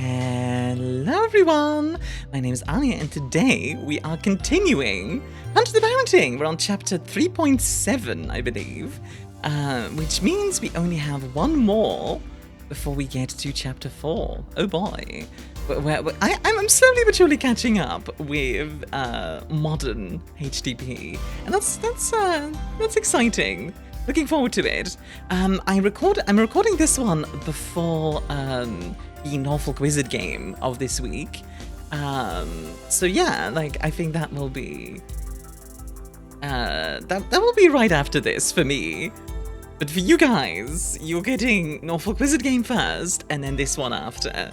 Hello everyone, my name is Armia and today we are continuing Hunt the Bounty. We're on chapter 3.7 I believe, which means we only have one more before we get to chapter 4. Oh boy. I'm slowly but surely catching up with modern HTTP, and that's exciting. Looking forward to it. I'm recording this one before the Norfolk Wizard game of this week. So yeah, like I think that will be that will be right after this for me. But for you guys, you're getting Norfolk Wizard game first, and then this one after.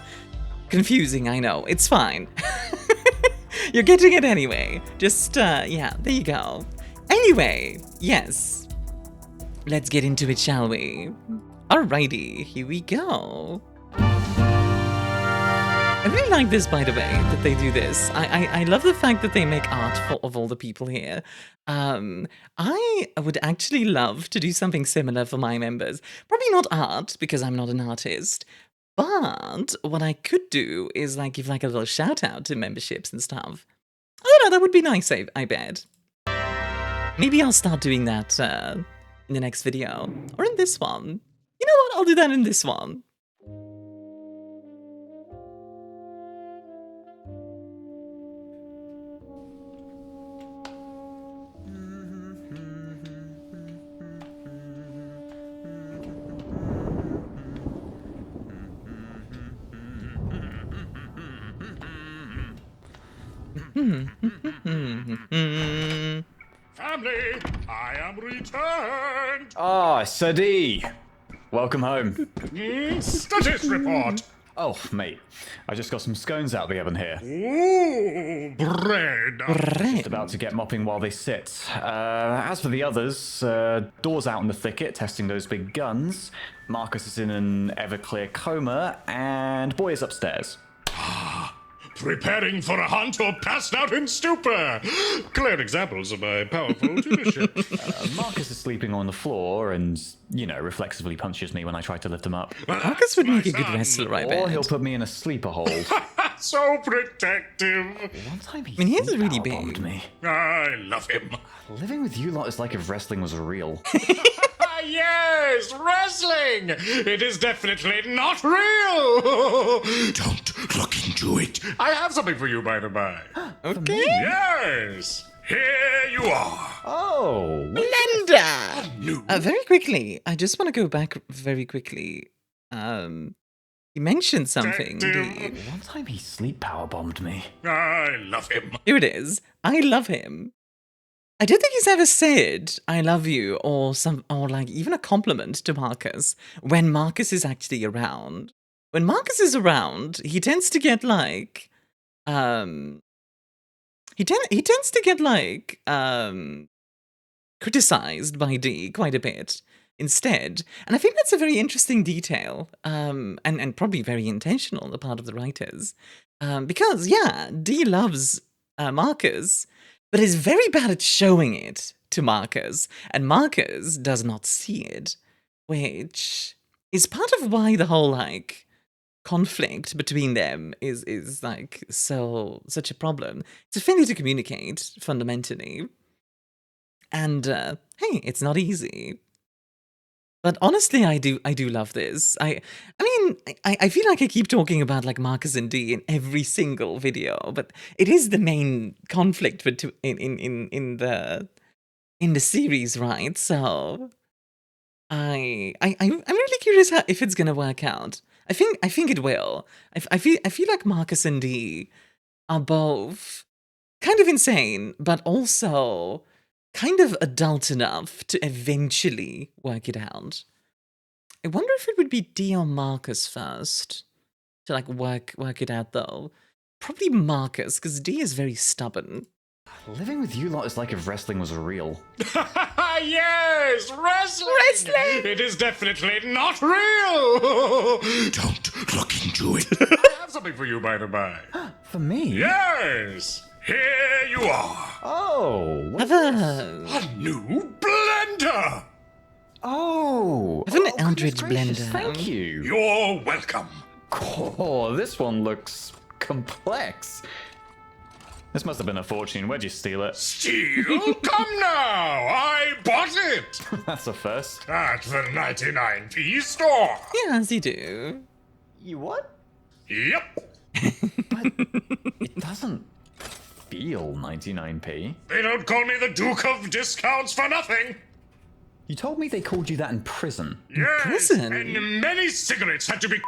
Confusing, I know. It's fine. You're getting it anyway. Just yeah, there you go. Anyway, yes. Let's get into it, shall we? Alrighty, here we go. I really like this, by the way, that they do this. I love the fact that they make art of all the people here. I would actually love to do something similar for my members. Probably not art, because I'm not an artist. But what I could do is like give like a little shout out to memberships and stuff. I don't know, that would be nice, I bet. Maybe I'll start doing that in the next video. Or in this one. You know what? I'll do that in this one. Family, I am returned. Ah, Sadie. Welcome home. Status report. Oh, mate, I just got some scones out of the oven here. Ooh, bread. Just about to get mopping while they sit. As for the others, Door's out in the thicket testing those big guns. Marcus is in an Everclear coma, and Boy is upstairs. Preparing for a hunt or passed out in stupor. Clear examples of my powerful leadership. Marcus is sleeping on the floor and, you know, reflexively punches me when I try to lift him up. Marcus would make a good wrestler, I bet. Or he'll put me in a sleeper hold. So protective. One time he he's really bombed big. me. I love him. Living with you lot is like if wrestling was real. Yes, wrestling! It is definitely not real! Don't look into it. I have something for you, by the by. Okay. Yes! Here you are. Oh! Blender! Very quickly, I just want to go back very quickly. You mentioned something. One time he sleep power bombed me. I love him. Here it is. I love him. I don't think he's ever said "I love you" or like even a compliment to Marcus when Marcus is actually around. When Marcus is around, he tends to get like he tends to get like criticized by D quite a bit instead. And I think that's a very interesting detail, and probably very intentional on the part of the writers. Because yeah, D loves Marcus, but is very bad at showing it to Marcus, and Marcus does not see it, which is part of why the whole like conflict between them is like such a problem. It's a failure to communicate fundamentally, and hey, it's not easy. But honestly, I do love this. I mean, I feel like I keep talking about like Marcus and D in every single video, but it is the main conflict in the series, right? So I'm really curious if it's gonna work out. I think it will. I feel like Marcus and D are both kind of insane, but also kind of adult enough to eventually work it out. I wonder if it would be D or Marcus first to like work it out though. Probably Marcus, because D is very stubborn. Living with you lot is like if wrestling was real. Yes, wrestling! Wrestling! It is definitely not real! Don't look into it. I have something for you, by the by. For me? Yes! Here you are. Oh! A new blender! Oh! Have an goodness Eldritch gracious, blender. Thank you. You're welcome. Oh, this one looks complex. This must have been a fortune. Where'd you steal it? Steal? Come now! I bought it! That's a first. At the 99p store! Yeah, as you do. You what? Yep! It doesn't feel 99p. They don't call me the Duke of Discounts for nothing! You told me they called you that in prison. Yes, prison? and many cigarettes had to be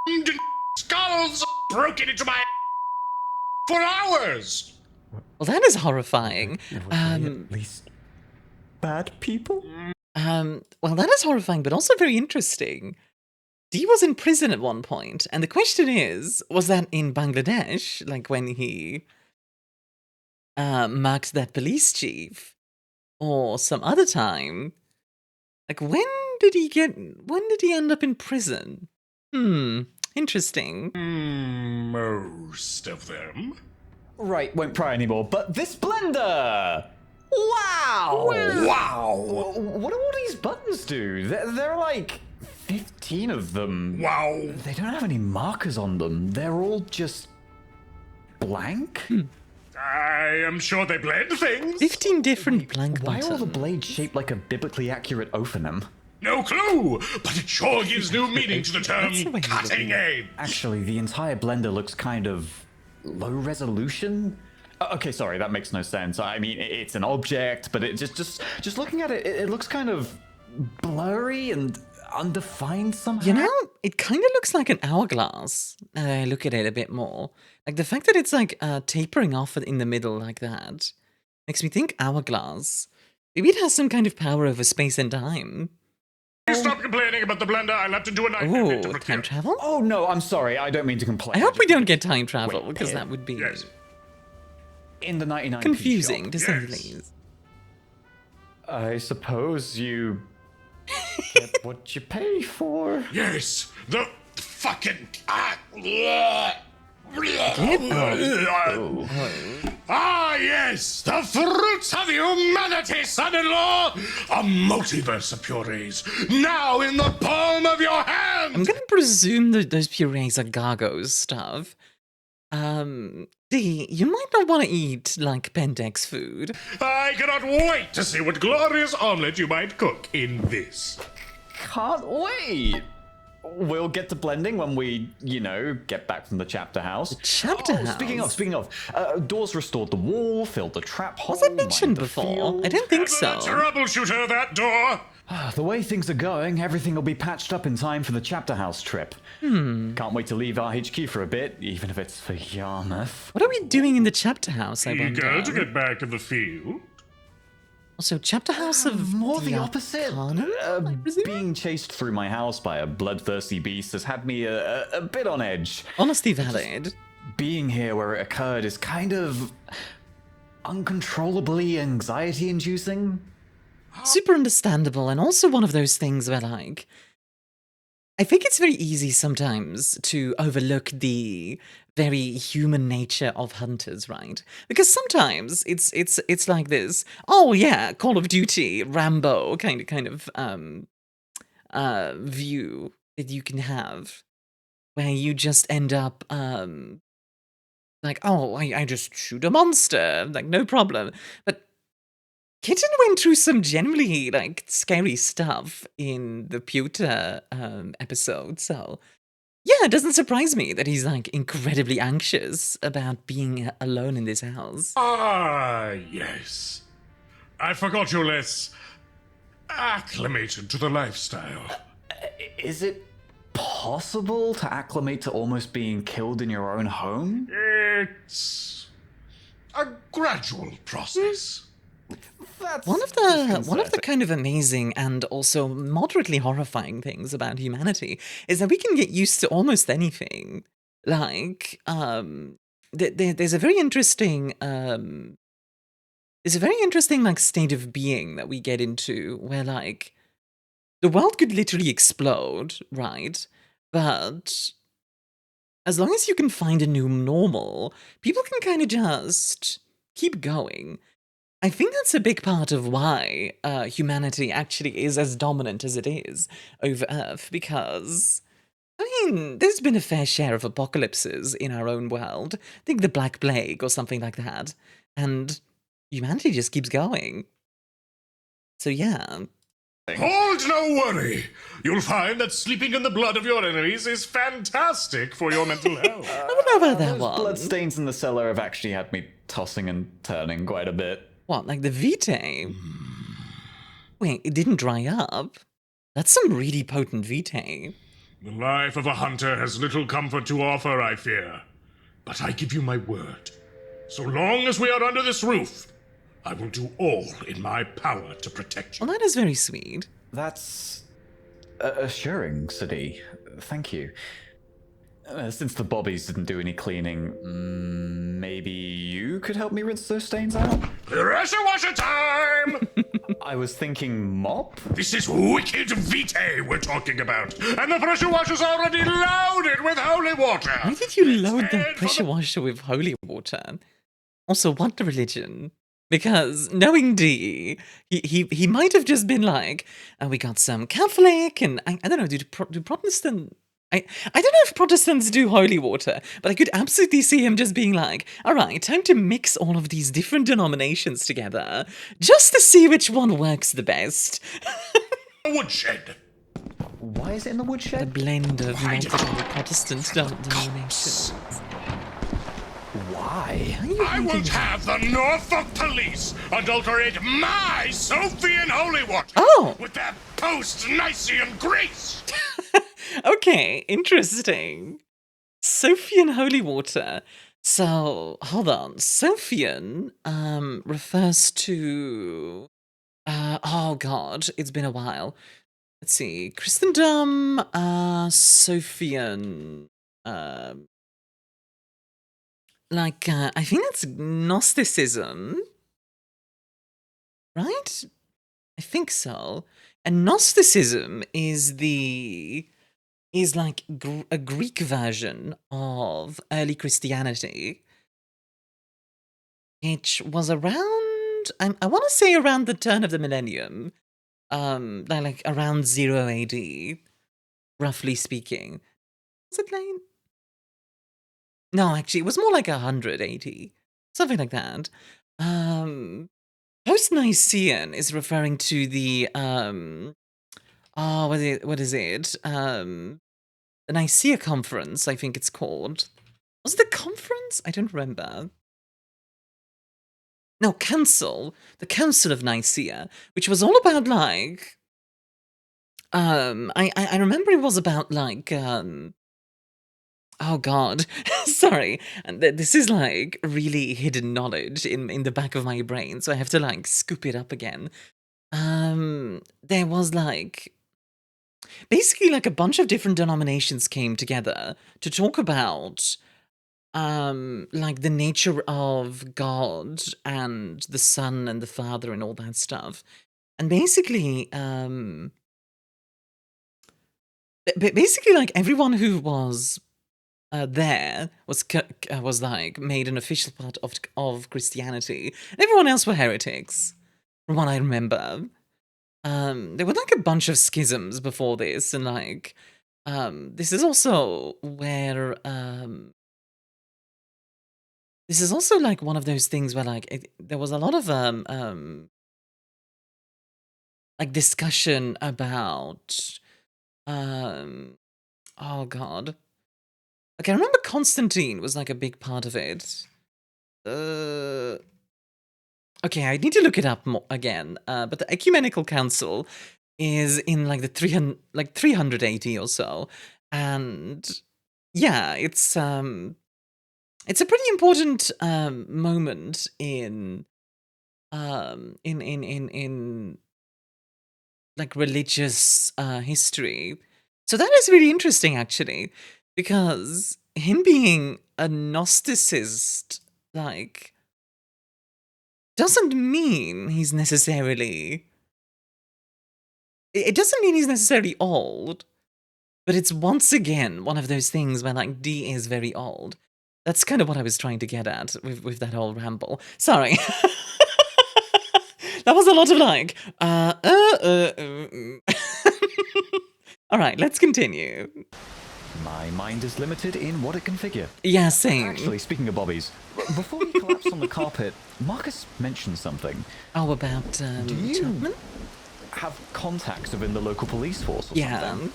and skulls broken into my for hours! Well, that is horrifying. At least bad people? Well, that is horrifying, but also very interesting. Dee was in prison at one point, and the question is, was that in Bangladesh, like when he marked that police chief, or some other time? Like, when did he end up in prison? Interesting. Most of them. Right, won't pry anymore, but this blender! Wow! Wow! What do all these buttons do? There are like 15 of them. Wow! They don't have any markers on them. They're all just blank? I am sure they blend things. 15 different blank Why buttons. are all the blades shaped like a biblically accurate ophonym? No clue, but it sure gives new meaning to the term That's the way you cutting look at edge. Actually, the entire blender looks kind of low resolution. Okay, sorry, that makes no sense. I mean, it's an object, but it just looking at it, it looks kind of blurry and undefined somehow. You know, it kind of looks like an hourglass. Now that I look at it a bit more. Like, the fact that it's, like, tapering off in the middle like that makes me think hourglass. Maybe it has some kind of power over space and time. Stop complaining about the blender. I'll have to do a night Oh, to time travel? Oh no, I'm sorry. I don't mean to complain. I hope we don't get time travel, Wait, because that would be Yes. in the 99p confusing, shop, to say the Yes. least. I suppose you get what you pay for. Yes, the fucking Oh. Ah, yes, the fruits of humanity, son-in-law! A multiverse of purees, now in the palm of your hand! I'm gonna presume that those purees are Gargo's stuff. Dee, you might not want to eat, like, Pendex food. I cannot wait to see what glorious omelet you might cook in this. Can't wait. We'll get to blending when we, get back from the chapter house. Chapter house? Speaking of, Dawes restored the wall, filled the trap hole. Was that mentioned mined the before? field. I don't think Ever so. a troubleshooter, that door! The way things are going, everything will be patched up in time for the chapter house trip. Can't wait to leave our HQ for a bit, even if it's for Yarmouth. What are we doing in the chapter house, I Eager wonder? to get back in the field? Also, chapter house of More the opposite. Arcana, I presume? Being chased through my house by a bloodthirsty beast has had me a bit on edge. Honesty valid. Being here where it occurred is kind of uncontrollably anxiety-inducing. Super understandable, and also one of those things where, like, I think it's very easy sometimes to overlook the very human nature of hunters, right? Because sometimes it's like this. Oh yeah, Call of Duty, Rambo kind of view that you can have, where you just end up like, oh, I just shoot a monster, like no problem, but. Kitten went through some generally, like, scary stuff in the pewter episode, so... Yeah, it doesn't surprise me that he's, like, incredibly anxious about being alone in this house. Ah, yes. I forgot you're less acclimated to the lifestyle. Is it possible to acclimate to almost being killed in your own home? It's a gradual process. That's One of the kind of amazing and also moderately horrifying things about humanity is that we can get used to almost anything. Like, there's a very interesting like state of being that we get into where like the world could literally explode, right? But as long as you can find a new normal, people can kind of just keep going. I think that's a big part of why humanity actually is as dominant as it is over Earth, because I mean, there's been a fair share of apocalypses in our own world. Think the Black Plague or something like that. And humanity just keeps going. So yeah. Hold no worry. You'll find that sleeping in the blood of your enemies is fantastic for your mental health. I don't know about that Those one. bloodstains in the cellar have actually had me tossing and turning quite a bit. What, like the Vitae? Wait, it didn't dry up? That's some really potent Vitae. The life of a hunter has little comfort to offer, I fear. But I give you my word. So long as we are under this roof, I will do all in my power to protect you. Well, that is very sweet. That's assuring, Sadi. Thank you. Since the bobbies didn't do any cleaning, maybe you could help me rinse those stains out? Pressure washer time! I was thinking mop? This is wicked Vitae we're talking about, and the pressure washer's already loaded with holy water! Why did you load the Instead, pressure washer with holy water? Also, what religion? Because knowing D, he might have just been like, we got some Catholic, and I don't know, do Protestant... I don't know if Protestants do holy water, but I could absolutely see him just being like, all right, time to mix all of these different denominations together, just to see which one works the best. Woodshed. Why is it in the A woodshed? blend of Why did multiple you Protestant denominations. Why? I won't have the Norfolk police adulterate my Sophian holy water Oh! with their post-Nicene grease! Okay, interesting. Sophian holy water. So, hold on. Sophian refers to... oh god, it's been a while. Let's see. Christendom, Sophian... I think that's Gnosticism. Right? I think so. And Gnosticism is like a Greek version of early Christianity, which was around, I want to say around the turn of the millennium, like around 0 AD, roughly speaking. Was it late? No, actually, it was more like 100 AD, something like that. Post-Nicene is referring to the, what is it? The Nicaea Conference, I think it's called. Was it the conference? I don't remember. No, council. The Council of Nicaea, which was all about like... I remember it was about like... oh god, sorry. And this is like really hidden knowledge in the back of my brain, so I have to like scoop it up again. There was like... basically, like a bunch of different denominations came together to talk about, like the nature of God and the Son and the Father and all that stuff. And basically, basically, like everyone who was there was like made an official part of Christianity, and everyone else were heretics, from what I remember. There were like a bunch of schisms before this, and like, this is also where, this is also like one of those things where like, there was a lot of, like discussion about, oh god. Okay, I remember Constantine was like a big part of it. Okay, I need to look it up more again. But the Ecumenical Council is in like the 300 AD or so, and yeah, it's a pretty important moment in like religious history. So that is really interesting, actually, because him being a Gnosticist, like, doesn't mean he's necessarily... It doesn't mean he's necessarily old, but it's once again one of those things where, like, D is very old. That's kind of what I was trying to get at with that whole ramble. Sorry. That was a lot of, like, All right, let's continue. My mind is limited in what it can figure. Yeah, same. Actually, speaking of bobbies, before we collapsed on the carpet, Marcus mentioned something. Oh, about Do you Chapman? have contacts within the local police force or Yeah. something?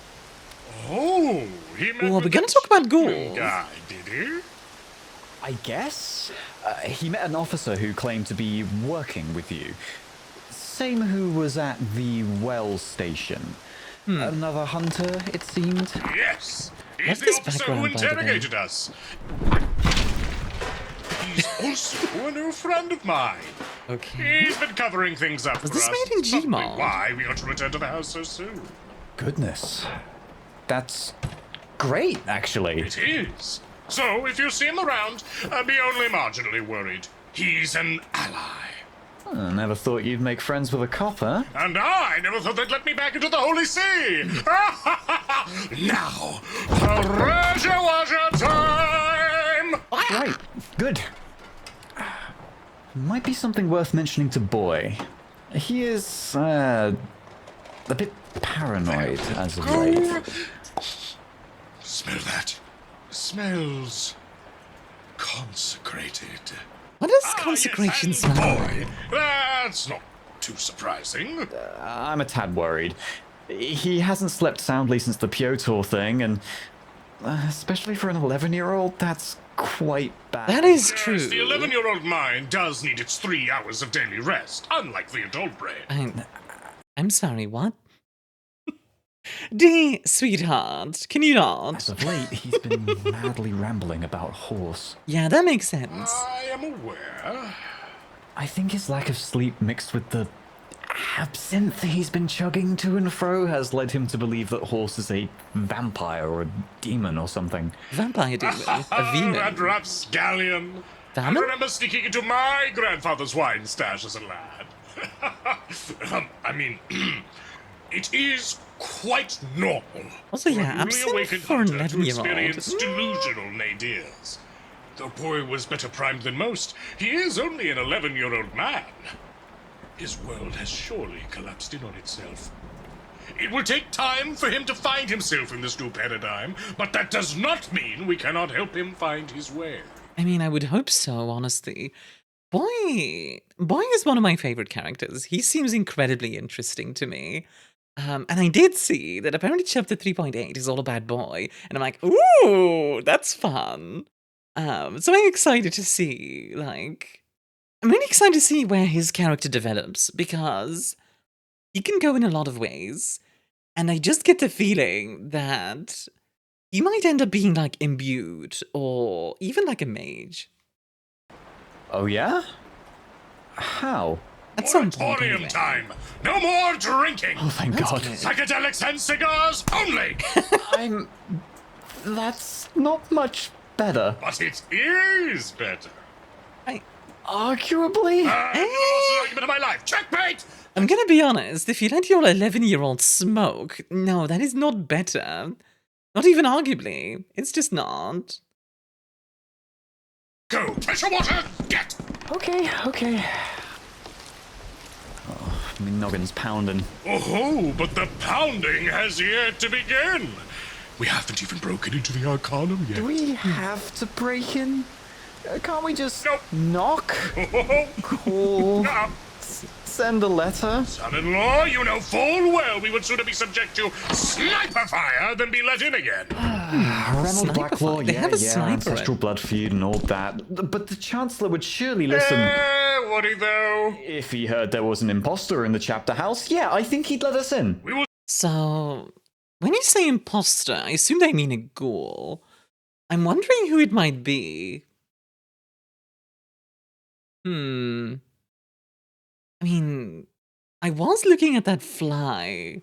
Oh, he met Well, with we're gonna that talk about young ghouls. guy, did he? I guess. He met an officer who claimed to be working with you. Same who was at the well station. Another hunter, it seemed. Yes, he's What's the this officer who background, by the way? interrogated us. He's also a new friend of mine. Okay. He's been covering things up Was for this us. made in It's probably Gmod? why we ought to return to the house so soon. Goodness. That's great, actually. It is. So, if you see him around, be only marginally worried. He's an ally. I never thought you'd make friends with a cop, huh? And I never thought they'd let me back into the Holy See! Now, Washer time! Right, good. Might be something worth mentioning to Boy. He is, a bit paranoid as of late. Smell that. Smells consecrated. What does consecration yes, and smell boy, that's not too surprising. I'm a tad worried. He hasn't slept soundly since the Piotr thing, and especially for an 11-year-old, that's quite bad. That is Yes, true. the 11-year-old mind does need its 3 hours of daily rest, unlike the adult brain. I'm sorry, what? D, sweetheart, can you As not? of late, he's been madly rambling about horse. Yeah, that makes sense. I am aware. I think his lack of sleep mixed with the absinthe he's been chugging to and fro has led him to believe that horse is a vampire or a demon or something. Vampire demon, a That Venom. rapscallion. I Venom? remember sneaking into my grandfather's wine stash as a lad. I mean, it is quite normal. Also, for yeah, a newly absinthe awakened for an hunter to 11-year-old. experience delusional nadirs. The boy was better primed than most. He is only an 11-year-old man. His world has surely collapsed in on itself. It will take time for him to find himself in this new paradigm, but that does not mean we cannot help him find his way. I mean, I would hope so, honestly. Boy is one of my favorite characters. He seems incredibly interesting to me. And I did see that apparently chapter 3.8 is all about Boy, and I'm like, ooh, that's fun. So I'm excited to see, I'm really excited to see where his character develops, because he can go in a lot of ways, and I just get the feeling that he might end up being, imbued, or even like a mage. Oh yeah? How? At some point, Moratorium anyway. time! No more drinking! Oh, thank That's God. good. Psychedelics and cigars only! That's not much better. But it is better. Arguably? The last argument of my life. Checkmate! I'm gonna be honest, if you let your 11-year-old smoke, no, that is not better. Not even arguably. It's just not. Go, pressure water, get! Okay. Oh, my noggin's pounding. Oh, but the pounding has yet to begin. We haven't even broken into the Arcanum yet. Do we have to break in? Can't we just Nope. knock? Call? Now, Send a letter? son-in-law, you know full well we would sooner be subject to sniper fire than be let in again. Ronald Sniper Blacklaw, fight. They yeah, have a yeah, sniper ancestral in. blood feud and all that. But the Chancellor would surely listen. Would he though? If he heard there was an imposter in the chapter house, yeah, I think he'd let us in. We will So, when you say imposter, I assume they mean a ghoul. I'm wondering who it might be. I mean, I was looking at that fly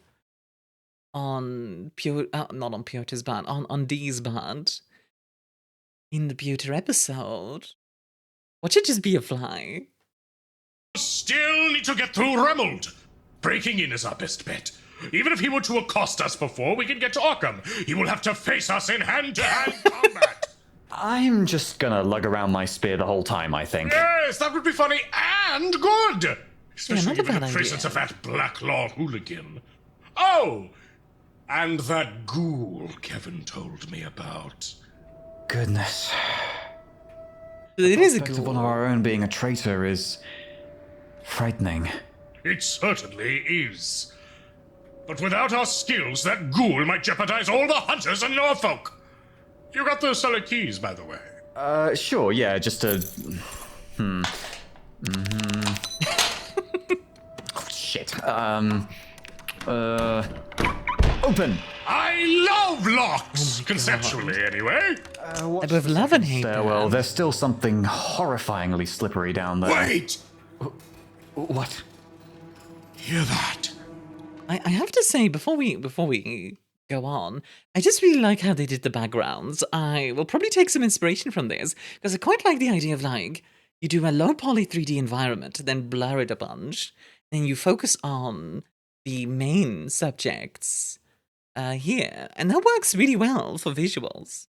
on not on Piotr's band, on Dee's band in the Piotr episode. What should just be a fly? still need to get through Remold. Breaking in is our best bet. Even if he were to accost us before we can get to Arkham, he will have to face us in hand-to-hand combat. I'm just gonna lug around my spear the whole time, I think. Yes, that would be funny and good. Especially not a given the bad presence idea. of that Black Law hooligan. Oh, And that ghoul Kevin told me about. Goodness. It is a Prospect of one of ghoul. our own being a traitor is frightening. It certainly is. But without our skills, that ghoul might jeopardize all the hunters in Norfolk. You got the cellar keys, by the way. Sure, yeah, just a... Oh, shit. Open! I love locks! Conceptually, anyway. I both love and hate Well, them. there's still something horrifyingly slippery down there. Wait! What? Hear that? I have to say, before we go on, I just really like how they did the backgrounds. I will probably take some inspiration from this, because I quite like the idea of, like, you do a low poly 3D environment, then blur it a bunch, and you focus on the main subjects here, and that works really well for visuals.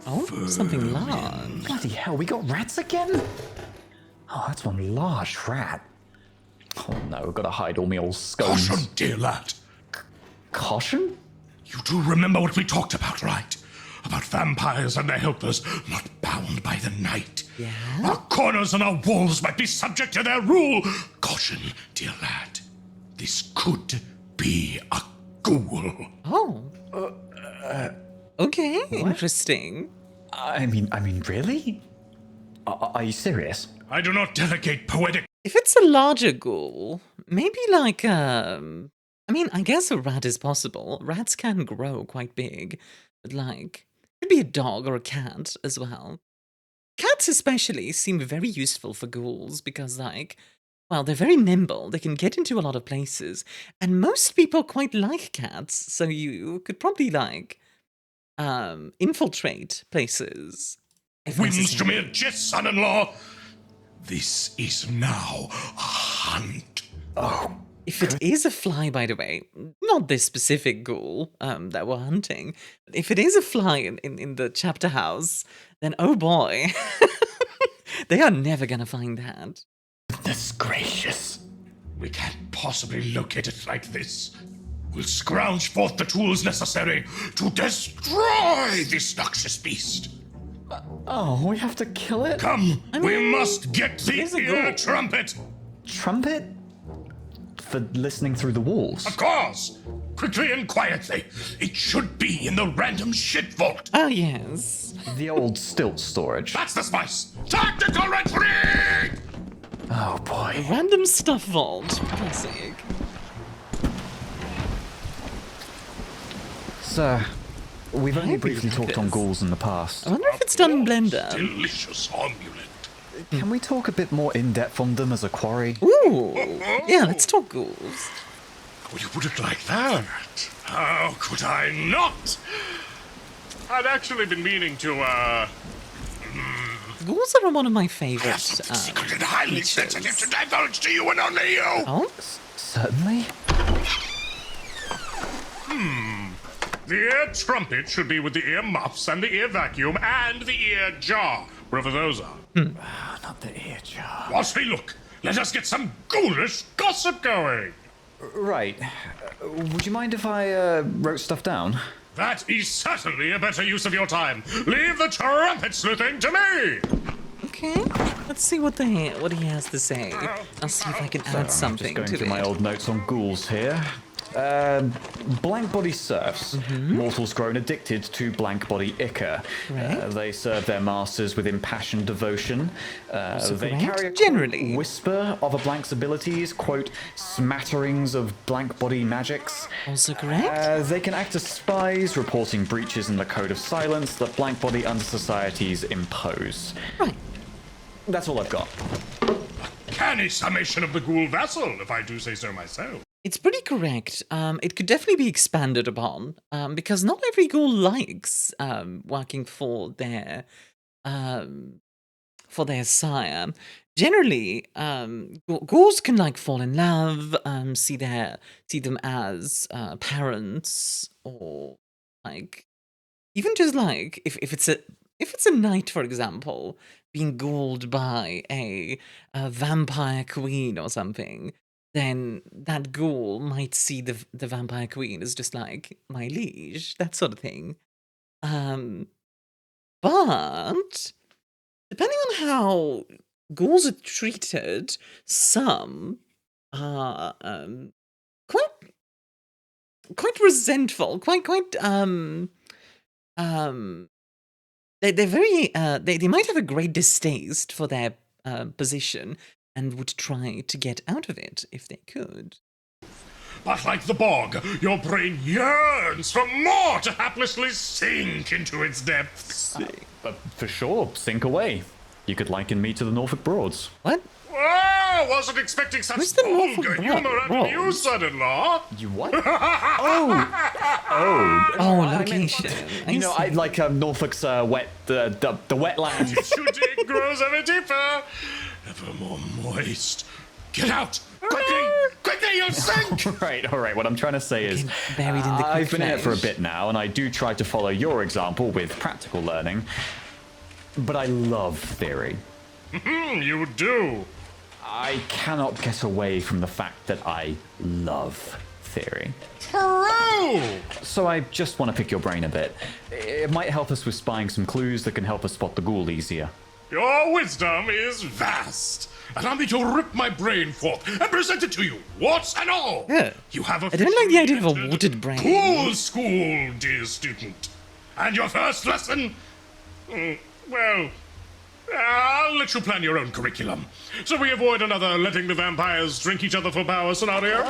Oh, something large. Bloody hell, we got rats again? Oh, that's one large rat. Oh no, we've got to hide all me old scones. Caution, dear lad. Caution? You do remember what we talked about, right? About vampires and their helpers not bound by the night. Yeah? Our corners and our walls might be subject to their rule. Caution, dear lad. This could be a ghoul. Oh. Okay, interesting. I mean, really? Are you serious? I do not delegate poetic. If it's a larger ghoul, maybe like, I mean, I guess a rat is possible. Rats can grow quite big, but like, could be a dog or a cat as well. Cats especially seem very useful for ghouls because, like, well, they're very nimble, they can get into a lot of places, and most people quite like cats, so you could probably, like, infiltrate places. if Winds to necessary. mere jest, son-in-law. This is now a hunt. Oh, If it is a fly, by the way, not this specific ghoul that we're hunting, but if it is a fly in the chapter house, then oh boy, they are never gonna find that. goodness gracious. We can't possibly locate it like this. We'll scrounge forth the tools necessary to destroy this noxious beast. Oh, we have to kill it? Come, we must get the is a ear ghoul. trumpet. Trumpet? For listening through the walls? Of course. Quickly and quietly. It should be in the random shit vault. Ah, yes. The old stilt storage. That's the spice. Tactical retreat! Oh boy. Random stuff vault. Classic. Sir, we've only hope you briefly like talked on this. ghouls in the past. I wonder if it's done in Blender. Delicious amulet. Can we talk a bit more in depth on them as a quarry? Ooh. Yeah, let's talk ghouls. Would you put it like that? How could I not? I'd actually been meaning to, Ghouls are one of my favorite. have something secret and highly creatures. sensitive to divulge to you and only you. Oh, Certainly. The ear trumpet should be with the ear muffs and the ear vacuum and the ear jar, wherever those are. Not the ear jar. Whilst we look, let us get some ghoulish gossip going. Right. Would you mind if I wrote stuff down? That is certainly a better use of your time. Leave the trumpet sleuthing to me. okay. Let's see what he has to say. I'll see if I can add something Just going to through my it. old notes on ghouls here. Blank body serfs. Mortals grown addicted to blank body ichor. Correct. They serve their masters with impassioned devotion. They correct. carry a Generally. whisper of a blank's abilities, quote, smatterings of blank body magics. Also correct. They can act as spies, reporting breaches in the code of silence that blank body under societies impose. Right. That's all I've got. Canny summation of the ghoul vassal, if I do say so myself. It's pretty correct. It could definitely be expanded upon because not every ghoul likes working for their sire. Generally, ghouls can like fall in love, see them as parents, or like even just like if it's a knight, for example, being ghouled by a vampire queen or something. then that ghoul might see the vampire queen as just like my liege, that sort of thing. But depending on how ghouls are treated, some are quite resentful, they're very they might have a great distaste for their position and would try to get out of it if they could. But like the bog, your brain yearns for more to haplessly sink into its depths. For sure, sink away. You could liken me to the Norfolk Broads. What? Oh, wasn't expecting such Who's the Norfolk vulgar humor out of you, Broads? son-in-law. You what? Oh, location. You know, I like Norfolk's the wetlands. Shooting grows ever deeper, ever more moist. Get out! Quickly! Quickly, you'll sink! All right. What I'm trying to say is, Buried in the I've been in it for a flesh. bit now, and I do try to follow your example with practical learning. But I love theory. You do. I cannot get away from the fact that I love theory. True! So I just want to pick your brain a bit. It might help us with spying some clues that can help us spot the ghoul easier. Your wisdom is vast. Allow me to rip my brain forth and present it to you, warts and all. Yeah. You have I don't like the idea of a officially watered brain. Cool school, dear student. And your first lesson? Well, I'll let you plan your own curriculum, so we avoid another letting the vampires drink each other for power scenario.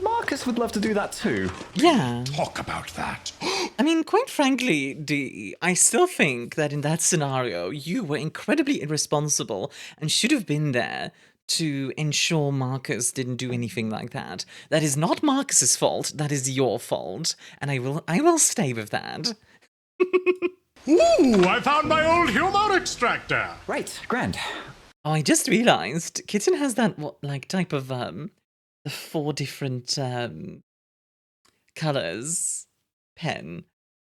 Marcus would love to do that too. Yeah. Talk about that. I mean, quite frankly, Dee, I still think that in that scenario, you were incredibly irresponsible and should have been there to ensure Marcus didn't do anything like that. That is not Marcus's fault, that is your fault, and I will stay with that. Ooh, I found my old humor extractor. Right, grand. Oh, I just realized Kitten has that type of the 4 different colors pen.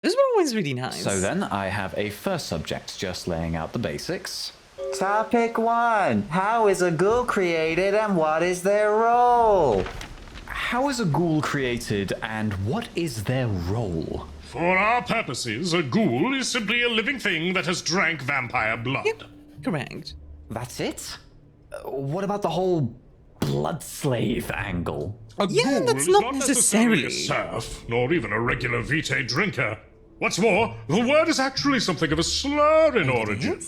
Those were always really nice. So then, I have a first subject just laying out the basics. Topic 1. How is a ghoul created and what is their role? How is a ghoul created, and what is their role? For our purposes, a ghoul is simply a living thing that has drank vampire blood. Yep, correct. That's it? What about the whole blood slave angle? A Yeah, ghoul that's is not a necessarily- serf, nor even a regular vitae drinker. What's more, the word is actually something of a slur in origin.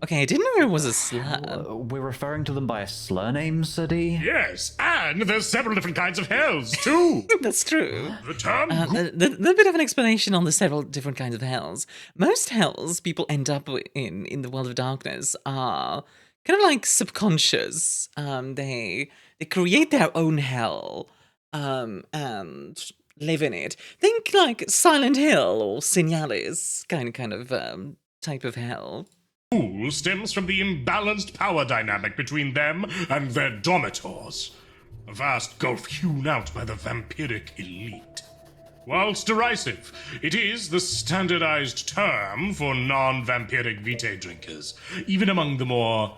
Okay, I didn't know it was a slur. We're referring to them by a slur name, Suddy? Yes, and there's several different kinds of hells, too. That's true. The term A little bit of an explanation on the several different kinds of hells. Most hells people end up in the world of darkness are kind of like subconscious. They create their own hell and live in it. Think like Silent Hill or Signalis kind of type of hell. ghoul stems from the imbalanced power dynamic between them and their domitors. A vast gulf hewn out by the vampiric elite. Whilst derisive, it is the standardized term for non-vampiric vitae drinkers, even among the more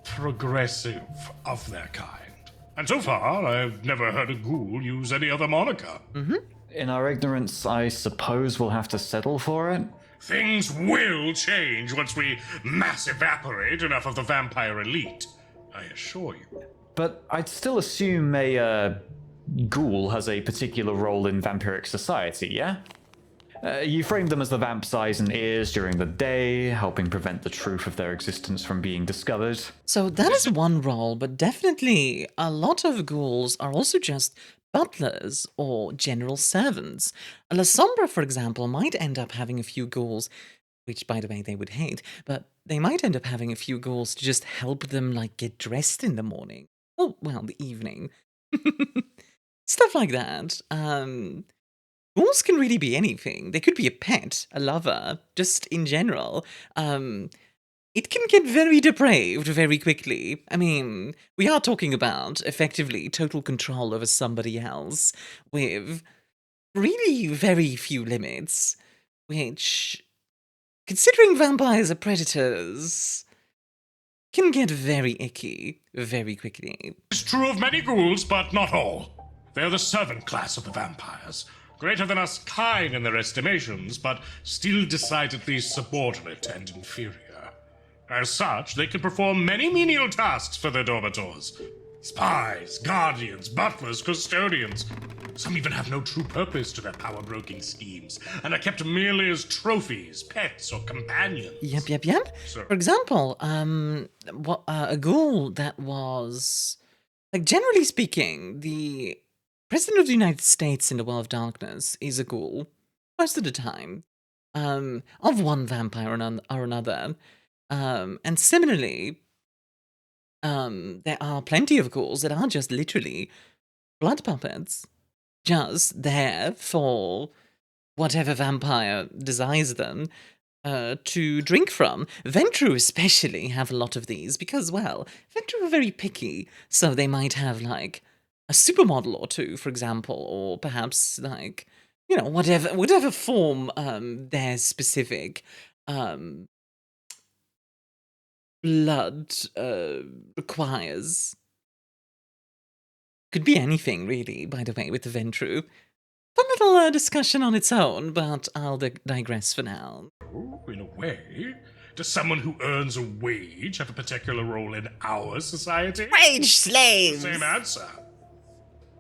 progressive of their kind. And so far, I've never heard a ghoul use any other moniker. In our ignorance, I suppose we'll have to settle for it? Things will change once we mass evaporate enough of the vampire elite. I assure you. But I'd still assume a ghoul has a particular role in vampiric society, yeah? You framed them as the vamp's eyes and ears during the day, helping prevent the truth of their existence from being discovered. So that is one role, but definitely a lot of ghouls are also just butlers or general servants. La Sombra, for example, might end up having a few ghouls, which, by the way, they would hate, but they might end up having a few ghouls to just help them, like, get dressed in the morning. Oh, well, the evening. Stuff like that. Ghouls can really be anything. They could be a pet, a lover, just in general. It can get very depraved very quickly. I mean, we are talking about, effectively, total control over somebody else with really very few limits, which, considering vampires are predators, can get very icky very quickly. It's true of many ghouls, but not all. They're the servant class of the vampires. Greater than us kind in their estimations, but still decidedly subordinate and inferior. As such, they can perform many menial tasks for their dormitors. Spies, guardians, butlers, custodians. Some even have no true purpose to their power-broking schemes, and are kept merely as trophies, pets, or companions. Yep. So- For example, a ghoul that was, like, generally speaking, the President of the United States in the World of Darkness is a ghoul, most of the time, of one vampire or another. And similarly, there are plenty of ghouls that are just literally blood puppets, just there for whatever vampire desires them to drink from. Ventru especially have a lot of these because, well, Ventru are very picky, so they might have, like, a supermodel or two, for example, or perhaps, like, you know, whatever form their specific blood requires. Could be anything, really, by the way, with the Ventru. Fun little discussion on its own, but I'll digress for now. Oh, in a way, does someone who earns a wage have a particular role in our society? Wage slaves! Same answer.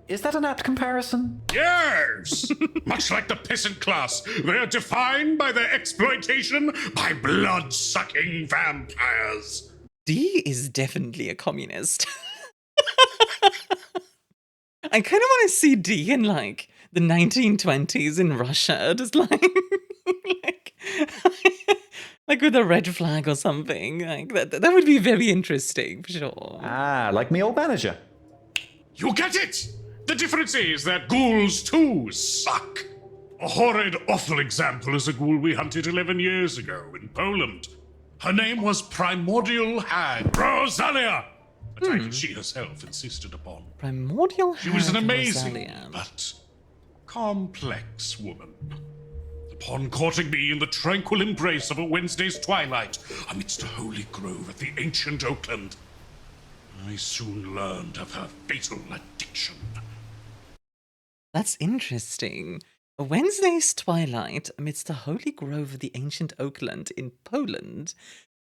Is that an apt comparison? Yes! Much like the peasant class, they are defined by their exploitation by blood-sucking vampires. D is definitely a communist. I kind of want to see D in, like, the 1920s in Russia, just like, like with a red flag or something. Like that would be very interesting, for sure. Ah, like me old manager. You get it! The difference is that ghouls too suck. A horrid, awful example is a ghoul we hunted 11 years ago in Poland. Her name was Primordial Hag Rosalia, a title she herself insisted upon. Primordial She was an Hag amazing, Rosalia. but complex woman. Upon courting me in the tranquil embrace of a Wednesday's twilight amidst a holy grove at the ancient Oakland, I soon learned of her fatal addiction. That's interesting. A Wednesday's twilight amidst a holy grove of the ancient Oakland in Poland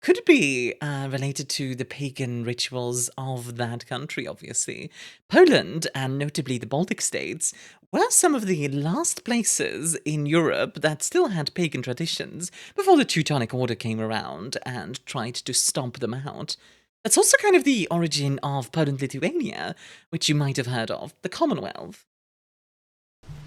could be related to the pagan rituals of that country, obviously. Poland, and notably the Baltic states, were some of the last places in Europe that still had pagan traditions before the Teutonic Order came around and tried to stomp them out. That's also kind of the origin of Poland-Lithuania, which you might have heard of, the Commonwealth.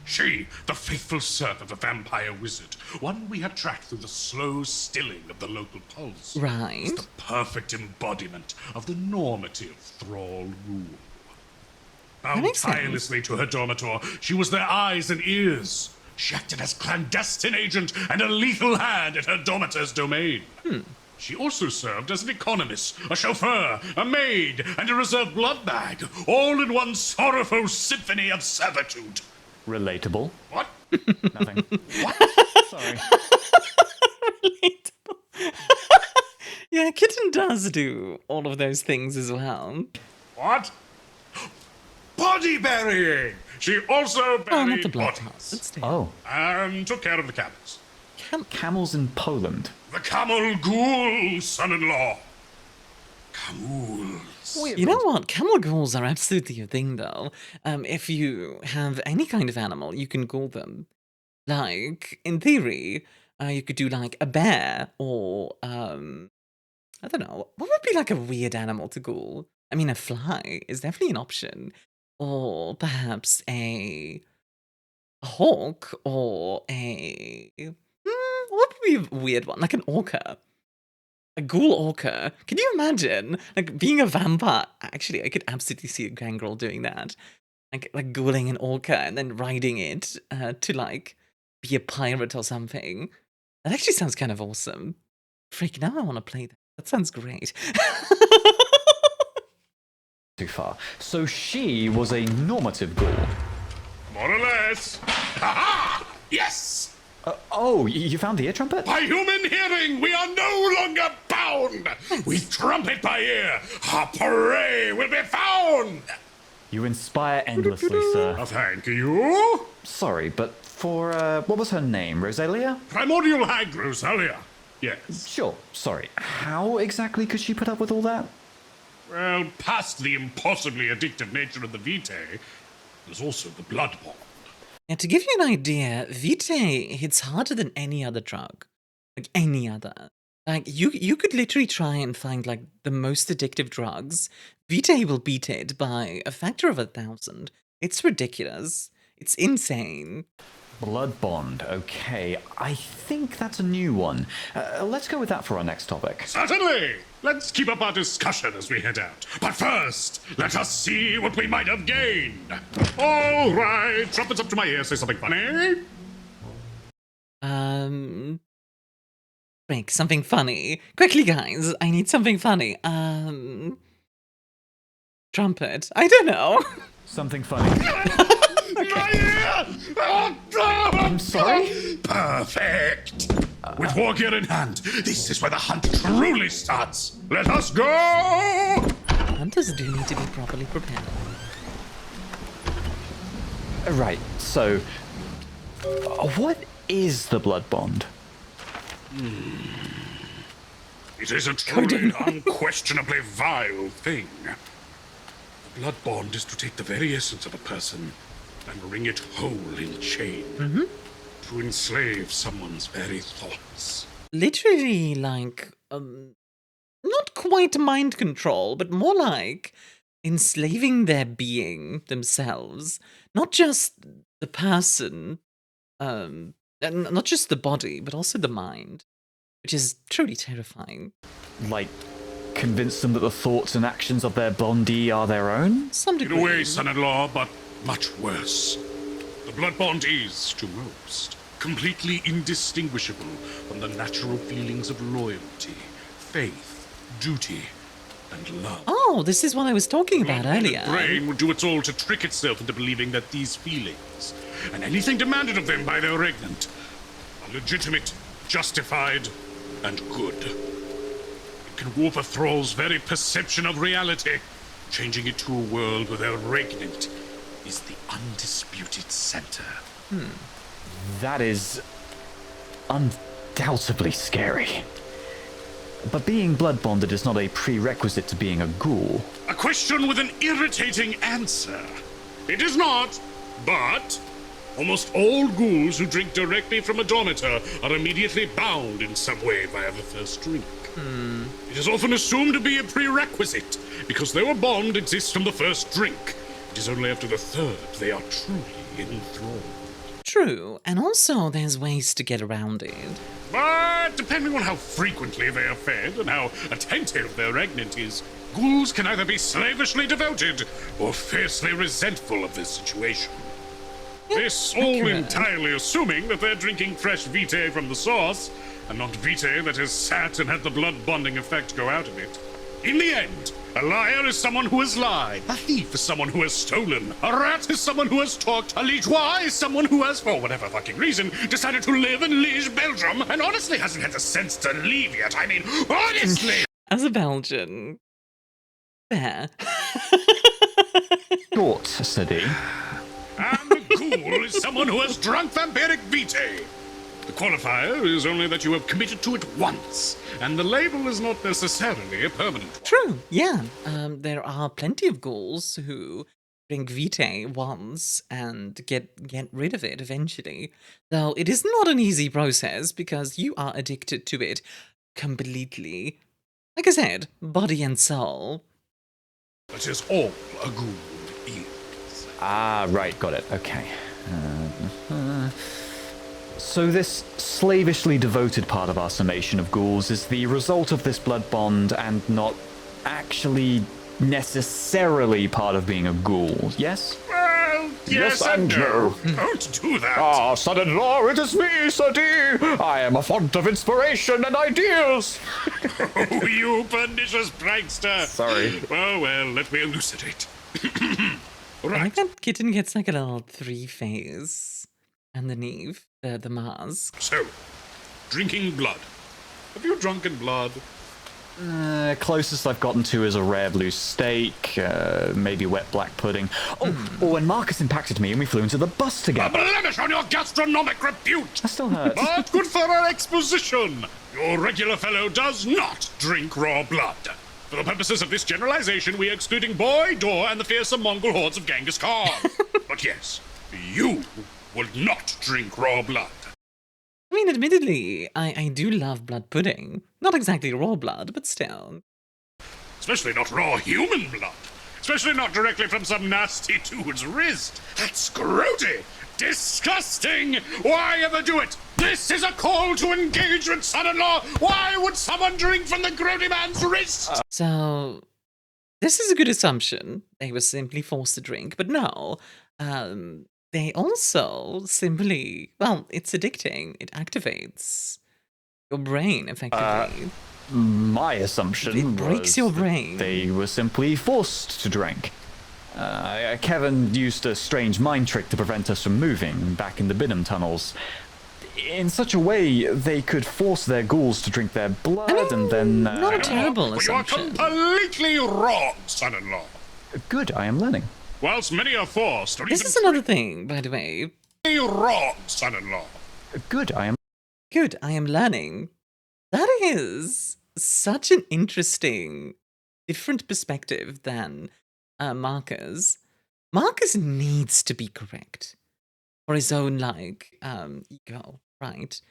She, the faithful serf of a vampire wizard, one we had tracked through the slow stilling of the local pulse, Right. was the perfect embodiment of the normative thrall rule. Bound makes sense. tirelessly to her dormitor, she was their eyes and ears. She acted as clandestine agent and a lethal hand in her dormitor's domain. She also served as an economist, a chauffeur, a maid, and a reserve blood bag, all in one sorrowful symphony of servitude. Relatable. What? Nothing. Sorry. Relatable. Yeah, Kitten does do all of those things as well. What? Body burying! She also Oh, buried not the blood bodies. pass. But still. Oh, And took care of the camels. camels in Poland. The camel ghoul son-in-law. Camels. You know what? Camel ghouls are absolutely a thing, though. If you have any kind of animal, you can ghoul them. Like, in theory, you could do, like, a bear or, I don't know. What would be, like, a weird animal to ghoul? I mean, a fly is definitely an option. Or perhaps a hawk or a... what would be a weird one? Like an orca. A ghoul orca. Can you imagine? Like, being a vampire. Actually, I could absolutely see a gangrel doing that. Like ghouling an orca and then riding it to, like, be a pirate or something. That actually sounds kind of awesome. Freak, now I want to play that. That sounds great. Too far. So she was a normative ghoul. More or less. Ha-ha! Yes! Oh, you found the ear trumpet? By human hearing, we are no longer bound sound! We trumpet by ear! Our prey will be found! You inspire endlessly, sir. Thank you. Sorry, but for, what was her name? Rosalia? Primordial Hag Rosalia. Yes. Sure, sorry. How exactly could she put up with all that? Well, past the impossibly addictive nature of the Vitae, there's also the blood bond. Now, to give you an idea, Vitae hits harder than any other drug. Like, any other. Like, you could literally try and find, like, the most addictive drugs. Vitae will beat it by a factor of 1,000. It's ridiculous. It's insane. Blood bond, okay. I think that's a new one. Let's go with that for our next topic. Certainly! Let's keep up our discussion as we head out. But first, let us see what we might have gained. All right, trumpets up to my ear, say something funny. Make something funny. Quickly, guys, I need something funny. Trumpet. I don't know. Something funny. My ear! I'm sorry? Perfect! With war gear in hand, this is where the hunt truly starts. Let us go! Hunters do need to be properly prepared. Right, so... what is the blood bond? It is a truly unquestionably vile thing. The blood bond is to take the very essence of a person and wring it whole in chain. To enslave someone's very thoughts. Literally, like, not quite mind control, but more like enslaving their being themselves. Not just the person, and not just the body, but also the mind, which is truly terrifying. Like, convince them that the thoughts and actions of their bondee are their own? Some In degree. a way, son-in-law, but much worse. The blood bond is, to most, completely indistinguishable from the natural feelings of loyalty, faith, duty, and love. Oh, this is what I was talking about earlier. The brain would do its all to trick itself into believing that these feelings, and anything demanded of them by their regnant, are legitimate, justified, and good. It can warp a thrall's very perception of reality, changing it to a world where their regnant is the undisputed center. That is... undoubtedly scary. But being blood bonded is not a prerequisite to being a ghoul. A question with an irritating answer. It is not, but almost all ghouls who drink directly from a dormitor are immediately bound in some way via the first drink. It is often assumed to be a prerequisite, because their bond exists from the first drink. It is only after the third they are truly enthralled. True, and also there's ways to get around it. But depending on how frequently they are fed and how attentive their regnant is, ghouls can either be slavishly devoted or fiercely resentful of this situation. This all accurate. entirely assuming that they're drinking fresh vitae from the source, and not vitae that has sat and had the blood bonding effect go out of it. In the end, a liar is someone who has lied. A thief is someone who has stolen. A rat is someone who has talked. A liégeois is someone who has, for whatever fucking reason, decided to live in Liege, Belgium, and honestly hasn't had the sense to leave yet. I mean, honestly! As a Belgian. Fair. Short, Sadie. And a ghoul is someone who has drunk vampiric vitae. The qualifier is only that you have committed to it once, and the label is not necessarily a permanent one. True, yeah. There are plenty of ghouls who drink vitae once and get rid of it eventually. Though it is not an easy process because you are addicted to it completely. Like I said, body and soul. That is all a ghoul is. Ah, right, got it. Okay. So this slavishly devoted part of our summation of ghouls is the result of this blood bond and not actually necessarily part of being a ghoul, yes? Well, yes and no. Don't do that. Ah, son-in-law, it is me, Sadie! I am a font of inspiration and ideas! Oh, you pernicious prankster. Sorry. Well, let me elucidate. I Right. like that kitten gets like a little 3-phase underneath the mask. So, drinking blood. Have you drunken blood? Closest I've gotten to is a rare blue steak, maybe wet black pudding. Or when Marcus impacted me and we flew into the bus A together. blemish on your gastronomic repute! That still hurts. But good for our exposition! Your regular fellow does not drink raw blood. For the purposes of this generalization, we are excluding Boy, Door, and the fearsome Mongol hordes of Genghis Khan. But yes, you will not drink raw blood. I mean, admittedly, I do love blood pudding. Not exactly raw blood, but still. Especially not raw human blood. Especially not directly from some nasty dude's wrist. That's grody. Disgusting. Why ever do it? This is a call to engagement, son-in-law. Why would someone drink from the grody man's wrist? So, this is a good assumption. They were simply forced to drink, but no. They also simply, well, it's addicting. It activates your brain, effectively. My assumption It breaks was your that brain. they were simply forced to drink. Kevin used a strange mind trick to prevent us from moving back in the Binham tunnels. In such a way, they could force their ghouls to drink their blood and then... not a terrible But you are assumption. completely wrong, son-in-law. Good, I am learning. Whilst many are forced, or This even is another thing, by the way. wrong, son-in-law. Good, I am... Good, I am learning. That is such an interesting, different perspective than Marcus. Marcus needs to be correct for his own, like, ego, right?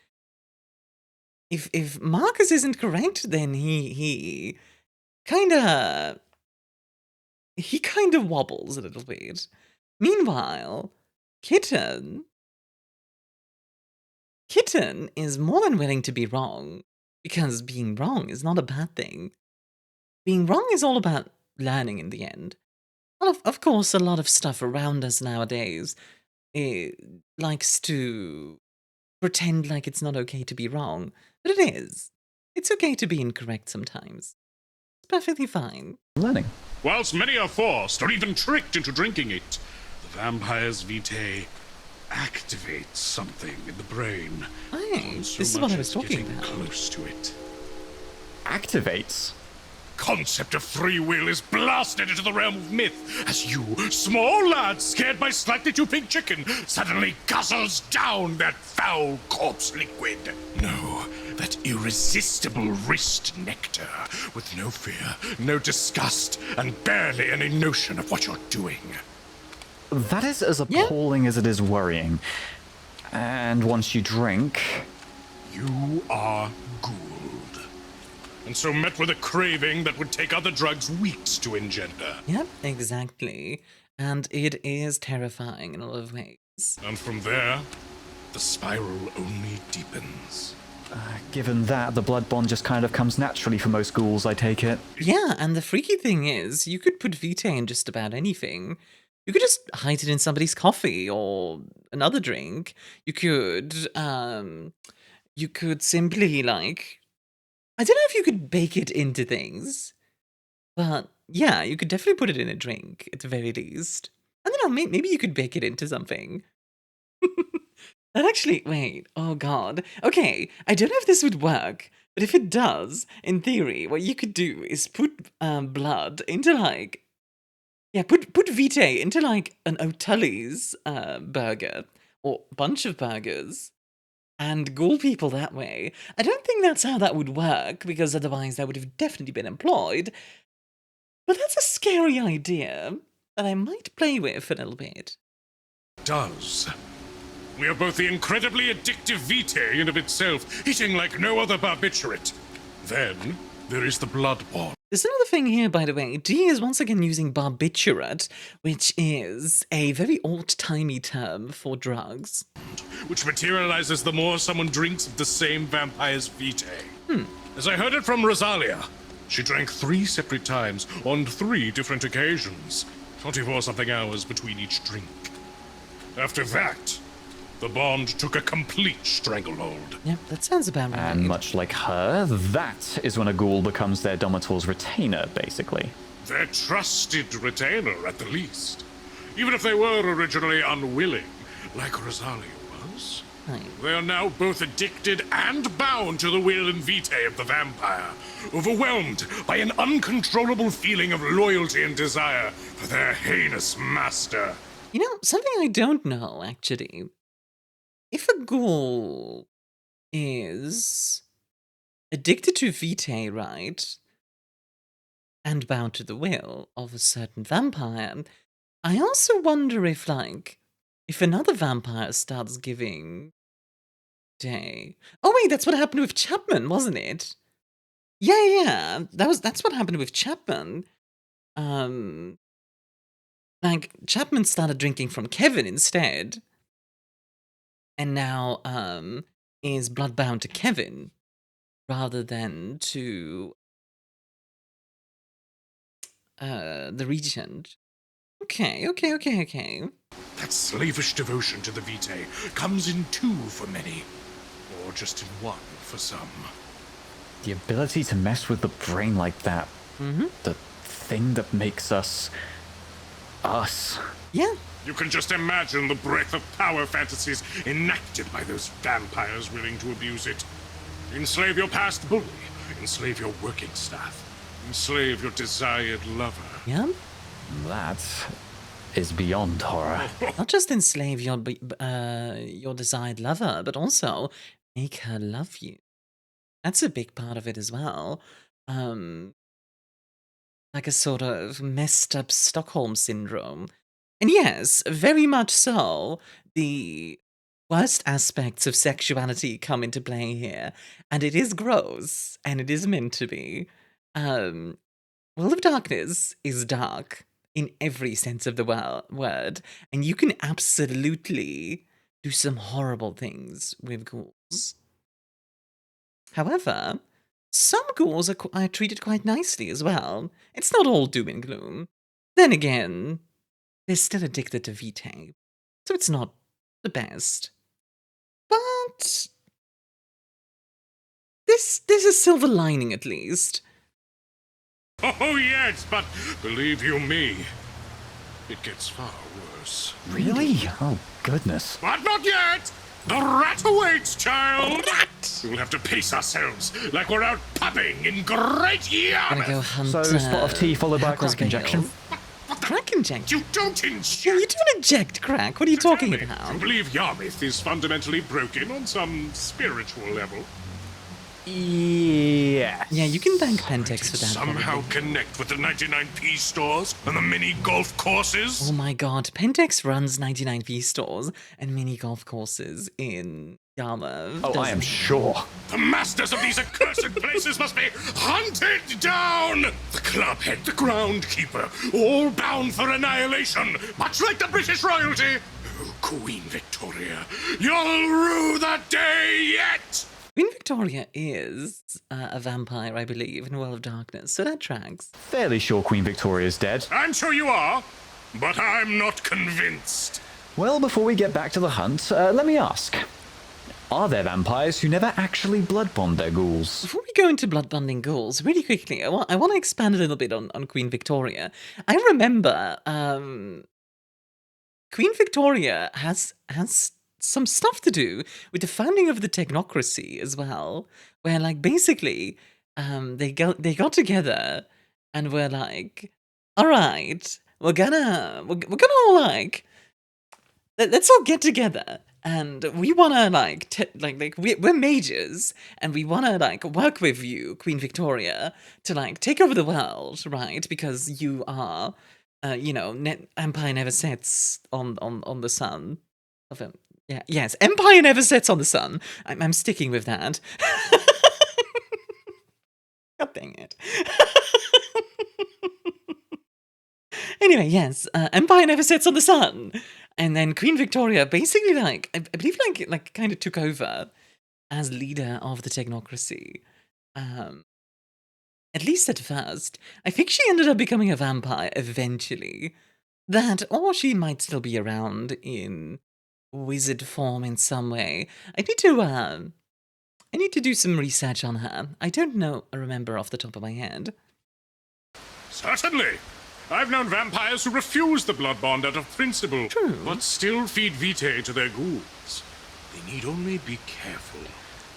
If Marcus isn't correct, then he kind of wobbles a little bit. Meanwhile, Kitten is more than willing to be wrong, because being wrong is not a bad thing. Being wrong is all about learning in the end. Well, of course, a lot of stuff around us nowadays likes to pretend like it's not okay to be wrong, but it is. It's okay to be incorrect sometimes. It's perfectly fine. learning. Whilst many are forced or even tricked into drinking it, the vampire's vitae activates something in the brain. Hey, So this is much what I was as talking getting about. close to it. Activates? Concept of free will is blasted into the realm of myth as you, small lad scared by slightly too big chicken, suddenly guzzles down that foul corpse liquid. No, that irresistible wrist nectar with no fear, no disgust, and barely any notion of what you're doing. That is as appalling as it is worrying. And once you drink... You are ghouled. And so met with a craving that would take other drugs weeks to engender. Yep, exactly. And it is terrifying in a lot of ways. And from there, the spiral only deepens. Given that, the blood bond just kind of comes naturally for most ghouls, I take it. Yeah, and the freaky thing is, you could put vitae in just about anything. You could just hide it in somebody's coffee or another drink. You could simply, like, I don't know if you could bake it into things, but yeah, you could definitely put it in a drink at the very least. I don't know, maybe you could bake it into something. That actually, wait, oh god. Okay, I don't know if this would work, but if it does, in theory, what you could do is put blood into, like, yeah, put vitae into, like, an O'Tully's burger, or bunch of burgers, and ghoul people that way. I don't think that's how that would work, because otherwise that would have definitely been employed. But that's a scary idea that I might play with a little bit. Does. We have both the incredibly addictive vitae in of itself, eating like no other barbiturate. Then there is the blood bond. There's another thing here, by the way. D is once again using barbiturate, which is a very old-timey term for drugs. Which materializes the more someone drinks of the same vampire's vitae. As I heard it from Rosalia, she drank 3 separate times on 3 different occasions, 24-something hours between each drink. After that, the bond took a complete stranglehold. Yep, that sounds about right. And much like her, that is when a ghoul becomes their Domitor's retainer, basically. Their trusted retainer, at the least. Even if they were originally unwilling, like Rosalia was. time. They are now both addicted and bound to the will and vitae of the vampire, overwhelmed by an uncontrollable feeling of loyalty and desire for their heinous master. You know, something I don't know, actually. If a ghoul is addicted to vitae, right, and bound to the will of a certain vampire, I also wonder if, like, if another vampire starts giving day. Oh wait, that's what happened with Chapman, wasn't it? Yeah. That's what happened with Chapman. Like, Chapman started drinking from Kevin instead. And now, is bloodbound to Kevin rather than to the Regent. Okay. That slavish devotion to the vitae comes in two for many, or just in one for some. The ability to mess with the brain like that. The thing that makes us. Yeah. You can just imagine the breadth of power fantasies enacted by those vampires willing to abuse it. Enslave your past bully, enslave your working staff, enslave your desired lover. Yeah. That is beyond horror. Not just enslave your desired lover, but also make her love you. That's a big part of it as well. Like a sort of messed up Stockholm syndrome. And yes, very much so, the worst aspects of sexuality come into play here. And it is gross, and it is meant to be. World of Darkness is dark in every sense of the word, and you can absolutely do some horrible things with ghouls. However, some ghouls are treated quite nicely as well. It's not all doom and gloom. Then again, they're still addicted to vitae, so it's not the best. But this is silver lining at least. Oh yes, but believe you me, it gets far worse. Really? Oh, goodness. But not yet! The rat awaits, child! Rat! We'll have to pace ourselves like we're out pubbing in Great Gonna go Yarmouth! hunt. So, spot of tea followed by a crack injection? Crack injection? You don't inject! Yeah, you don't inject crack. What are you talking Tell me, about? You believe Yarmouth is fundamentally broken on some spiritual level? Yeah. Yeah, you can thank Pentex for that. Somehow probably. connect with the 99p stores and the mini golf courses? Oh my god, Pentex runs 99p stores and mini golf courses in Yarmouth. Oh, I am sure. The masters of these accursed places must be hunted down! The clubhead, the groundkeeper, all bound for annihilation, much like the British royalty! Oh, Queen Victoria, you'll rue that day yet! Queen Victoria is a vampire, I believe, in World of Darkness, so that tracks. Fairly sure Queen Victoria is dead. I'm sure you are, but I'm not convinced. Well, before we get back to the hunt, let me ask. Are there vampires who never actually blood bond their ghouls? Before we go into blood bonding ghouls, really quickly, I want to expand a little bit on Queen Victoria. I remember Queen Victoria has some stuff to do with the founding of the technocracy as well, where like basically they got together and were like, all right, we're gonna all like let's all get together and we wanna we're mages and we wanna like work with you, Queen Victoria, to like take over the world, right? Because you are Empire never sets on the sun of him. Yeah, yes, Empire never sets on the sun. I'm sticking with that. God dang it. Anyway, yes, Empire never sets on the sun. And then Queen Victoria basically, like, I believe, like kind of took over as leader of the technocracy. At least at first. I think she ended up becoming a vampire eventually. That, or she might still be around in wizard form in some way. I need to do some research on her. I don't remember off the top of my head. Certainly. I've known vampires who refuse the blood bond out of principle, True. but still feed vitae to their ghouls. They need only be careful.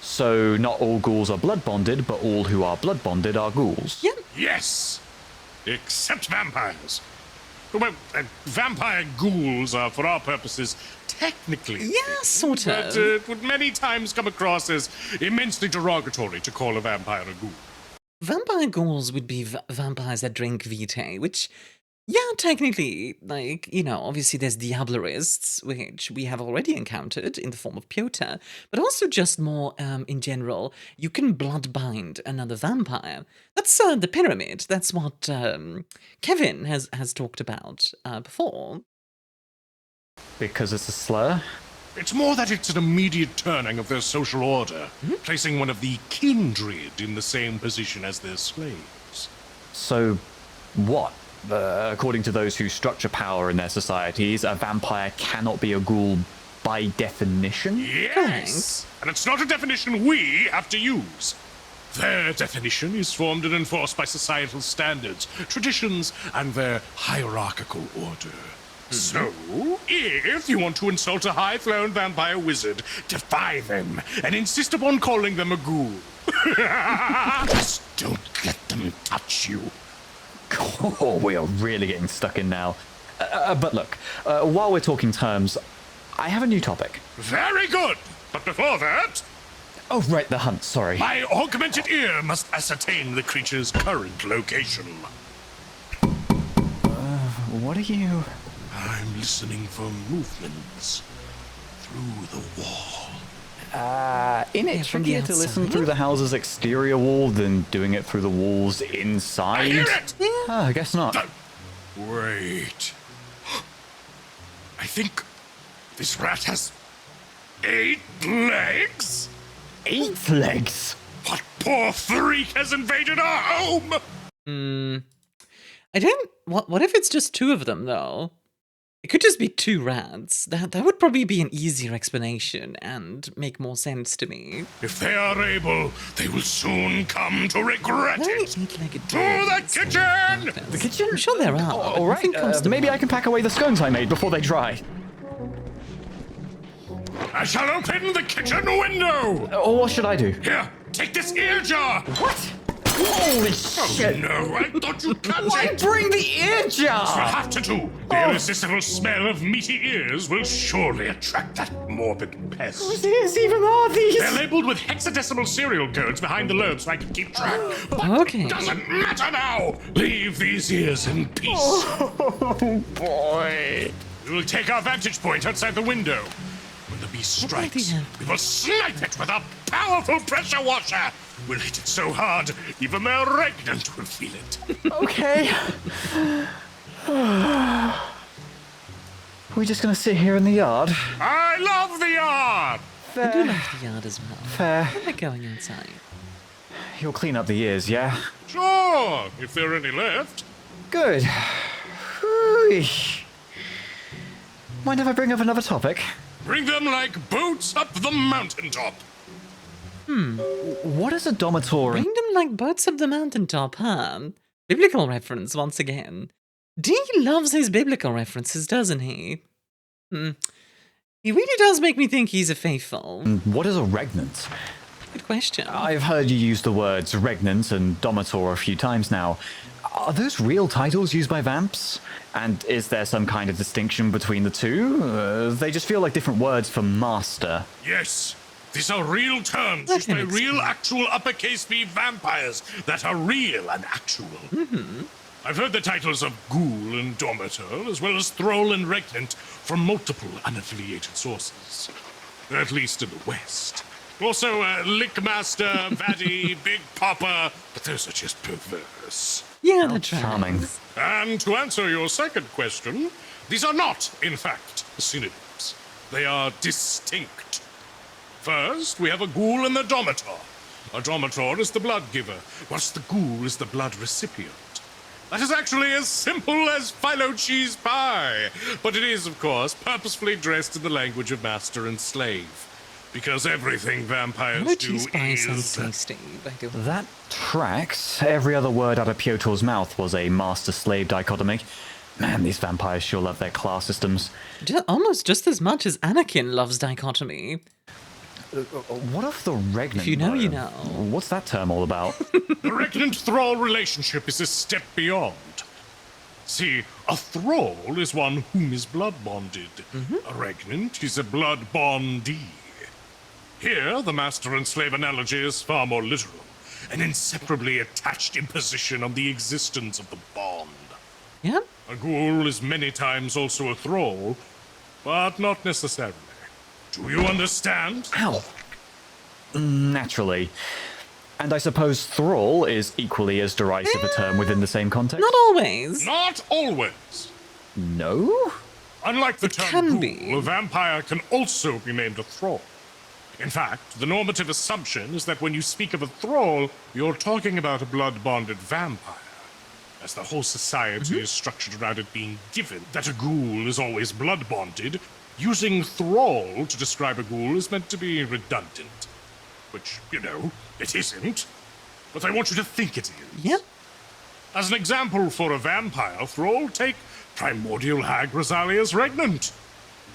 So not all ghouls are blood bonded, but all who are blood bonded are ghouls. Yep. Yes! Except vampires. Well, vampire ghouls are, for our purposes, technically... Yeah, sort of. But it would many times come across as immensely derogatory to call a vampire a ghoul. Vampire ghouls would be vampires that drink vitae, which, yeah, technically, like, you know, obviously there's diablerists, which we have already encountered in the form of Piotr, but also just more in general, you can blood bind another vampire. That's the pyramid. That's what Kevin has talked about before. Because it's a slur? It's more that it's an immediate turning of their social order, placing one of the kindred in the same position as their slaves. So, what? According to those who structure power in their societies, a vampire cannot be a ghoul by definition? Yes! And it's not a definition we have to use. Their definition is formed and enforced by societal standards, traditions, and their hierarchical order. So, if you want to insult a high-flown vampire wizard, defy them and insist upon calling them a ghoul. Just don't let them touch you. Oh, we are really getting stuck in now. But look, while we're talking terms, I have a new topic. Very good! But before that, Oh, right, the hunt, sorry. my augmented ear must ascertain the creature's current location. What are you... I'm listening for movements through the wall. Isn't it from the trickier to listen outside? through the house's exterior wall than doing it through the walls inside? I hear it! I guess not. Wait. I think this rat has 8 legs? 8 legs? What poor freak has invaded our home? I don't... What if it's just 2 of them, though? It could just be 2 rats. That would probably be an easier explanation and make more sense to me. If they are able, they will soon come to regret Very it. eight-legged To the dogs. kitchen! The kitchen? I'm sure there are. All Nothing right, comes to maybe I mind. can pack away the scones I made before they dry. I shall open the kitchen window! Or what should I do? Here, take this ear jar! What? Holy shit! No, I thought you'd catch Why it! bring the ear You'll jar? have to do. The irresistible smell of meaty ears will surely attract that morbid pest. Whose ears even are these? They're labeled with hexadecimal serial codes behind the lobe so I can keep track. But Okay. it doesn't matter now! Leave these ears in peace. Oh boy. We will take our vantage point outside the window. When the beast strikes, idea. we will snipe it with a powerful pressure washer. We'll hit it so hard, even the regnant will feel it. Okay. We're just gonna sit here in the yard. I love the yard! I do Fair. like the yard as well. Fair. I like going outside. You'll clean up the ears, yeah? Sure, if there are any left. Good. Whew. Mind if I bring up another topic? Bring them like boats up the mountaintop. What is a domator? Bring them like boats up the mountaintop, huh? Biblical reference once again. D loves his biblical references, doesn't he? He really does make me think he's a faithful. What is a regnant? Good question. I've heard you use the words regnant and domator a few times now. Are those real titles used by vamps? And is there some kind of distinction between the two? They just feel like different words for master. Yes, these are real terms That used by can real, explain. actual uppercase V vampires that are real and actual. I've heard the titles of Ghoul and Domitor, as well as Thrall and Regnant, from multiple unaffiliated sources. At least in the West. Also, Lickmaster, Vaddy, Big Papa, but those are just perverse. Yeah, How that's charming. And to answer your second question, these are not, in fact, synonyms. They are distinct. First, we have a ghoul and the domitor. A domitor is the blood giver, whilst the ghoul is the blood recipient. That is actually as simple as phyllo cheese pie, but it is, of course, purposefully dressed in the language of master and slave. Because everything vampires Hello, do cheese pie sounds is... tasty. I do. That tracks. Every other word out of Piotr's mouth was a master-slave dichotomy. Man, these vampires sure love their class systems. Almost just as much as Anakin loves dichotomy. What of the regnant? If you know, though? you know. What's that term all about? The regnant-thrall relationship is a step beyond. See, a thrall is one whom is blood-bonded. A regnant is a blood-bondee. Here, the master and slave analogy is far more literal. An inseparably attached imposition on the existence of the bond. Yeah. A ghoul is many times also a thrall, but not necessarily. Do you understand? Ow. Naturally. And I suppose thrall is equally as derisive a term within the same context? Not always. Not always. No? Unlike the can term ghoul, be. a vampire can also be named a thrall. In fact, the normative assumption is that when you speak of a thrall, you're talking about a blood-bonded vampire. As the whole society is structured around it being given that a ghoul is always blood-bonded, using thrall to describe a ghoul is meant to be redundant. Which, you know, it isn't. But I want you to think it is. Yep. As an example for a vampire thrall, take primordial hag Rosalia's regnant.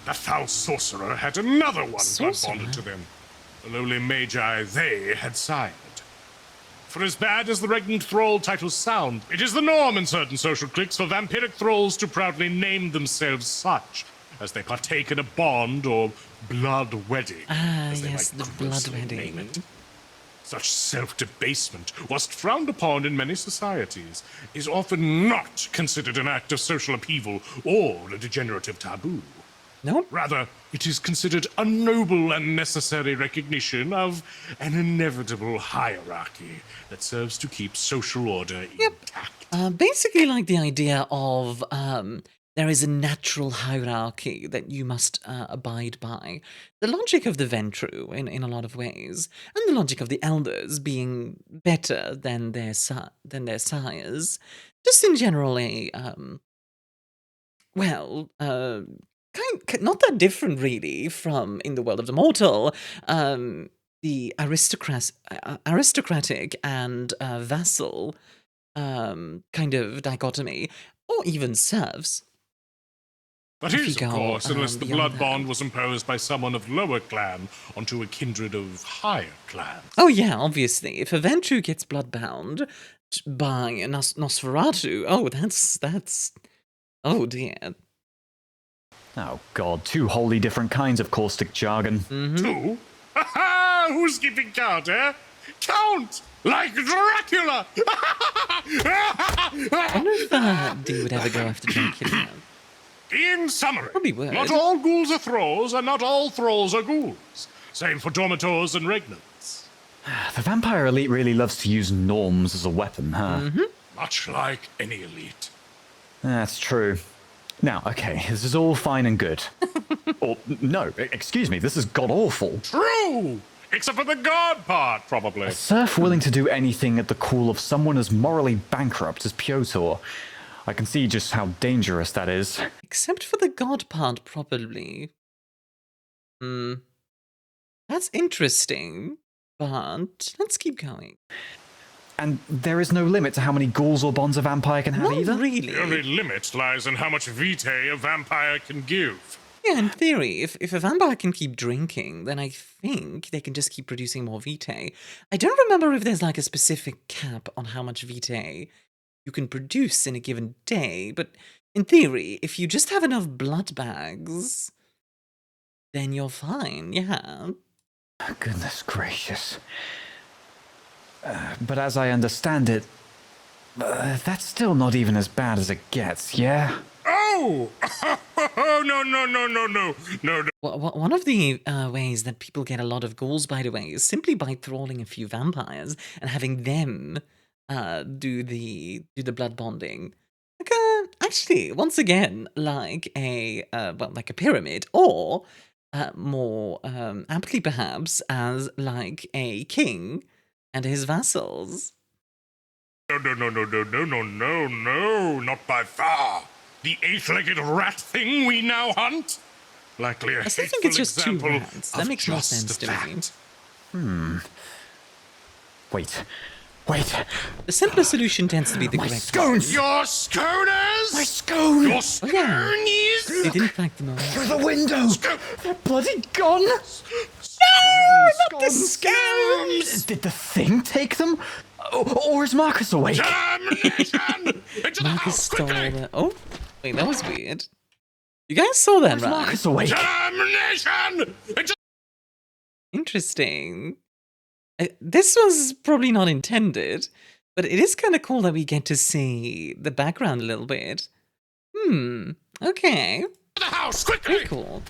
That foul sorcerer had another one blood-bonded to them. The lowly magi they had sired. For as bad as the regnant thrall titles sound, it is the norm in certain social cliques for vampiric thralls to proudly name themselves such, as they partake in a bond or blood wedding, as they yes, might the blood grossly name wedding. it. Such self-debasement, whilst frowned upon in many societies, is often not considered an act of social upheaval or a degenerative taboo. No. Rather, it is considered a noble and necessary recognition of an inevitable hierarchy that serves to keep social order intact. Basically, like the idea of there is a natural hierarchy that you must abide by. The logic of the Ventru, in a lot of ways, and the logic of the elders being better than their sires. Just in general, not that different really from in the world of the mortal. The aristocratic and vassal kind of dichotomy, or even serfs. That if is, you of go, course, unless the beyond blood that. bond was imposed by someone of lower clan onto a kindred of higher clans. Oh yeah, obviously. If a Ventru gets bloodbound by a Nosferatu, that's oh dear. Oh god, two wholly different kinds of caustic jargon. Two? Ha ha! Who's keeping count, eh? Count! Like Dracula! I wonder if D would ever go after Dracula. In summary, Probably would. not all ghouls are thralls, and not all thralls are ghouls. Same for dormitors and regnants. The vampire elite really loves to use norms as a weapon, huh? Much like any elite. That's true. Now, okay, this is all fine and good. Or, no, excuse me, this is god-awful. True! Except for the god part, probably. A serf willing to do anything at the call of someone as morally bankrupt as Piotr. I can see just how dangerous that is. Except for the god part, probably. That's interesting, but let's keep going. And there is no limit to how many ghouls or bonds a vampire can have Not either? really. The only limit lies in how much vitae a vampire can give. Yeah, in theory, if a vampire can keep drinking, then I think they can just keep producing more vitae. I don't remember if there's like a specific cap on how much vitae you can produce in a given day, but in theory, if you just have enough blood bags, then you're fine, yeah. Goodness gracious. But as I understand it, that's still not even as bad as it gets, yeah? Oh! No. One of the ways that people get a lot of ghouls, by the way, is simply by thralling a few vampires and having them do the blood bonding. Like actually, once again, like a pyramid, or more aptly perhaps as like a king and his vassals. No, not by far. The eight-legged rat thing we now hunt? Likely a I still hateful think it's just two example rats. That of makes more just sense to me. that. Wait. Wait, The simpler solution tends to be the my correct scones! Your sconers! My scone! Your Oh, yeah. sconies! They didn't pack them all. Through the window! They're bloody gone! Not the scones! Did the thing take them? Or is Marcus awake? Damnation! Into the Marcus house, stole quickly! the... Oh, wait, that was weird. You guys saw that, Is right? Marcus awake? Damnation! Into Interesting. This was probably not intended, but it is kind of cool that we get to see the background a little bit. Okay. the house, quickly! Very cool.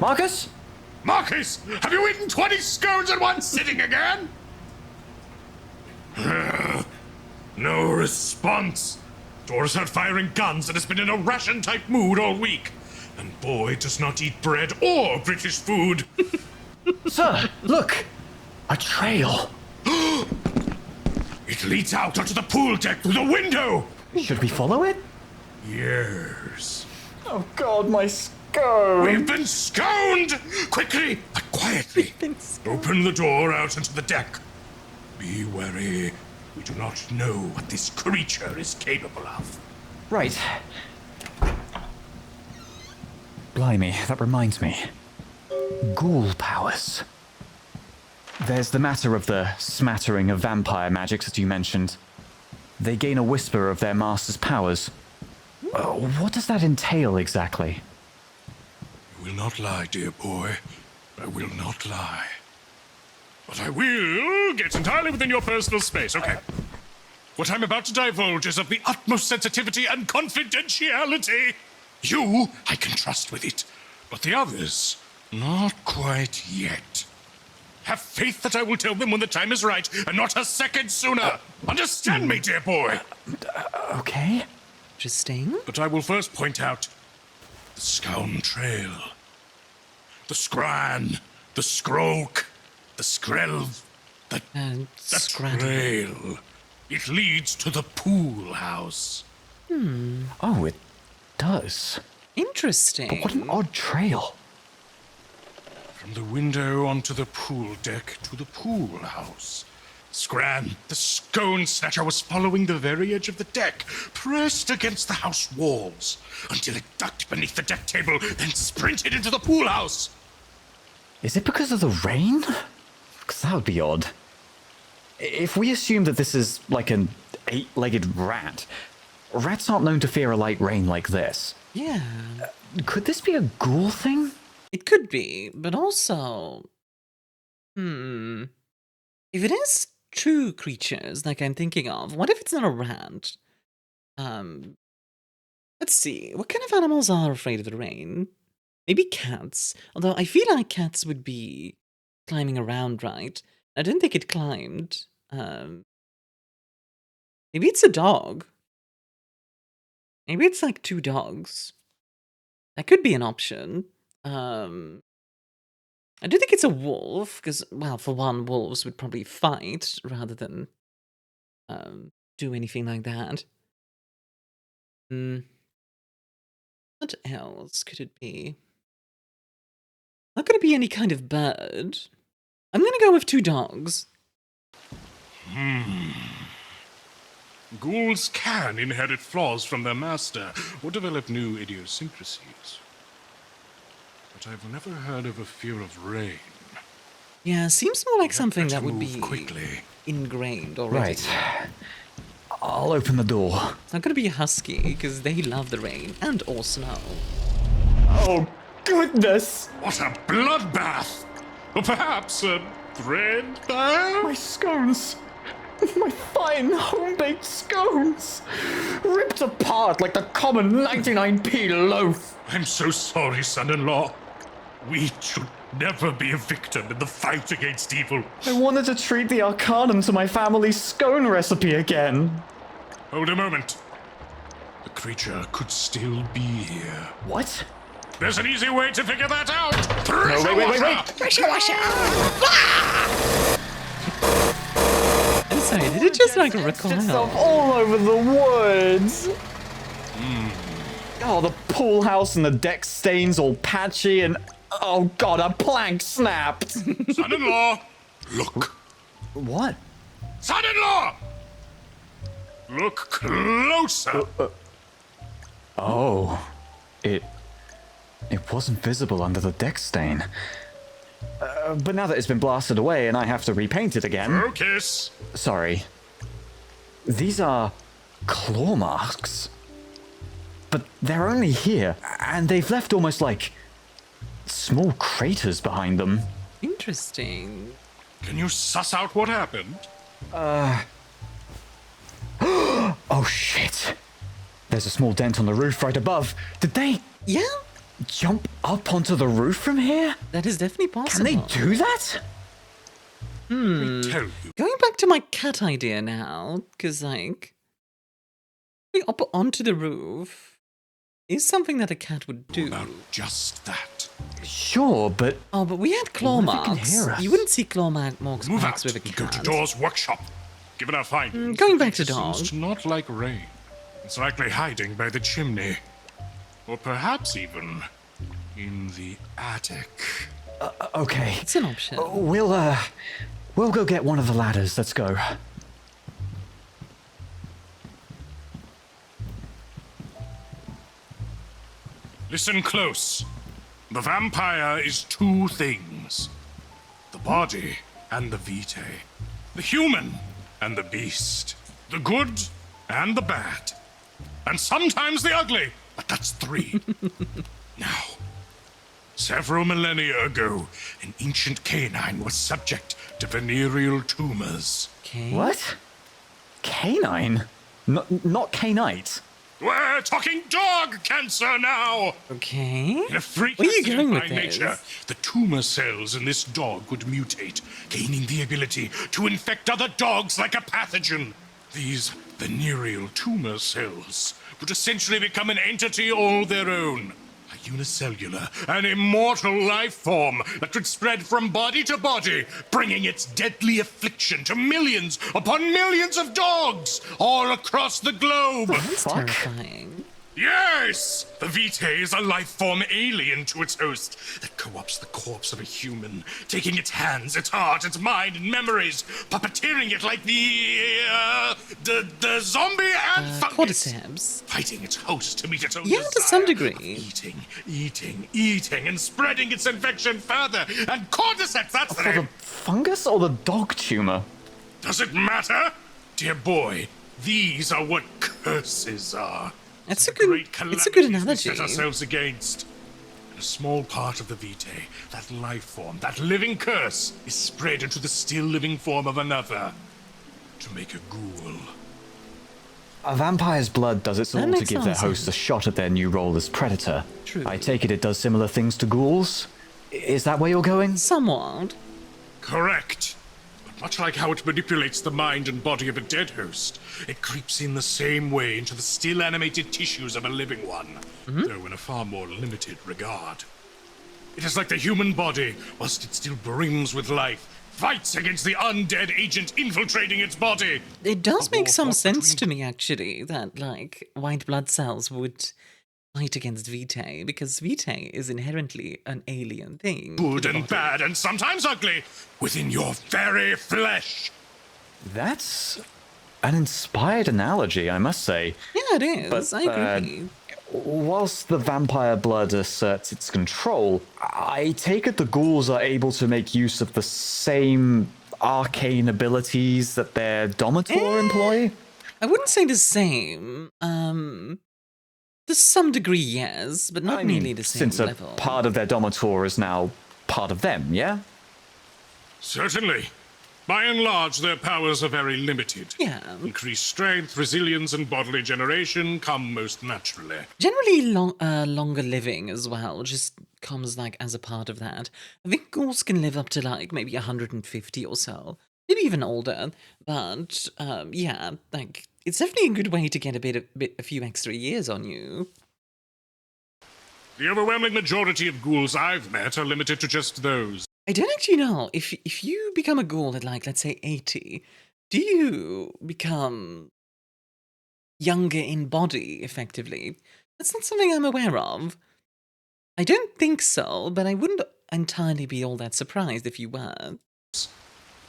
Marcus? Marcus, have you eaten 20 scones at one sitting again? No response. Dora's out firing guns and has been in a ration-type mood all week. And boy does not eat bread or British food. Sir, look! A trail. It leads out onto the pool deck through the window. Should we follow it? Yes. Oh god, my scone! We've been sconed! Quickly, but quietly. Open the door out into the deck. Be wary. We do not know what this creature is capable of. Right. Blimey, that reminds me. Ghoul powers. There's the matter of the smattering of vampire magics that you mentioned. They gain a whisper of their master's powers. What does that entail exactly? I will not lie, dear boy. I will not lie. But I will get entirely within your personal space, okay? What I'm about to divulge is of the utmost sensitivity and confidentiality. You, I can trust with it. But the others, not quite yet. Have faith that I will tell them when the time is right, and not a second sooner. Understand me, dear boy? Okay. Interesting. But I will first point out the scone trail. The scran, the scroak, the skrelv, the Scratch. trail. It leads to the pool house. Oh, it does. Interesting. What an odd trail. From the window onto the pool deck to the pool house. Scran, the scone snatcher, was following the very edge of the deck, pressed against the house walls, until it ducked beneath the deck table, then sprinted into the pool house. Is it because of the rain? Because that would be odd. If we assume that this is like an 8-legged rat, rats aren't known to fear a light rain like this. Yeah. Could this be a ghoul thing? It could be, but also... If it is true creatures like I'm thinking of, what if it's not a rat? Let's see. What kind of animals are afraid of the rain? Maybe cats. Although I feel like cats would be climbing around, right? I don't think it climbed. Maybe it's a dog. Maybe it's like 2 dogs. That could be an option. I do think it's a wolf, because, well, for one, wolves would probably fight rather than do anything like that. What else could it be? Not going to be any kind of bird. I'm going to go with 2 dogs. Ghouls can inherit flaws from their master or develop new idiosyncrasies. But I've never heard of a fear of rain. Yeah, seems more like have something better that would move be quickly. ingrained already. Right. I'll open the door. It's not going to be a husky, because they love the rain and or snow. Oh, goodness! What a bloodbath! Or perhaps a bread bath? My scones! My fine home-baked scones! Ripped apart like the common 99p loaf! I'm so sorry, son-in-law. We should never be a victim in the fight against evil. I wanted to treat the arcanum to my family's scone recipe again. Hold a moment. The creature could still be here. What? There's an easy way to figure that out. No, wait. Pressure washer! I'm sorry, did it just like Itself recoil? all over the woods. Oh, the pool house and the deck stains all patchy, and Oh god, a plank snapped! Son-in-law, look. What? Son-in-law! Look closer. Oh. It wasn't visible under the deck stain. But now that it's been blasted away and I have to repaint it again... Focus. Sorry. These are claw marks. But they're only here, and they've left almost like small craters behind them. Interesting. Can you suss out what happened? Oh shit. There's a small dent on the roof right above. Did they Yeah, jump up onto the roof from here? that is definitely Can possible. they do that? Tell you. Going back to my cat idea now, because, like, going up onto the roof is something that a cat would do. About just that. Sure, but Oh, but we had claw What if it can marks. hear us? You wouldn't see claw marks Move with out a and go to cat. Door's workshop. Given our findings, going back to it seems Dog. to not like rain. It's likely hiding by the chimney. Or perhaps even in the attic. okay. It's an option. We'll go get one of the ladders. Let's go. Listen close. The vampire is two things. The body and the vitae. The human and the beast. The good and the bad. And sometimes the ugly, but that's three. Now, several millennia ago, an ancient canine was subject to venereal tumors. Okay. What? Canine? Not canite. We're talking dog cancer now! Okay. In a freak Where are you accident going with by this? nature, the tumor cells in this dog would mutate, gaining the ability to infect other dogs like a pathogen. These venereal tumor cells would essentially become an entity all their own. A unicellular, an immortal life form that could spread from body to body, bringing its deadly affliction to millions upon millions of dogs all across the globe. That's Fuck. terrifying. Yes! The Vitae is a life form alien to its host that co-opts the corpse of a human, taking its hands, its heart, its mind, and memories, puppeteering it like the zombie and fungus, Cordyceps. fighting its host to meet its own Yeah, to some desire degree. of eating, and spreading its infection further. And cordyceps, that's the For the name. fungus or the dog tumor? Does it matter? Dear boy, these are what curses are. That's a Great good. It's a good calamities we analogy. set ourselves against. And a small part of the Vitae, that life form, that living curse, is spread into the still living form of another. To make a ghoul. A vampire's blood does its That all to makes give some their host a sense. shot at their new role as predator. True. I take it does similar things to ghouls? Is that where you're going? Somewhat. Correct. But much like how it manipulates the mind and body of a dead host, it creeps in the same way into the still animated tissues of a living one, though in a far more limited regard. It is like the human body, whilst it still brims with life, fights against the undead agent infiltrating its body. It does A make war some fought sense to between me, actually, that, like, white blood cells would fight against Vitae, because Vitae is inherently an alien thing. good and bad and sometimes ugly within your very flesh. That's an inspired analogy, I must say. Yeah, it is. But, I agree. Whilst the vampire blood asserts its control, I take it the ghouls are able to make use of the same arcane abilities that their Domitor employ? I wouldn't say the same. To some degree, yes, but not nearly the same since level. a part of their Domitor is now part of them, yeah? Certainly. By and large, their powers are very limited. Yeah. Increased strength, resilience, and bodily generation come most naturally. Generally, longer living as well just comes like as a part of that. I think ghouls can live up to like maybe 150 or so, maybe even older. But yeah, like it's definitely a good way to get a few extra years on you. The overwhelming majority of ghouls I've met are limited to just those. I don't actually know if you become a ghoul at like let's say 80, do you become younger in body effectively? That's not something I'm aware of. I don't think so, but I wouldn't entirely be all that surprised if you were.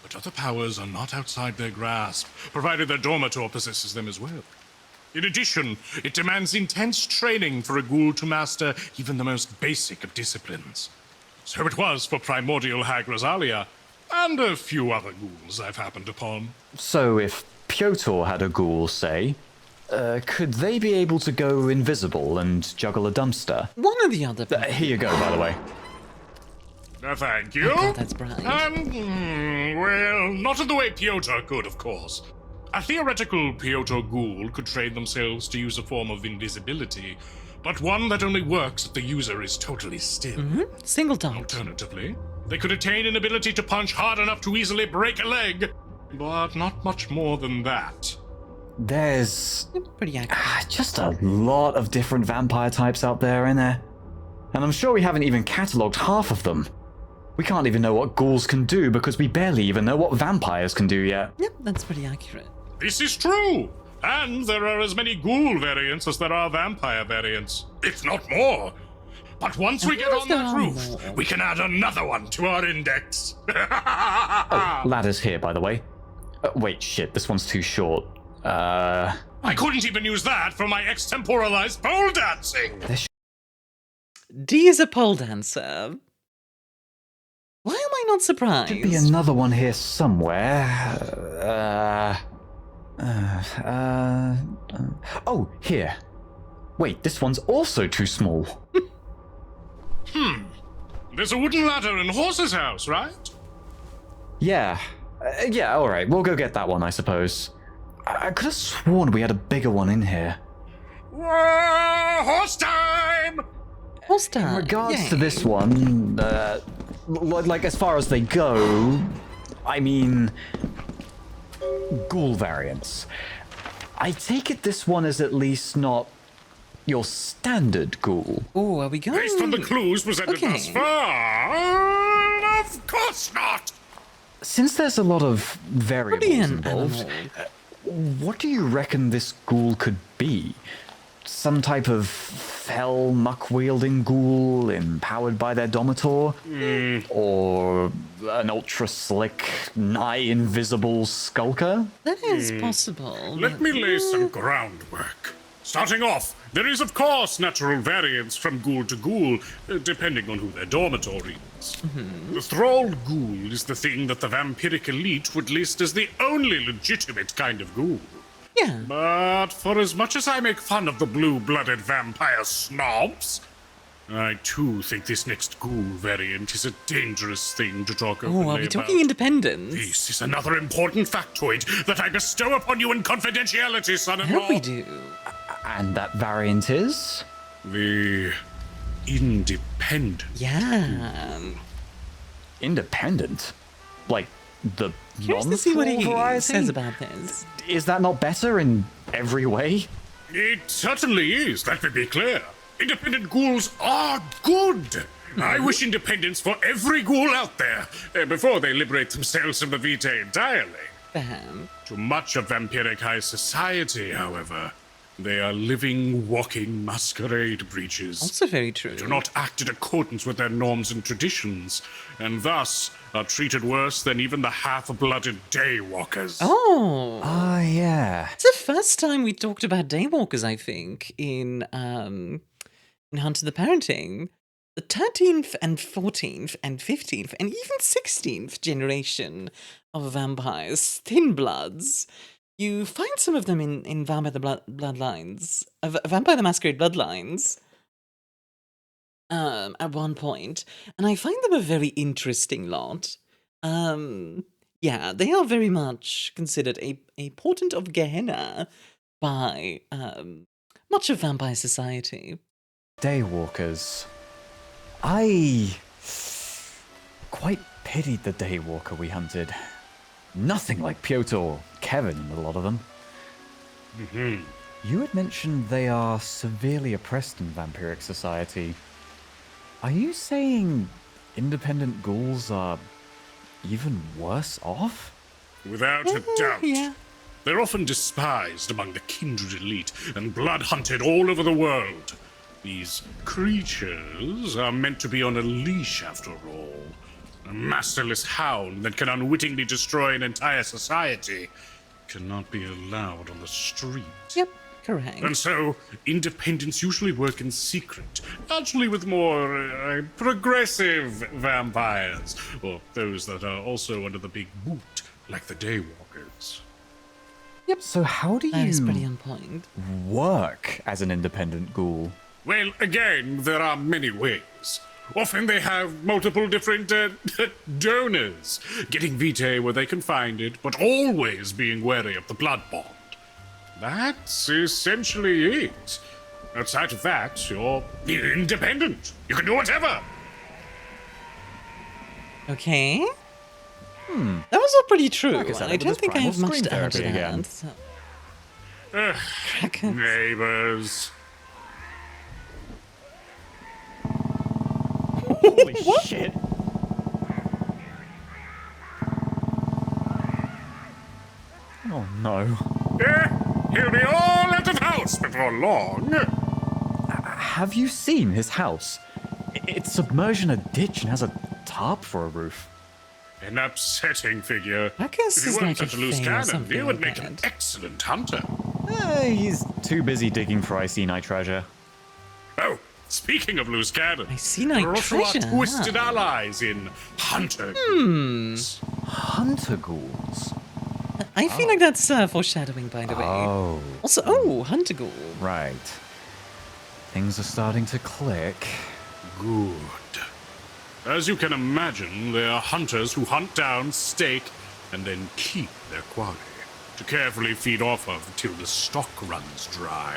But other powers are not outside their grasp, provided their Dormitor possesses them as well. In addition, it demands intense training for a ghoul to master even the most basic of disciplines. So it was for primordial hag Rosalia, and a few other ghouls I've happened upon. So if Piotr had a ghoul, say, could they be able to go invisible and juggle a dumpster? One or the other. Here you go, by the way. Thank you. Oh, that's bright. Well, not in the way Piotr could, of course. A theoretical Piotr ghoul could train themselves to use a form of invisibility, but one that only works if the user is totally still. Single dot. Alternatively, they could attain an ability to punch hard enough to easily break a leg, but not much more than that. There's Pretty accurate. just a lot of different vampire types out there, ain't there? And I'm sure we haven't even catalogued half of them. We can't even know what ghouls can do because we barely even know what vampires can do yet. Yep, that's pretty accurate. This is true! And there are as many ghoul variants as there are vampire variants, if not more. But once we get on that roof, we can add another one to our index. Ladder's here, by the way. Wait, shit, this one's too short. I couldn't even use that for my extemporalized pole dancing! D is a pole dancer. Why am I not surprised? Should be another one here somewhere. Oh, here. Wait, this one's also too small. There's a wooden ladder in Horse's house, right? Yeah. Yeah, alright, we'll go get that one, I suppose. I could have sworn we had a bigger one in here. Whoa, horse time! Horse time. In regards Yay. to this one, like as far as they go, I mean, ghoul variants. I take it this one is at least not your standard ghoul. Oh, are we going? Based on the clues presented Okay. thus far, of course not! Since there's a lot of variables Probably an involved, animal. what do you reckon this ghoul could be? Some type of fell muck-wielding ghoul empowered by their Domitor? Or an ultra-slick, nigh-invisible skulker? That is possible. Let me lay some groundwork. Starting off, there is of course natural variance from ghoul to ghoul, depending on who their dormitory is. The thralled ghoul is the thing that the vampiric elite would list as the only legitimate kind of ghoul. Yeah. But for as much as I make fun of the blue-blooded vampire snobs, I too think this next ghoul variant is a dangerous thing to talk openly Oh, are we about. talking independence? This is another important factoid that I bestow upon you in confidentiality, I son-in-law. hope we do. And that variant is? The independent. Yeah. Independent? Like, the Curious to see what he non-thrall variety? says about this. Is that not better in every way? It certainly is, let me be clear. Independent ghouls are good. I wish independence for every ghoul out there, before they liberate themselves from the Vitae entirely. Bam. To much of vampiric high society, however, they are living, walking masquerade breaches. Also very true. Do not act in accordance with their norms and traditions, and thus are treated worse than even the half-blooded daywalkers. Oh. Ah, yeah. It's the first time we talked about daywalkers, I think, in Hunt of the Parenting. The 13th and 14th and 15th and even 16th generation of vampires, thin bloods. You find some of them in Vampire the Bloodlines, Vampire the Masquerade Bloodlines, at one point, and I find them a very interesting lot. Yeah, they are very much considered a portent of Gehenna by much of vampire society. Daywalkers. I quite pitied the daywalker we hunted. Nothing like Piotr or Kevin in a lot of them. You had mentioned they are severely oppressed in vampiric society. Are you saying independent ghouls are even worse off? Without a doubt. Yeah. They're often despised among the kindred elite and blood hunted all over the world. These creatures are meant to be on a leash, after all. A masterless hound that can unwittingly destroy an entire society cannot be allowed on the street. Yep, correct. And so, independents usually work in secret, actually with more progressive vampires, or those that are also under the big boot, like the Daywalkers. So how do That is pretty you on point. work as an independent ghoul? Well, again, there are many ways. Often they have multiple different donors, getting vitae where they can find it, but always being wary of the blood bond. That's essentially it. Outside of that, you're independent. You can do whatever. Okay. That was all pretty true. Like I said, I with don't this think I primal have much screen to add to therapy that. again. So. Ugh, Crackers. neighbors. Holy shit! Oh no. He'll be all out of house before long. Have you seen his house? It's submerged in a ditch and has a tarp for a roof. An upsetting figure. I guess If he it's weren't like a such a loose thing or cannon, something he would like make an that. excellent hunter. He's too busy digging for Iceni treasure. Oh, speaking of loose cannon, Iceni there are also our treasure, twisted huh? allies in Hunter. Hunter ghouls. I feel like that's foreshadowing, by the way. Oh, Also, Hunter Ghoul. right. Things are starting to click. Good. As you can imagine, they are hunters who hunt down, stake, and then keep their quarry to carefully feed off of till the stock runs dry.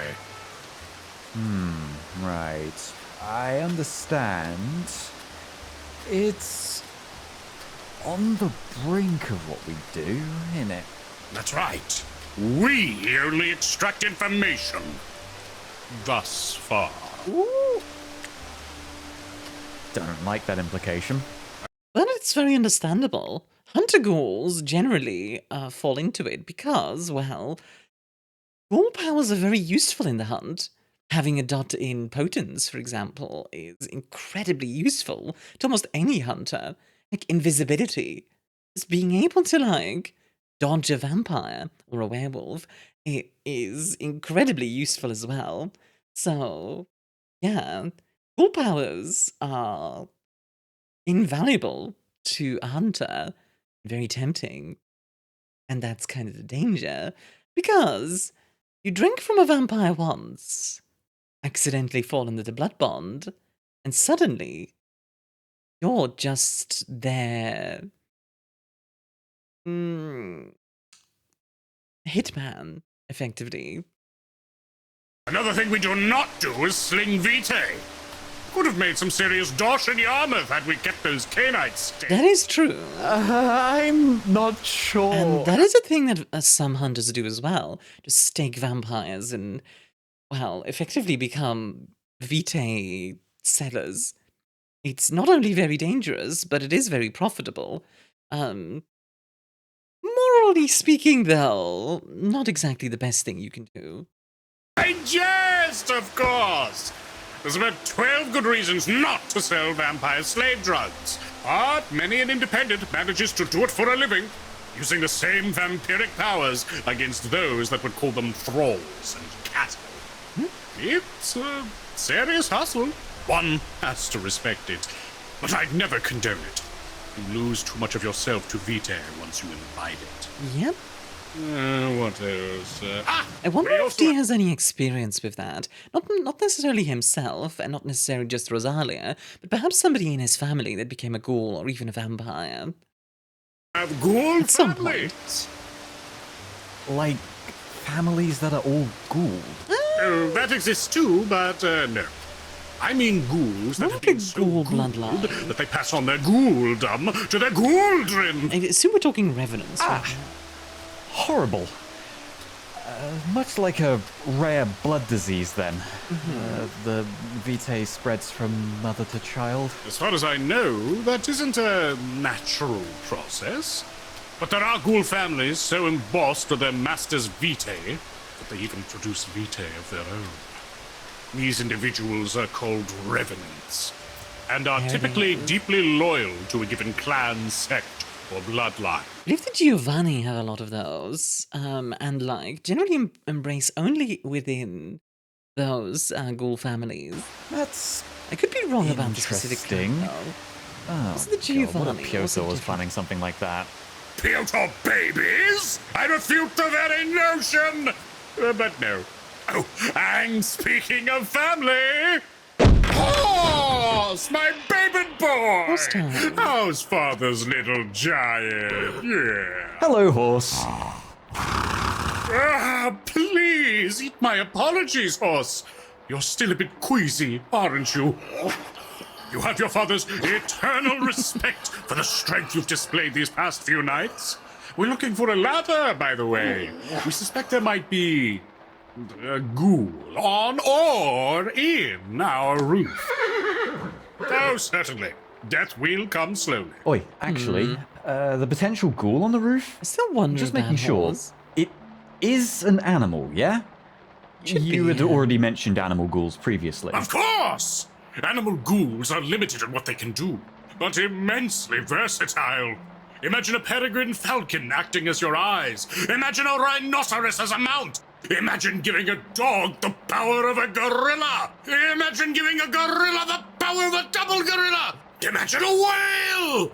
Right. I understand. It's on the brink of what we do, isn't it? That's right. We only extract information. Thus far. Don't like that implication. But it's very understandable. Hunter ghouls generally fall into it because, well, ghoul powers are very useful in the hunt. Having a dot in potence, for example, is incredibly useful to almost any hunter. Like invisibility. Just being able to, like, dodge a vampire or a werewolf is incredibly useful as well. So, yeah, ghoul powers are invaluable to a hunter, very tempting. And that's kind of the danger, because you drink from a vampire once, accidentally fall into the blood bond, and suddenly you're just their hitman, effectively. Another thing we do not do is sling vitae. Could have made some serious dosh in Yarmouth had we kept those canites steady. That is true. I'm not sure. And that is a thing that some hunters do as well. Just stake vampires and, well, effectively become vitae sellers. It's not only very dangerous, but it is very profitable. Morally speaking, though, not exactly the best thing you can do. I jest, of course! There's about 12 good reasons not to sell vampire slave drugs. But many an independent manages to do it for a living, using the same vampiric powers against those that would call them thralls and cattle. It's a serious hustle. One has to respect it. But I'd never condone it. You lose too much of yourself to vitae once you imbibe it. Yep. What else? I wonder we if also he has any experience with that. Not necessarily himself, and not necessarily just Rosalia, but perhaps somebody in his family that became a ghoul or even a vampire. have ghoul At some families. Like, families that are all ghoul. That exists too, but no. I mean ghouls that More have like a been so ghoul ghouled bloodline. that they pass on their ghouldom to their ghouldren. I assume we're talking revenants. Right? Horrible. Much like a rare blood disease, then. The vitae spreads from mother to child. As far as I know, that isn't a natural process. But there are ghoul families so embossed with their master's vitae that they even produce vitae of their own. These individuals are called revenants, and are typically deeply loyal to a given clan, sect, or bloodline. I believe the Giovanni have a lot of those, and like generally embrace only within those ghoul families. That's I could be wrong about the specific clan, interesting. though. Oh, Was it the God, Giovanni? what if or was it Piotr was different? planning something like that? Piotr babies? I refute the very notion! But no. Oh, and speaking of family... Horse! My baby boy! Horse time. How's father's little giant? Yeah. Hello, horse. Ah, please, eat my apologies, horse. You're still a bit queasy, aren't you? You have your father's eternal respect for the strength you've displayed these past few nights. We're looking for a ladder, by the way. We suspect there might be a ghoul on or in our roof. Oh, certainly. Death will come slowly. Oi, actually, the potential ghoul on the roof? I still wonder Just about making sure. horse. It is an animal, yeah? Should You be, had yeah. already mentioned animal ghouls previously. Of course! Animal ghouls are limited in what they can do, but immensely versatile. Imagine a peregrine falcon acting as your eyes. Imagine a rhinoceros as a mount. Imagine giving a dog the power of a gorilla. Imagine giving a gorilla the power of a double gorilla. Imagine a whale.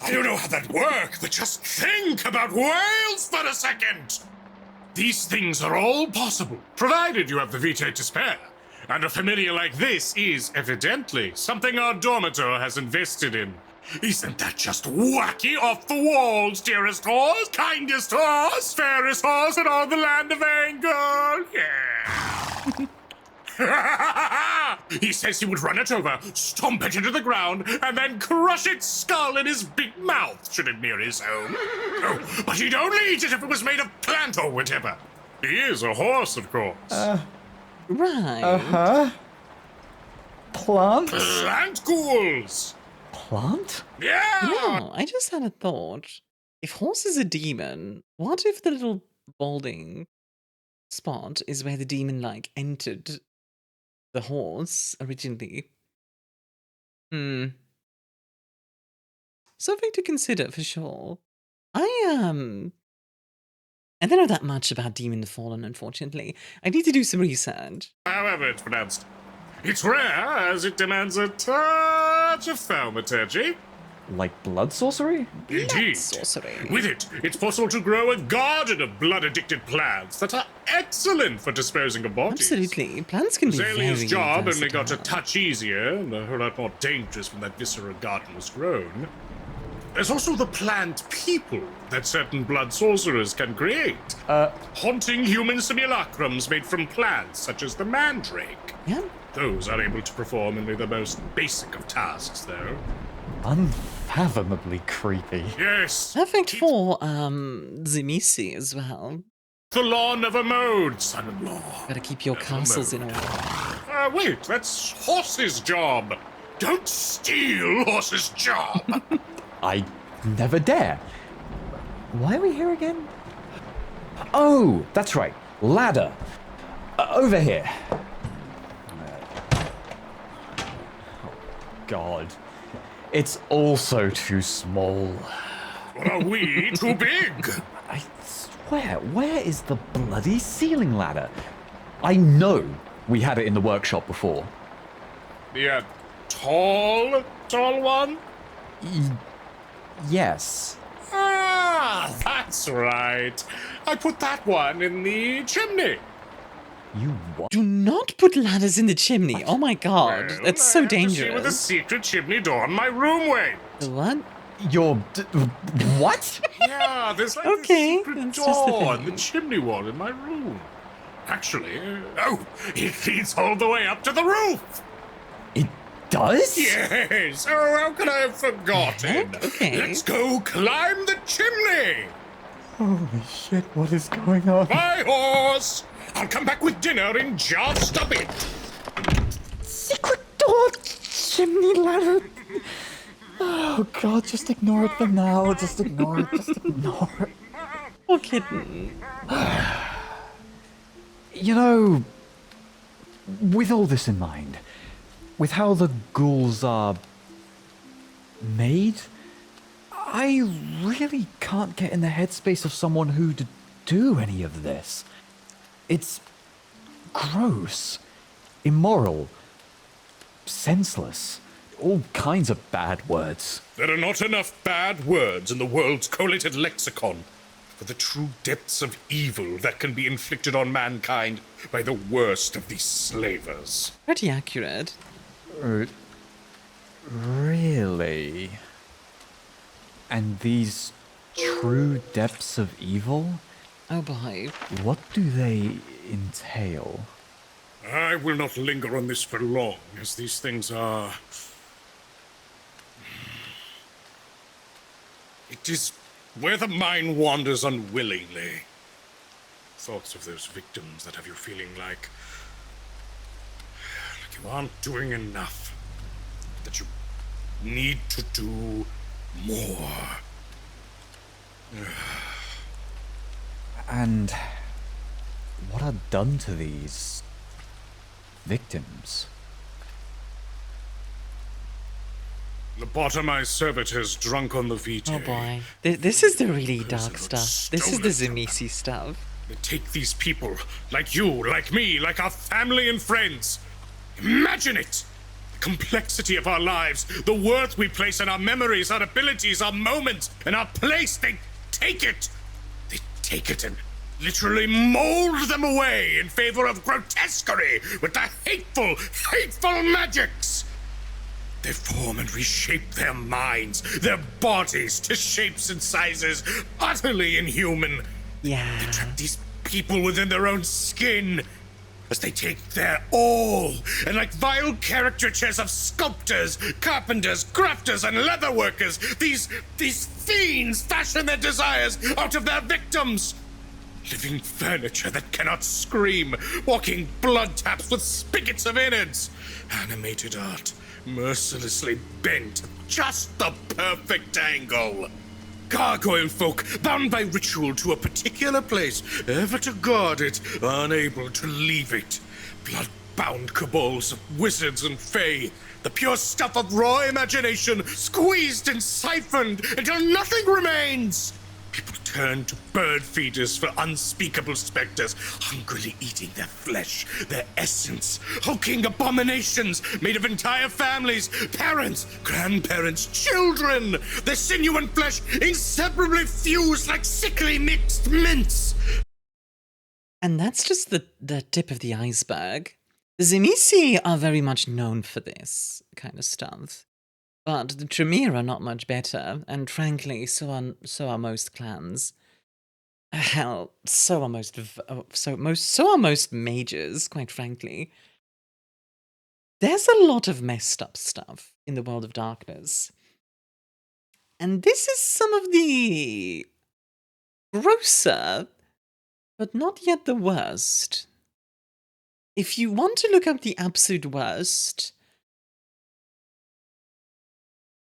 I don't know how that works, but just think about whales for a second. These things are all possible, provided you have the vitae to spare. And a familiar like this is, evidently, something our dormitor has invested in. Isn't that just wacky off the walls, dearest horse, kindest horse, fairest horse in all the land of Angel? Yeah. He says he would run it over, stomp it into the ground, and then crush its skull in his big mouth should it near his home. Oh, but he'd only eat it if it was made of plant or whatever. He is a horse, of course. Right. Plant? Plant ghouls! Plant? Yeah! No, I just had a thought. If horse is a demon, what if the little balding spot is where the demon like entered the horse originally? Something to consider for sure. I don't know that much about Demon the Fallen, unfortunately. I need to do some research. However it's pronounced. It's rare, as it demands a touch of thaumaturgy. Like blood sorcery? Indeed. Sorcery. With it, it's possible to grow a garden of blood-addicted plants that are excellent for disposing of bodies. Absolutely. Plants can be Zalia's very job only got a versatile. touch easier and a whole lot more dangerous when that viscera garden was grown. There's also the plant people that certain blood sorcerers can create. Haunting human simulacrums made from plants, such as the mandrake. Yeah. Those are able to perform only the most basic of tasks, though. Unfathomably creepy. Yes. Perfect keep for Zemisi as well. the law never mowed, son-in-law. Gotta keep your castles in order. Wait, that's Horse's job. Don't steal Horse's job. I never dare. Why are we here again? Oh, that's right. Ladder. Over here. Oh, God. It's also too small. Are we too big? I swear, where is the bloody ceiling ladder? I know we had it in the workshop before. The tall one? Yes. Ah, that's right. I put that one in the chimney. You what? Do not put ladders in the chimney. Oh my god. Well, That's I so have to see where the dangerous. secret chimney door in my room went. What? What? Yeah, there's like Okay, a secret that's just the door in the thing. chimney wall in my room. Actually, it leads all the way up to the roof. It does? Yes. Oh, how could I have forgotten? Heck? Okay. Let's go climb the chimney. Holy shit, what is going on? Bye, horse. I'll come back with dinner in just a bit. Secret door, chimney ladder. Oh god, just ignore it for now. Just ignore it. Just ignore it. Poor kitten. You know, with all this in mind, with how the ghouls are made, I really can't get in the headspace of someone who'd do any of this. It's gross, immoral, senseless, all kinds of bad words. There are not enough bad words in the world's collated lexicon for the true depths of evil that can be inflicted on mankind by the worst of these slavers. Pretty accurate. Really? And these true depths of evil? Oh boy. What do they entail? I will not linger on this for long, as these things are... It is where the mind wanders unwillingly. Thoughts of those victims that have you feeling like you aren't doing enough. That you need to do more. And what are done to these victims? Lobotomized servitors drunk on the vitae. Oh boy. This is the really dark Prisoners stuff. This is the stolen from Zemisi stuff. They take these people, like you, like me, like our family and friends. Imagine it! The complexity of our lives, the worth we place in our memories, our abilities, our moments, and our place. They take it! They take it and literally mold them away in favor of grotesquerie with the hateful, hateful magics! They form and reshape their minds, their bodies to shapes and sizes utterly inhuman. Yeah. They trap these people within their own skin as they take their all, and like vile caricatures of sculptors, carpenters, crafters, and leatherworkers, these fiends fashion their desires out of their victims. Living furniture that cannot scream, walking blood taps with spigots of innards, animated art mercilessly bent at just the perfect angle. Gargoyle folk bound by ritual to a particular place, ever to guard it, unable to leave it. Blood-bound cabals of wizards and fae, the pure stuff of raw imagination, squeezed and siphoned until nothing remains. People turn to bird feeders for unspeakable specters, hungrily eating their flesh, their essence, hulking abominations made of entire families, parents, grandparents, children, their sinew and flesh inseparably fused like sickly mixed mince. And that's just the tip of the iceberg. The Zemisi are very much known for this kind of stuff. But the Tremere are not much better, and frankly, so are most clans. Hell, so are most mages, quite frankly. There's a lot of messed up stuff in the world of darkness. And this is some of the grosser, but not yet the worst. If you want to look up the absolute worst,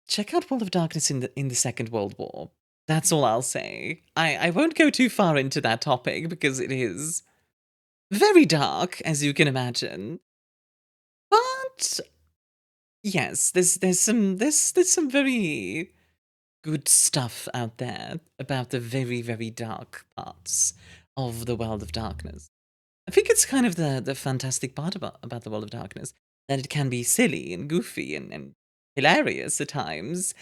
check out World of Darkness in the Second World War. That's all I'll say. I won't go too far into that topic because it is very dark, as you can imagine. But yes, there's some very good stuff out there about the very, very dark parts of the World of Darkness. I think it's kind of the fantastic part about the World of Darkness, that it can be silly and goofy and hilarious at times,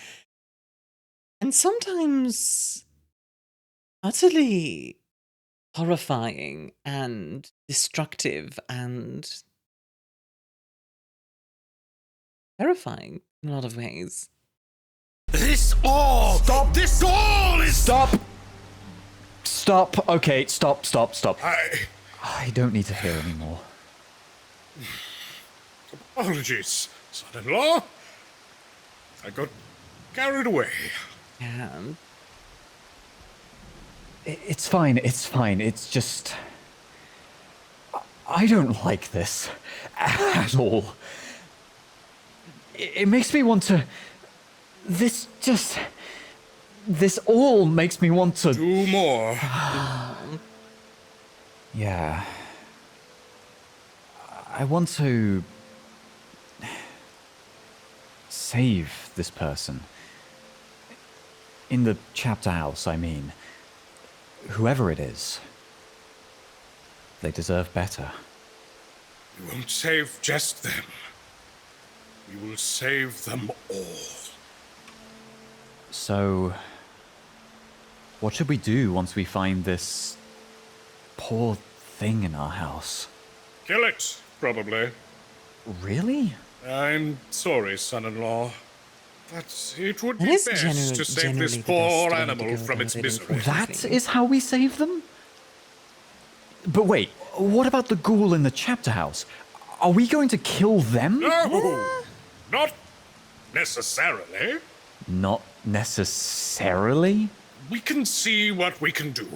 and sometimes utterly horrifying and destructive and terrifying in a lot of ways. This all! Stop! This all is... Stop! Okay, stop. I don't need to hear anymore. Apologies, son-in-law. I got carried away. Yeah. It's fine. It's just... I don't like this at all. It makes me want to... This all makes me want to... Do more. Yeah. I want to save this person. In the chapter house, I mean. Whoever it is. They deserve better. We won't save just them. We will save them all. So, what should we do once we find this poor thing in our house? Kill it, probably. Really? I'm sorry, son-in-law. But it would That be is best to save generally this the best poor way to animal go from about its it, misery. That is how we save them? But wait, what about the ghoul in the chapter house? Are we going to kill them? No! Not necessarily. Not necessarily? We can see what we can do.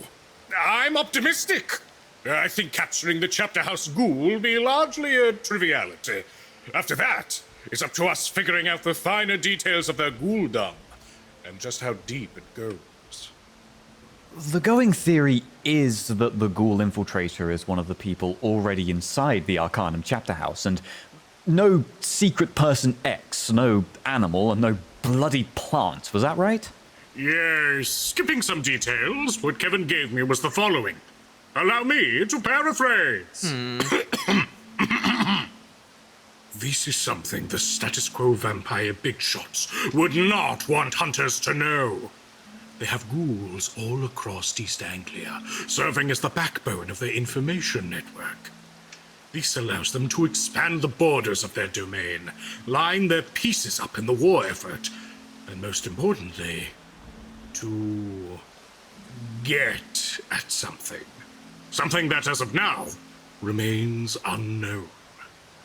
I'm optimistic. I think capturing the chapter house ghoul will be largely a triviality. After that, it's up to us figuring out the finer details of their ghouldom and just how deep it goes. The going theory is that the ghoul infiltrator is one of the people already inside the Arcanum chapter house, and no secret person X, no animal, and no bloody plant. Was that right? Yes, skipping some details, what Kevin gave me was the following. Allow me to paraphrase. This is something the status quo vampire big shots would not want hunters to know. They have ghouls all across East Anglia, serving as the backbone of their information network. This allows them to expand the borders of their domain, line their pieces up in the war effort, and most importantly, to get at something. Something that, as of now, remains unknown.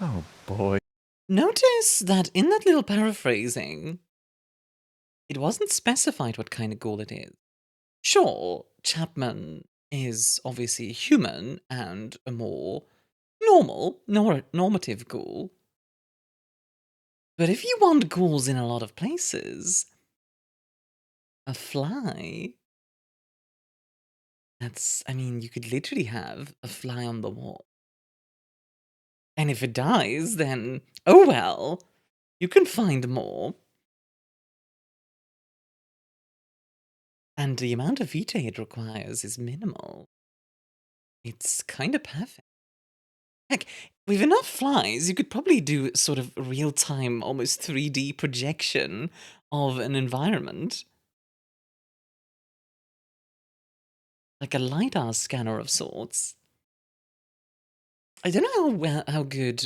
Oh boy. Notice that in that little paraphrasing, it wasn't specified what kind of ghoul it is. Sure, Chapman is obviously a human and a more normative ghoul. But if you want ghouls in a lot of places, a fly, you could literally have a fly on the wall. And if it dies, then, oh well, you can find more. And the amount of vitae it requires is minimal. It's kind of perfect. Heck, with enough flies, you could probably do sort of real-time, almost 3D projection of an environment. Like a LiDAR scanner of sorts. I don't know how good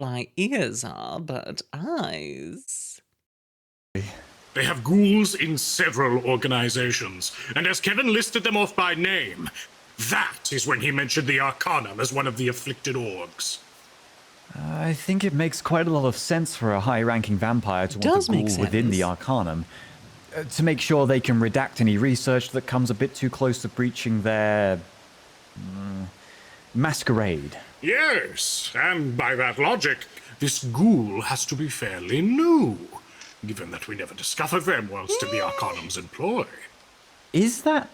fly ears are, but eyes... They have ghouls in several organizations, and as Kevin listed them off by name, that is when he mentioned the Arcanum as one of the afflicted orgs. I think it makes quite a lot of sense for a high-ranking vampire to want a ghoul within the Arcanum, to make sure they can redact any research that comes a bit too close to breaching their... masquerade. Yes, and by that logic, this ghoul has to be fairly new, given that we never discovered them whilst in the Arcanum's employ. Is that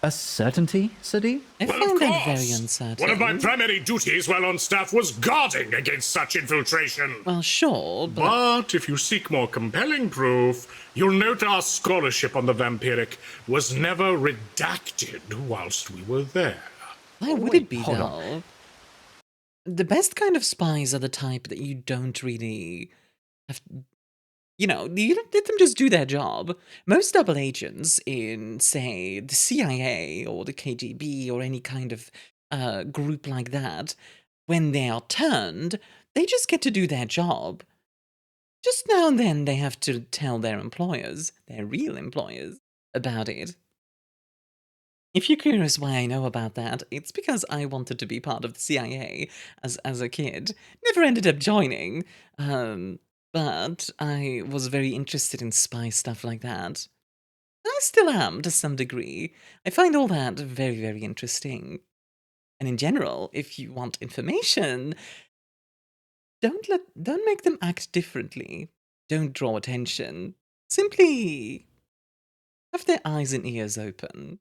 a certainty, Sadi? I find that very uncertain. One of my primary duties while on staff was guarding against such infiltration. Well, sure, But if you seek more compelling proof, you'll note our scholarship on the vampiric was never redacted whilst we were there. Why would it be, though? The best kind of spies are the type that you don't really have... You know, you don't let them just do their job. Most double agents in, say, the CIA or the KGB or any kind of group like that, when they are turned, they just get to do their job. Just now and then they have to tell their employers, their real employers, about it. If you're curious why I know about that, it's because I wanted to be part of the CIA as a kid. Never ended up joining, but I was very interested in spy stuff like that. I still am, to some degree. I find all that very, very interesting. And in general, if you want information, don't make them act differently. Don't draw attention. Simply have their eyes and ears open.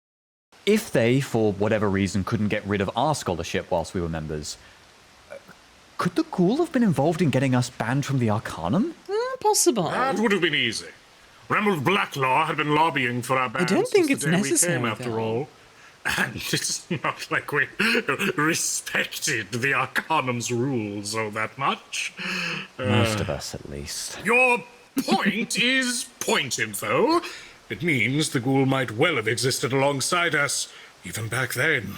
If they, for whatever reason, couldn't get rid of our scholarship whilst we were members, Could the ghoul have been involved in getting us banned from the Arcanum? Possible. That would have been easy. Remember, Blacklaw had been lobbying for our ban don't think since it's the day we necessary, came, after though. all. And it's not like we respected the Arcanum's rules all that much. Most of us, at least. Your point is pointed, though. It means the ghoul might well have existed alongside us, even back then.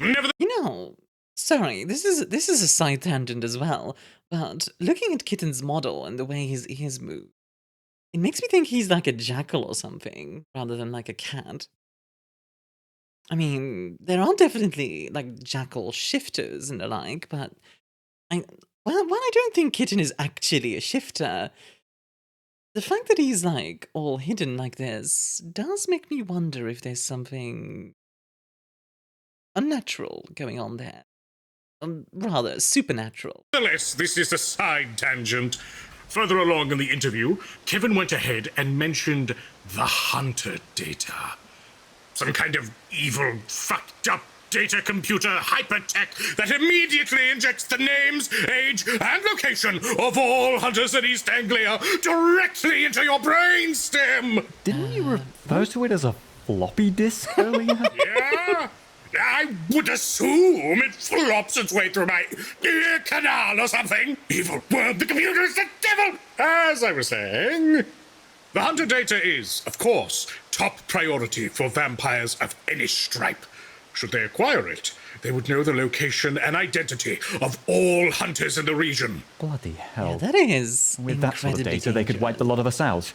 Nevertheless, You know, sorry, this is a side tangent as well, but looking at Kitten's model and the way his ears move, it makes me think he's like a jackal or something, rather than like a cat. I mean, there are definitely like jackal shifters and the like, but while I don't think Kitten is actually a shifter, the fact that he's like all hidden like this does make me wonder if there's something unnatural going on there. Rather, supernatural. this is a side tangent. Further along in the interview, Kevin went ahead and mentioned the Hunter data. Some kind of evil, fucked up data computer hypertech that immediately injects the names, age, and location of all hunters in East Anglia directly into your brainstem! Didn't you refer to it as a floppy disk earlier? Yeah? I would assume it flops its way through my ear canal or something. Evil worm, the computer is the devil! As I was saying, the hunter data is, of course, top priority for vampires of any stripe. Should they acquire it, they would know the location and identity of all hunters in the region. Bloody hell. Yeah, that is With that sort of incredibly data, they could wipe the dangerous. lot of us out.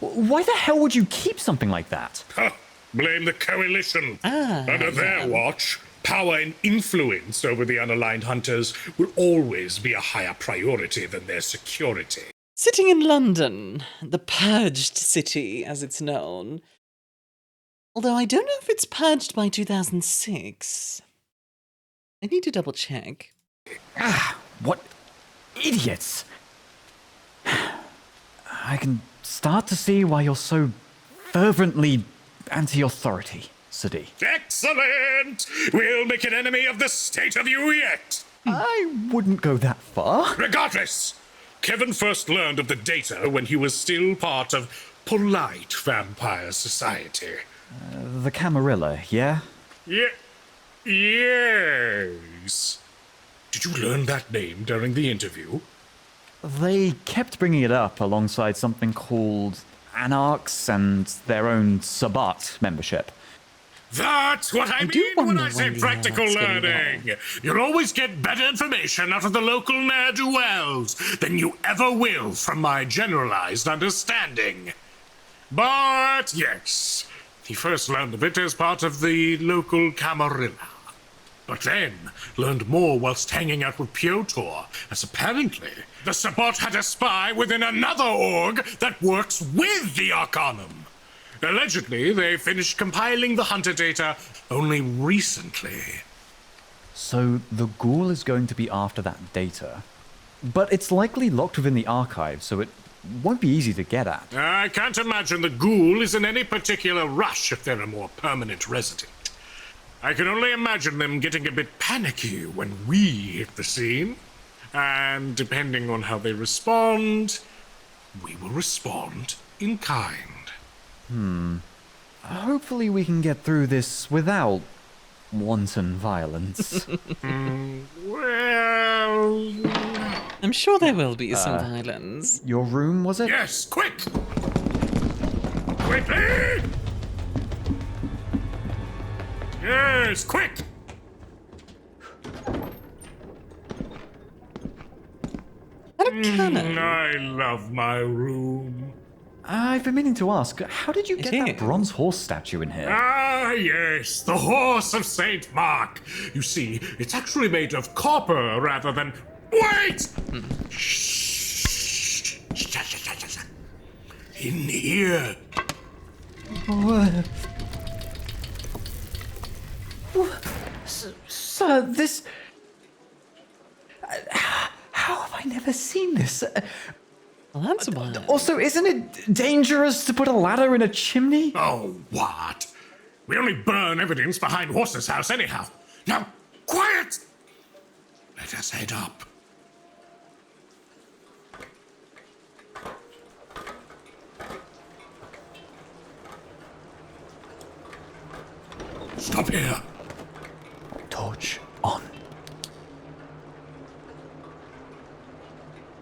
Why the hell would you keep something like that? Huh, blame the coalition. Under their yeah. watch, power and influence over the unaligned hunters will always be a higher priority than their security. Sitting in London, the purged city as it's known. Although I don't know if it's purged by 2006. I need to double check. What idiots! I can start to see why you're so fervently anti-authority, Sadi. Excellent! We'll make an enemy of the state of you yet! I wouldn't go that far. Regardless, Kevin first learned of the data when he was still part of polite vampire society. The Camarilla, yeah? Yes. Did you learn that name during the interview? They kept bringing it up alongside something called Anarchs and their own Sabbat membership. That's what I do mean when wonder I say when the practical hell that's gonna learning. You'll always get better information out of the local ne'er-do-wells than you ever will from my generalized understanding. But yes, he first learned of it as part of the local Camarilla. But then learned more whilst hanging out with Piotr, as apparently the Sabbat had a spy within another org that works with the Arcanum. Allegedly, they finished compiling the hunter data only recently. So the ghoul is going to be after that data. But it's likely locked within the archive, so it won't be easy to get at. I can't imagine the ghoul is in any particular rush if they're a more permanent resident. I can only imagine them getting a bit panicky when we hit the scene. And depending on how they respond, we will respond in kind. Hopefully we can get through this without wanton violence. Well... I'm sure there will be some violence. Your room, was it? Yes, quick! Quickly! Yes, quick! What a cannon. I love my room. I've been meaning to ask, how did you It get that is. bronze horse statue in here? Ah, yes, the horse of Saint Mark. You see, it's actually made of copper rather than... Wait! Shh. In here. Sir, this... How have I never seen this? Well, that's wild. Also, isn't it dangerous to put a ladder in a chimney? Oh, what? We only burn evidence behind Horse's house anyhow. Now, quiet! Let us head up. Stop here. Torch on.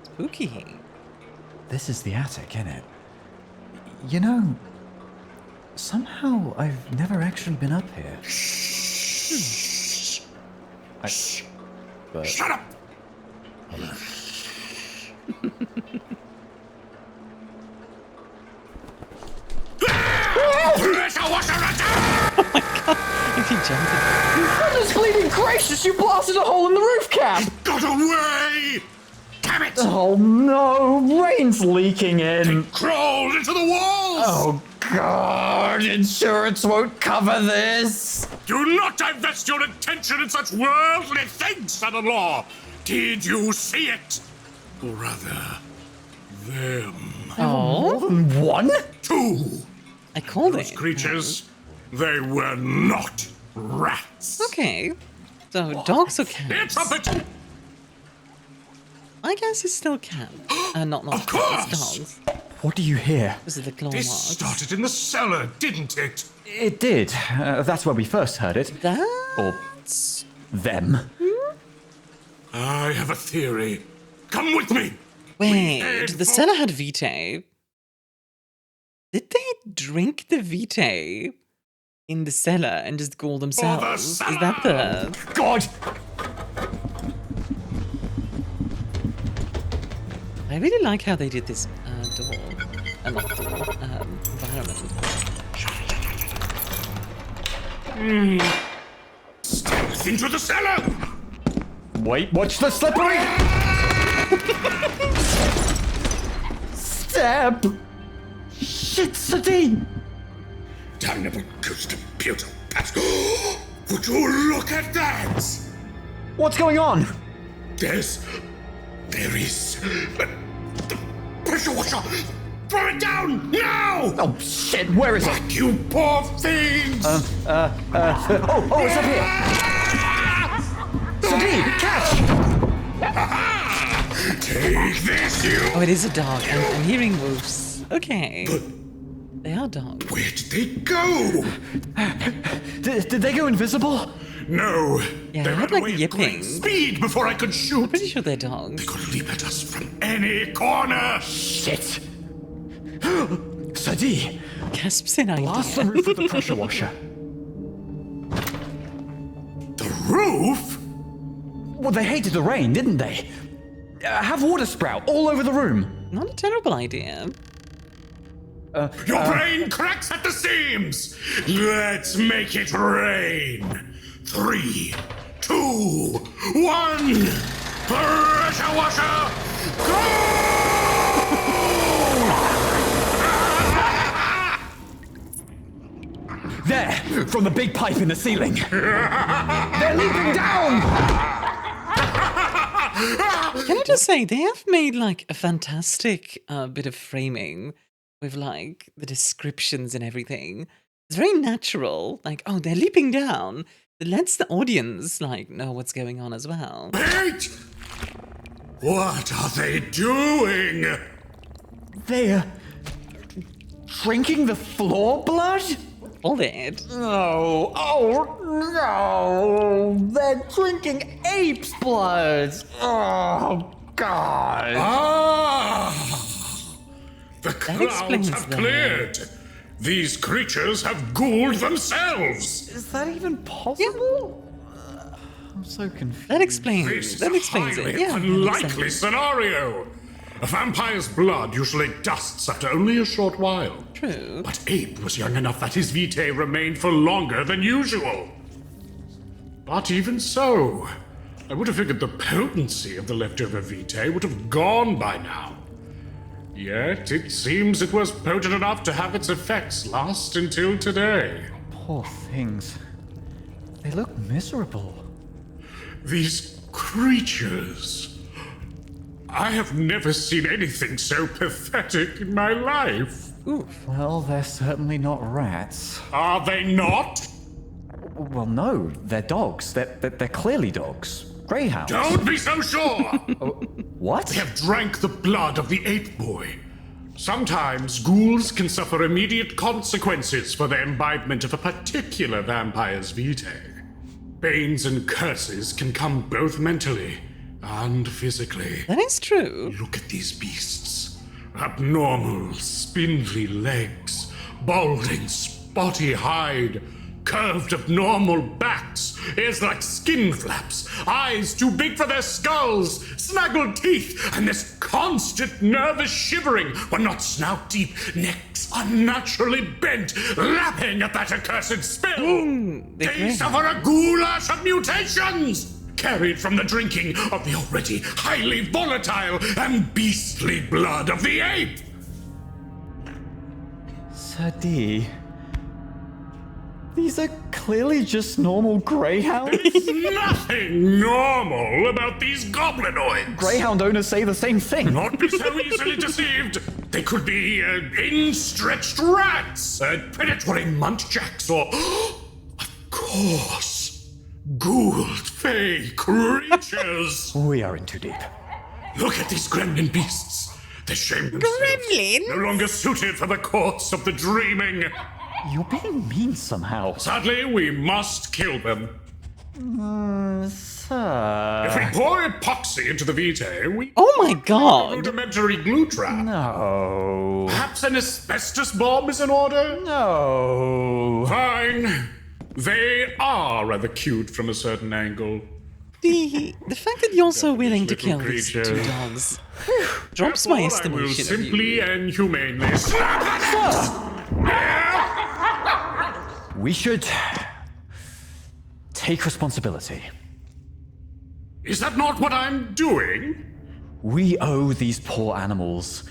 Spooky. This is the attic, innit? You know, somehow I've never actually been up here. Shh. But Shut up. Pressure washer attack! If you jump in. Goodness bleeding gracious, you blasted a hole in the roof cap! Got away! Damn it! Oh no, rain's leaking in. Crawled into the walls! Oh god, insurance won't cover this. Do not divest your attention in such worldly things, son-in-law! Did you see it? Or rather, them. Oh, More than one? Two! I called Those it. creatures, they were not rats. Okay. So, dogs or Here, cats? trumpet! I guess it's still cat. Not Of cats, course! dogs. what do you hear? This is the claw This marks. started in the cellar, didn't it? It did. That's where we first heard it. That's... Them. I have a theory. Come with me! Wait, head the for- cellar had vitae. Did they drink the vitae in the cellar and just ghoul themselves? Is that the... God! I really like how they did this door. Not door, environment. Stealth into the cellar! Wait, watch the slippery! Step! Shit, Sadine! Damnable ghost of pewter pat! Would you look at that? What's going on? There is the pressure washer! Throw it down now! Oh shit, where is it? Back, you poor things! Oh, it's up here! Sadine, catch! Take this, you! Oh, it is a dog. I'm hearing wolves. Okay. They are dogs. Where did they go? Did they go invisible? No, Yeah, they I ran had, like, away at yipping. great speed before I could shoot. Pretty sure they're dogs. They could leap at us from any corner. Shit! Sadie, Gasps in idea. blast the roof with the pressure washer. The roof? Well, they hated the rain, didn't they? Have water sprout all over the room. Not a terrible idea. Your brain cracks at the seams. Let's make it rain. 3, 2, 1. Pressure washer, go! There, from the big pipe in the ceiling. They're leaping down! Can I just say, they have made like a fantastic bit of framing with like the descriptions and everything. It's very natural. Like, oh, they're leaping down. It lets the audience like know what's going on as well. Wait! What are they doing? They're drinking the floor blood? All it. No, oh no! They're drinking ape's blood! Oh god! Ah! The clouds explains have that. cleared. These creatures have ghouled themselves. Is that even possible? I'm so confused. That explains. This is That a explains highly it. Yeah. unlikely scenario. A vampire's blood usually dusts after only a short while. True. But Ape was young enough that his vitae remained for longer than usual. But even so, I would have figured the potency of the leftover vitae would have gone by now. Yet it seems it was potent enough to have its effects last until today. Poor things. They look miserable. These creatures. I have never seen anything so pathetic in my life. Well, they're certainly not rats. Are they not? Well, no, they're dogs. They're clearly dogs. Greyhounds. Don't be so sure! What? They have drank the blood of the ape boy. Sometimes ghouls can suffer immediate consequences for their imbibement of a particular vampire's vitae. Pains and curses can come both mentally and physically. That is true. Look at these beasts. Abnormal, spindly legs, balding, spotty hide, curved abnormal backs, ears like skin flaps, eyes too big for their skulls, snaggled teeth, and this constant nervous shivering when not snout deep, necks unnaturally bent, lapping at that accursed spill. They suffer a goulash of mutations, carried from the drinking of the already highly volatile and beastly blood of the ape. Sir D, these are clearly just normal greyhounds. There's nothing normal about these goblinoids. Greyhound owners say the same thing. Not be so easily deceived. They could be in-stretched rats, predatory muntjacks, or, of course, ghouled fey creatures. We are in too deep. Look at these gremlin beasts. They shame themselves. Gremlins? No longer suited for the courts of the dreaming. You're being mean somehow. Sadly, we must kill them. Sir. If we pour epoxy into the vitae, we Oh my a god. rudimentary glue trap. No. Perhaps an asbestos bomb is in order? No. Fine. They are rather cute from a certain angle. The fact that you're so willing to little kill these two creatures. dogs drops my Therefore, I will estimation of simply you. and humanely snap at We should take responsibility. it! Is that not what I'm doing? We owe these poor animals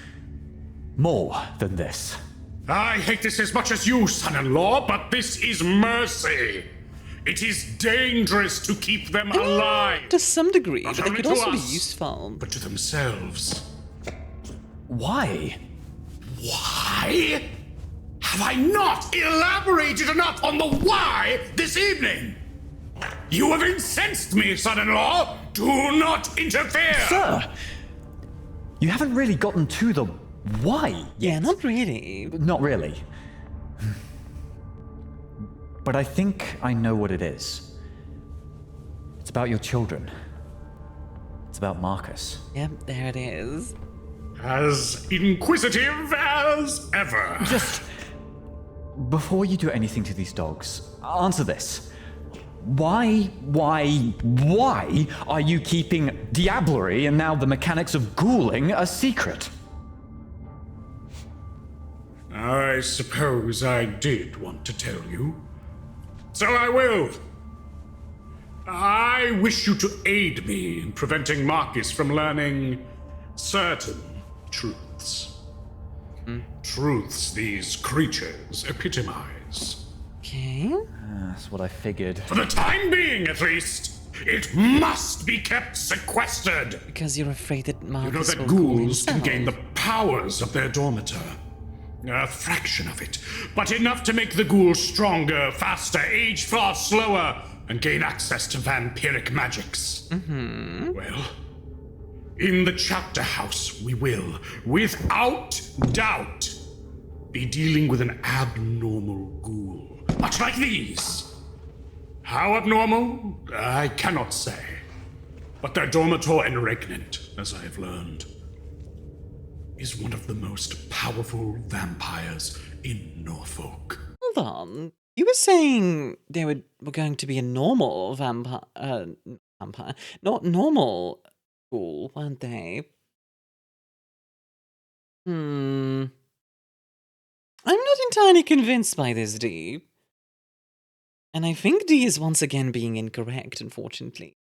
more than this. I hate this as much as you, son-in-law, but this is mercy. It is dangerous to keep them alive, To some degree, Not but they only could to also be us, useful. but to themselves. Why? Why? Have I not elaborated enough on the why this evening? You have incensed me, son-in-law. Do not interfere. Sir! You haven't really gotten to the why Yeah, yet. not really. Not really. But I think I know what it is. It's about your children. It's about Marcus. Yep, there it is. As inquisitive as ever. Just before you do anything to these dogs, answer this. Why are you keeping diablerie and now the mechanics of ghouling a secret? I suppose I did want to tell you. So I will. I wish you to aid me in preventing Marcus from learning certain truths. Truths these creatures epitomize. Okay. That's what I figured. For the time being, at least, it must be kept sequestered. Because you're afraid that You know Marcus that will ghoul ghouls can himself. gain the powers of their dormitor. A fraction of it, but enough to make the ghoul stronger, faster, age far slower, and gain access to vampiric magics. Well, in the chapter house, we will, without doubt, be dealing with an abnormal ghoul, much like these. How abnormal? I cannot say. But their dormitor and regnant, as I have learned, is one of the most powerful vampires in Norfolk. Hold on. You were saying they were going to be a normal vampire, not normal ghoul, weren't they? I'm not entirely convinced by this, D. And I think D is once again being incorrect, unfortunately.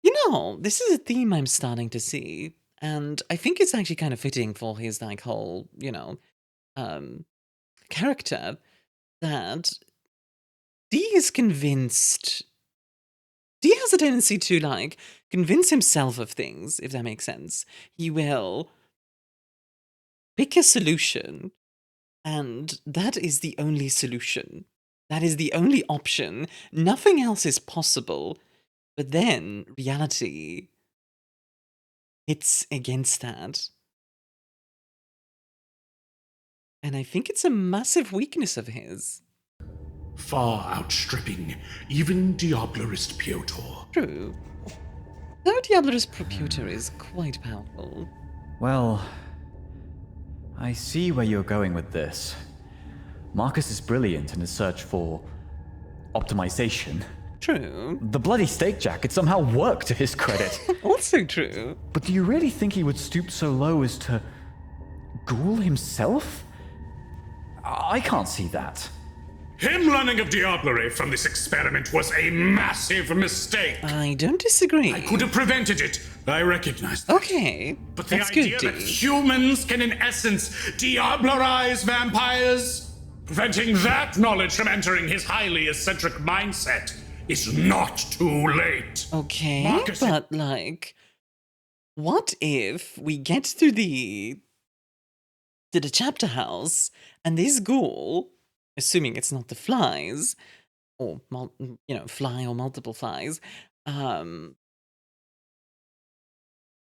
You know, this is a theme I'm starting to see, and I think it's actually kind of fitting for his, like, whole, you know, character, that D is convinced. D has a tendency to, like, convince himself of things, if that makes sense. He will pick a solution, and that is the only solution. That is the only option. Nothing else is possible. But then reality hits against that. And I think it's a massive weakness of his. Far outstripping even Diablerist Piotr. True. Though Diabler's Proputer is quite powerful. Well, I see where you're going with this. Marcus is brilliant in his search for optimization. True. The bloody steak jacket somehow worked to his credit. Also true. But do you really think he would stoop so low as to ghoul himself? I can't see that. Him learning of Diablerie from this experiment was a massive mistake. I don't disagree. I could have prevented it. I recognize that. Okay. But the that's idea good, that D. humans can in essence diablerize vampires, preventing that knowledge from entering his highly eccentric mindset, is not too late. Okay, Marcus- but like, what if we get to the chapter house and this ghoul, assuming it's not the flies, or fly or multiple flies,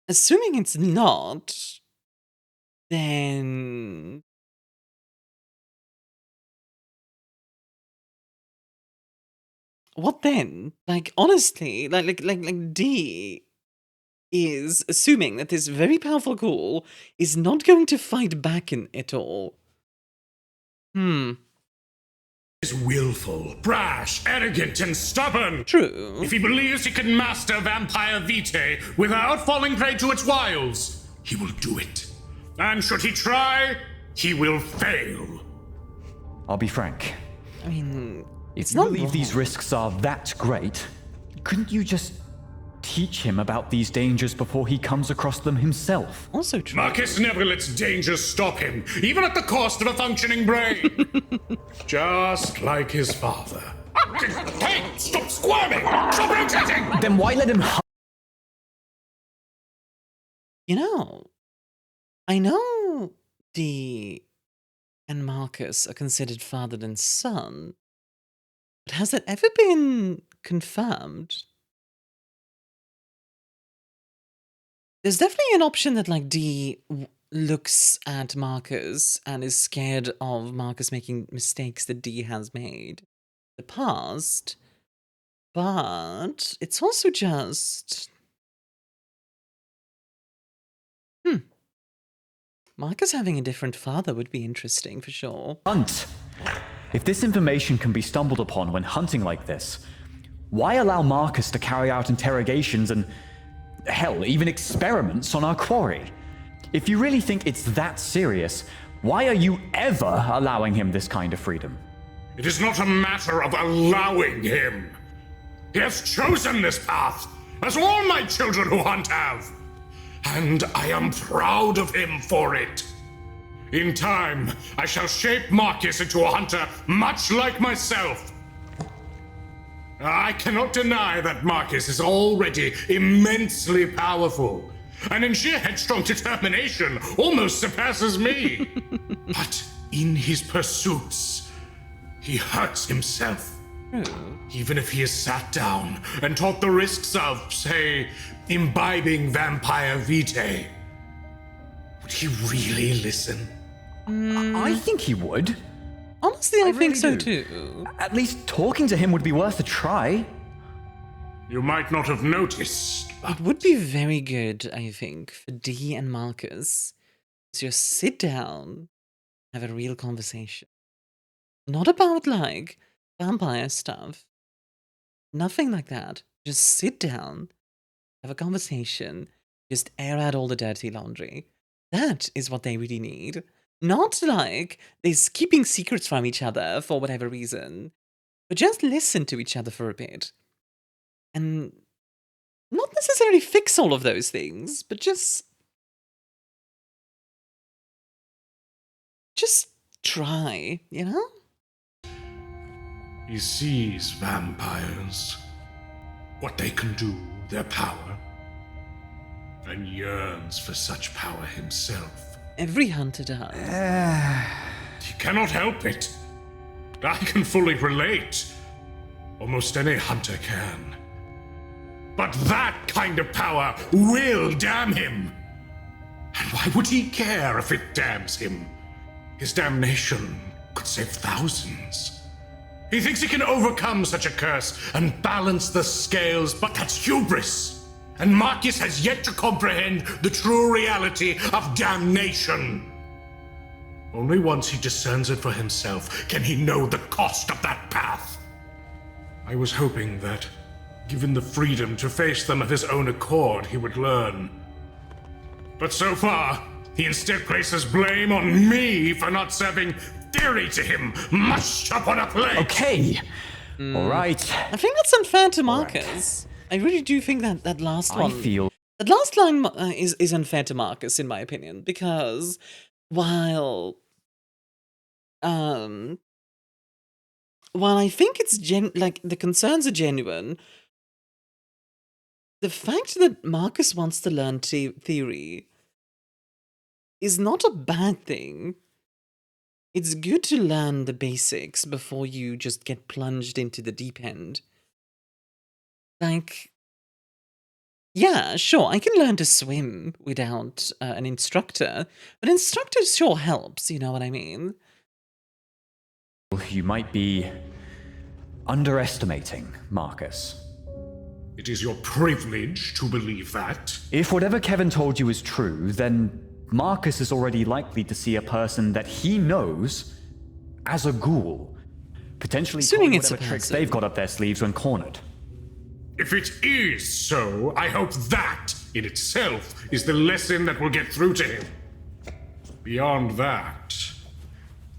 assuming it's not, then what then? Like, honestly, like D is assuming that this very powerful ghoul is not going to fight back in it all. Is willful, brash, arrogant, and stubborn. True. If he believes he can master vampire vitae without falling prey to its wiles, he will do it. And should he try, he will fail. I'll be frank. I mean, If it's you not believe these wrong. risks are that great, couldn't you just teach him about these dangers before he comes across them himself? Also true. Marcus never lets danger stop him, even at the cost of a functioning brain. Just like his father. Hey, stop squirming! Stop rotating! Then why let him You know, I know D and Marcus are considered father and son, but has that ever been confirmed? There's definitely an option that like D looks at Marcus and is scared of Marcus making mistakes that D has made in the past, but it's also just Marcus having a different father would be interesting for sure. hunt? If this information can be stumbled upon when hunting like this, why allow Marcus to carry out interrogations and, hell, even experiments on our quarry? If you really think it's that serious, why are you ever allowing him this kind of freedom? It is not a matter of allowing him. He has chosen this path, as all my children who hunt have. And I am proud of him for it. In time, I shall shape Marcus into a hunter much like myself. I cannot deny that Marcus is already immensely powerful, and in sheer headstrong determination almost surpasses me. But in his pursuits, he hurts himself. Even if he is sat down and taught the risks of, say, imbibing vampire vitae, would he really listen? I think he would. Honestly, I think really so do. too. At least talking to him would be worth a try. You might not have noticed, but It would be very good, I think, for D and Marcus to just sit down, have a real conversation. Not about, like, vampire stuff. Nothing like that. Just sit down, have a conversation, just air out all the dirty laundry. That is what they really need. Not like they're keeping secrets from each other for whatever reason, but just listen to each other for a bit. And not necessarily fix all of those things, but just try, you know? he sees vampires, what they can do, their power, and yearns for such power himself. Every hunter does. He cannot help it. I can fully relate. Almost any hunter can. But that kind of power will damn him. And why would he care if it damns him? His damnation could save thousands. He thinks he can overcome such a curse and balance the scales, but that's hubris. And Marcus has yet to comprehend the true reality of damnation. Only once he discerns it for himself can he know the cost of that path. I was hoping that, given the freedom to face them of his own accord, he would learn. But so far, he instead places blame on me for not serving theory to him, mushed up on a plate. Okay. All right. I think that's unfair to Marcus. I really do think that last one. feel That last line is unfair to Marcus, in my opinion, because while I think it's like the concerns are genuine, the fact that Marcus wants to learn theory is not a bad thing. It's good to learn the basics before you just get plunged into the deep end. Like, yeah, sure, I can learn to swim without an instructor, but instructor sure helps, you know what I mean? you might be underestimating Marcus. It is your privilege to believe that. If whatever Kevin told you is true, then Marcus is already likely to see a person that he knows as a ghoul, potentially Assuming pulling it's a whatever tricks person. they've got up their sleeves when cornered. If it is so, I hope that, in itself, is the lesson that will get through to him. Beyond that,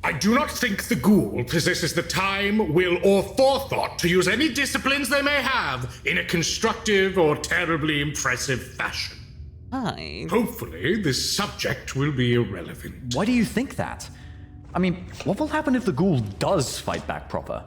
I do not think the ghoul possesses the time, will, or forethought to use any disciplines they may have in a constructive or terribly impressive fashion. Hi. Hopefully, this subject will be irrelevant. Why do you think that? I mean, what will happen if the ghoul does fight back proper?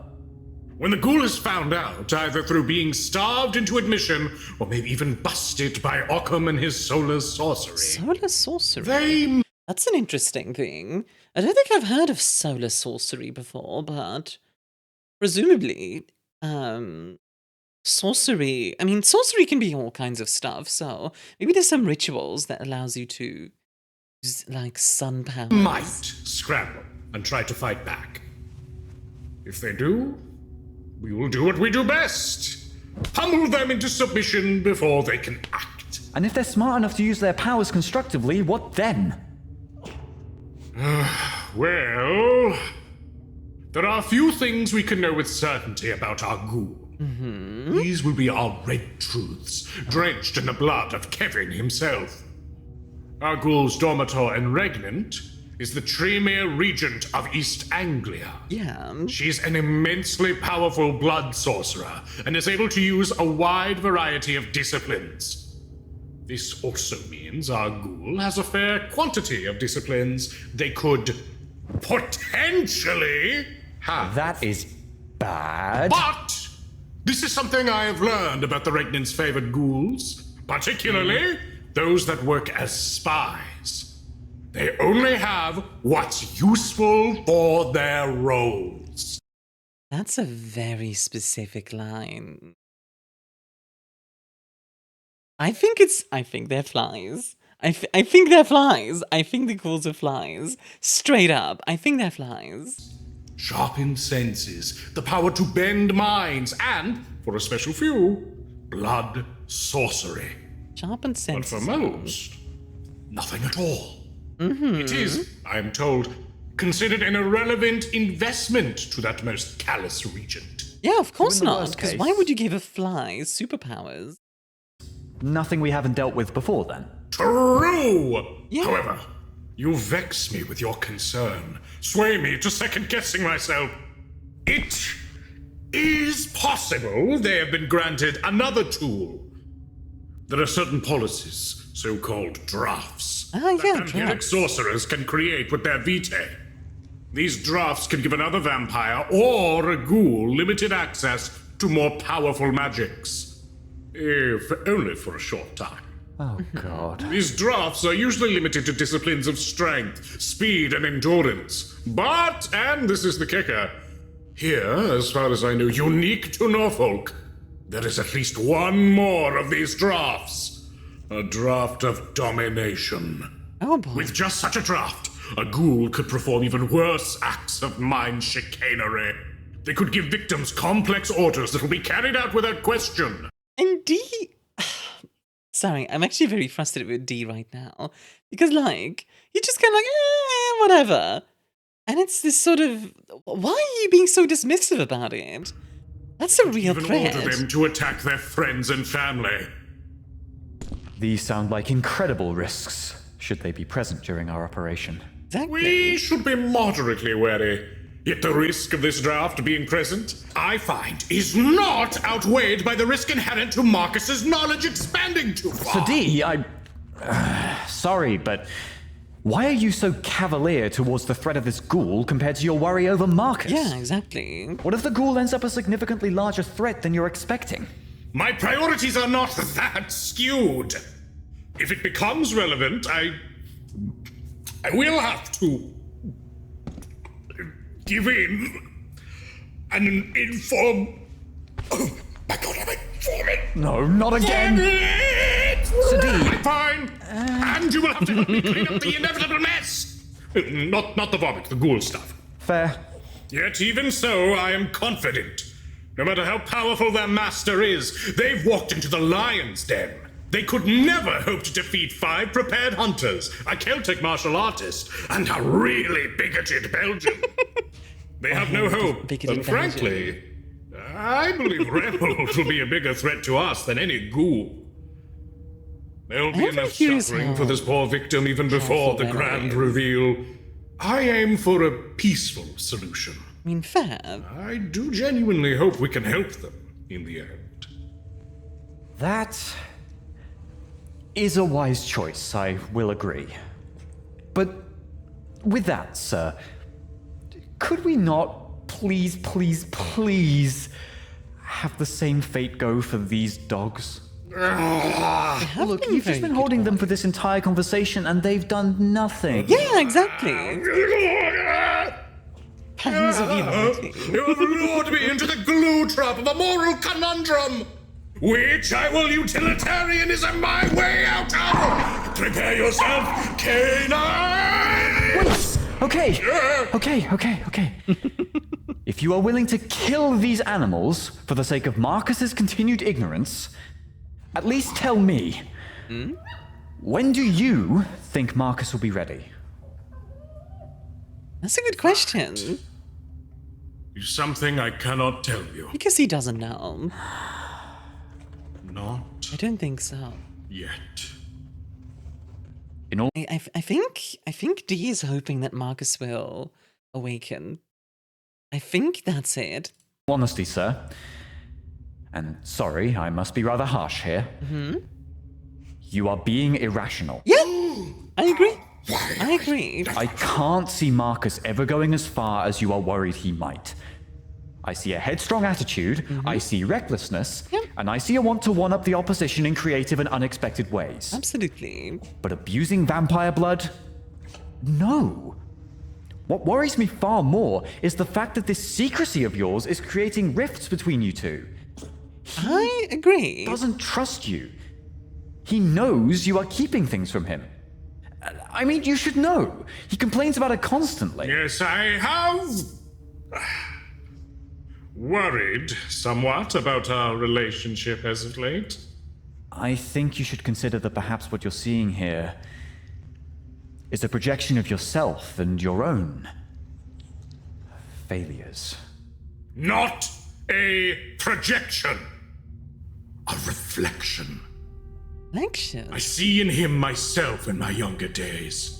When the ghoul is found out, either through being starved into admission, or maybe even busted by Occam and his solar sorcery, Solar sorcery. they That's an interesting thing. I don't think I've heard of solar sorcery before, but presumably, sorcery. I mean, sorcery can be all kinds of stuff, so maybe there's some rituals that allows you to use, like, sun powers. might scramble and try to fight back. If they do, we will do what we do best. Pummel them into submission before they can act. And if they're smart enough to use their powers constructively, what then? Well, there are a few things we can know with certainty about our ghoul. These will be our red truths, drenched in the blood of Kevin himself. Our ghoul's Dormitor and Regnant is the Tremere Regent of East Anglia. Yeah. She's an immensely powerful blood sorcerer and is able to use a wide variety of disciplines. This also means our ghoul has a fair quantity of disciplines they could potentially have. That is bad. But this is something I have learned about the Regnant's favored ghouls, particularly those that work as spies. They only have what's useful for their roles. That's a very specific line. I think they're flies. I think they're flies. I think the ghouls are flies. Straight up, I think they're flies. Sharpened senses, the power to bend minds, and, for a special few, blood sorcery. Sharpened But senses. for most, nothing at all. It is, I am told, considered an irrelevant investment to that most callous regent. Yeah, of course in the not. worst Because case- why would you give a fly superpowers? Nothing we haven't dealt with before, then. True! Yeah. However, you vex me with your concern, sway me to second-guessing myself. It is possible they have been granted another tool. There are certain policies, so-called drafts, Ah, that yeah, vampiric drafts. sorcerers can create with their vitae. These drafts can give another vampire or a ghoul limited access to more powerful magics. If only for a short time. Oh, God. These drafts are usually limited to disciplines of strength, speed, and endurance. But, and this is the kicker, here, as far as I know, unique to Norfolk, there is at least one more of these drafts. A draft of domination. Oh boy. With just such a draft, a ghoul could perform even worse acts of mind chicanery. They could give victims complex orders that will be carried out without question. And D... Sorry, I'm actually very frustrated with D right now. Because, like, you're just kind of like, whatever. And it's this sort of... Why are you being so dismissive about it? That's a real Even threat. order them to attack their friends and family. These sound like incredible risks, should they be present during our operation. Exactly. We should be moderately wary. Yet the risk of this draft being present, I find, is not outweighed by the risk inherent to Marcus's knowledge expanding too far. So D, sorry, but why are you so cavalier towards the threat of this ghoul compared to your worry over Marcus? Yeah, exactly. What if the ghoul ends up a significantly larger threat than you're expecting? My priorities are not that skewed. If it becomes relevant, I will have to give in and inform. Oh my God, I'm informing. No, not again. Sadi. Fine. And you will have to help me clean up the inevitable mess. Not the vomit, the ghoul stuff. Fair. Yet even so, I am confident. No matter how powerful their master is, they've walked into the lion's den. They could never hope to defeat 5 prepared hunters, a Celtic martial artist, and a really bigoted Belgian. They have no hope, and frankly, I believe rebels will be a bigger threat to us than any ghoul. There'll be enough suffering for this poor victim even before the grand reveal. I aim for a peaceful solution. I mean, fair. I do genuinely hope we can help them in the end. That is a wise choice, I will agree. But with that, sir, could we not please have the same fate go for these dogs? Look, you've just been holding them for this entire conversation and they've done nothing. Yeah, exactly. Pangs of humanity. You have lured me into the glue trap of a moral conundrum, which I will utilitarianism my way out of. Prepare yourself, canine! Wait! Okay. If you are willing to kill these animals for the sake of Marcus's continued ignorance, at least tell me, when do you think Marcus will be ready? That's a good question. Is something I cannot tell you. Because he doesn't know. Not I don't think so. yet. In all I think D is hoping that Marcus will awaken. I think that's it. honesty, sir, and sorry, I must be rather harsh here. You are being irrational. Yeah, I agree. I agree. I can't see Marcus ever going as far as you are worried he might. I see a headstrong attitude, I see recklessness, and I see a want to one-up the opposition in creative and unexpected ways. Absolutely. But abusing vampire blood? No. What worries me far more is the fact that this secrecy of yours is creating rifts between you two. I agree. He doesn't trust you. He knows you are keeping things from him. I mean, you should know. He complains about it constantly. Yes, I have worried somewhat about our relationship as of late. I think you should consider that perhaps what you're seeing here is a projection of yourself and your own failures. Not a projection, a reflection. Action. I see in him myself in my younger days.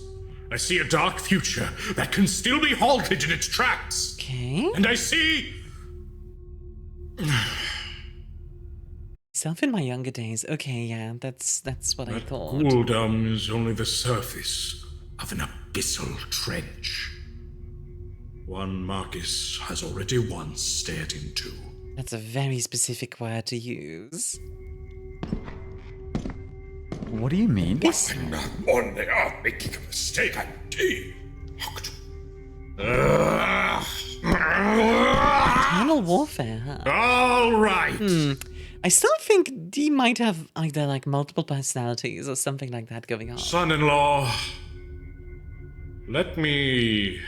I see a dark future that can still be halted in its tracks. Okay. And I see... Self in my younger days. Okay, yeah, that's what I thought. Ghouldom is only the surface of an abyssal trench. One Marcus has already once stared into. That's a very specific word to use. What do you mean? When on they are making a mistake, I'm deep. Eternal warfare, huh? All right. I still think D might have either like multiple personalities or something like that going on. Son-in-law, Let me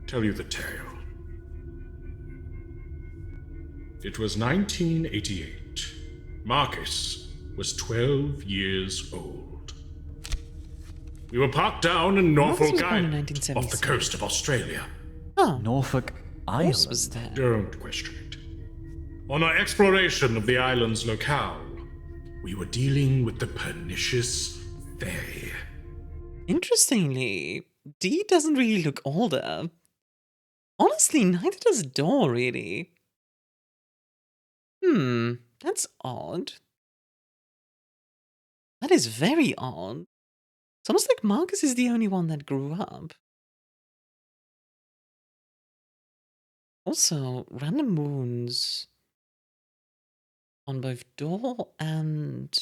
tell you the tale. It was 1988. Marcus was 12 years old. We were parked down in Marcus Norfolk was born in Island, off the 1977. coast of Australia. Oh, Norfolk Ross Island. was there. Don't question it. On our exploration of the island's locale, we were dealing with the pernicious Fae. Interestingly, Dee doesn't really look older. Honestly, neither does Dor, really. That's odd. That is very odd. It's almost like Marcus is the only one that grew up. Also, random wounds on both Dor and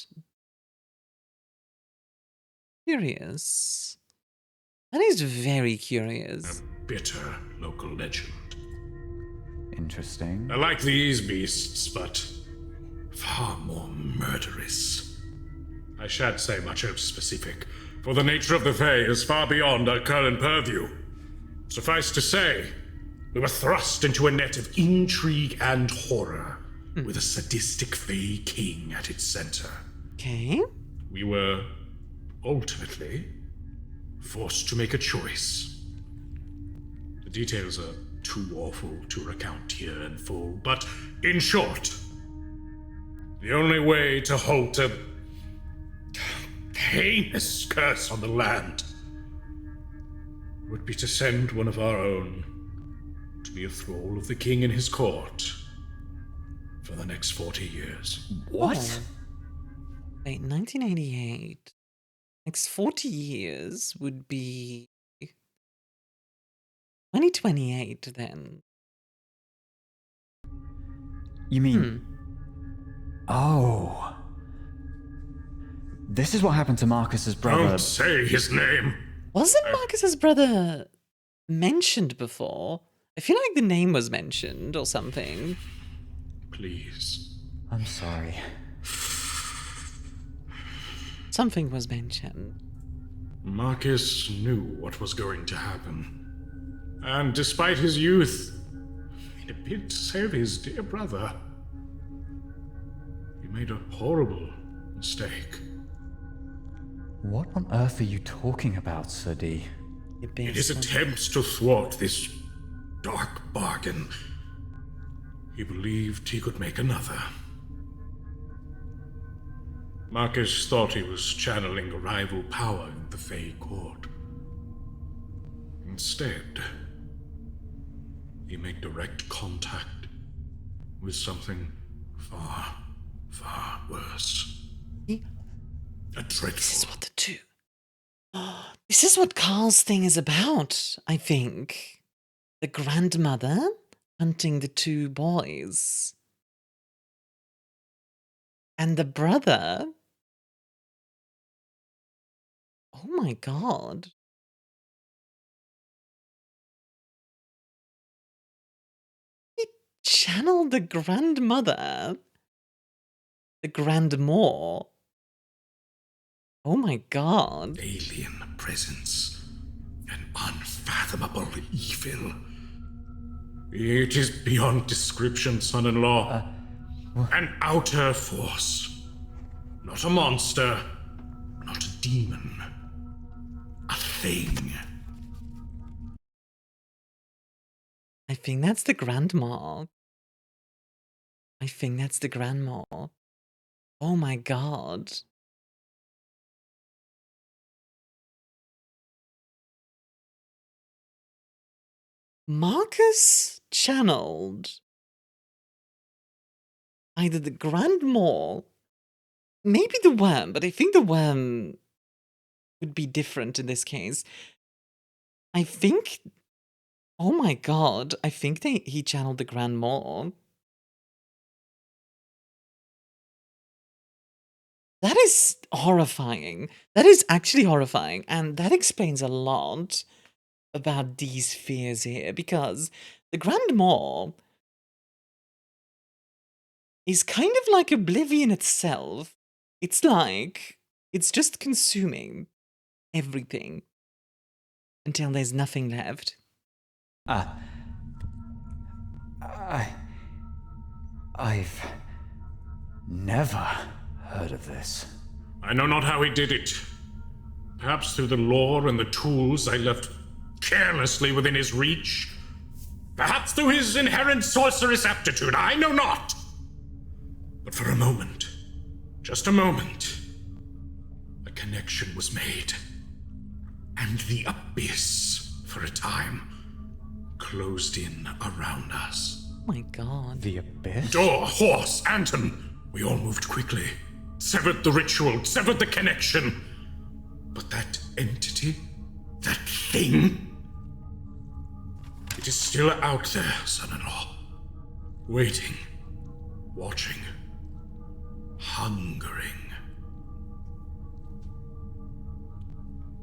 Curious. That is very curious. Bitter local legend. Interesting. I like these beasts, but far more murderous. I shan't say much else specific, for the nature of the Fae is far beyond our current purview. Suffice to say, we were thrust into a net of intrigue and horror, with a sadistic Fae king at its center. Okay. We were ultimately forced to make a choice. The details are too awful to recount here in full, but in short, the only way to halt a heinous curse on the land would be to send one of our own to be a thrall of the king in his court for the next 40 years. What? Oh. Wait, 1988. Next 40 years would be 2028 then. You mean... Oh. This is what happened to Marcus's brother. Don't say his name. Wasn't Marcus's brother mentioned before? I feel like the name was mentioned or something. Please. I'm sorry. Something was mentioned. Marcus knew what was going to happen. And despite his youth, in a bid to save his dear brother, he made a horrible mistake. What on earth are you talking about, Sir D? In his attempts to thwart this dark bargain, he believed he could make another. Marcus thought he was channeling a rival power in the Fae court. Instead, he made direct contact with something far, far worse. A dreadful... This is what the two... This is what Carl's thing is about, I think. The grandmother hunting the two boys. And the brother... Oh my god. He channeled the grandmother. The grandmore. Oh my god. alien presence, an unfathomable evil. It is beyond description, son-in-law. An outer force. Not a monster, not a demon. A thing. I think that's the grandma. I think that's the grandma. Oh my god. Marcus channeled either the grandma, maybe the worm, but I think the worm would be different in this case. I think... Oh my god, I think he channeled the grandma. That is horrifying. That is actually horrifying, and that explains a lot about these fears here, because the grandma is kind of like oblivion itself. It's like, it's just consuming everything. until there's nothing left. I've never heard of this. I know not how he did it. Perhaps through the lore and the tools I left carelessly within his reach. Perhaps through his inherent sorcerous aptitude, I know not. But for a moment, just a moment, a connection was made. And the abyss, for a time, closed in around us. Oh my god. The abyss? Door, horse, Anton. We all moved quickly. Severed the ritual, severed the connection. But that entity, that thing, it is still out there, son-in-law. Waiting, watching, hungering.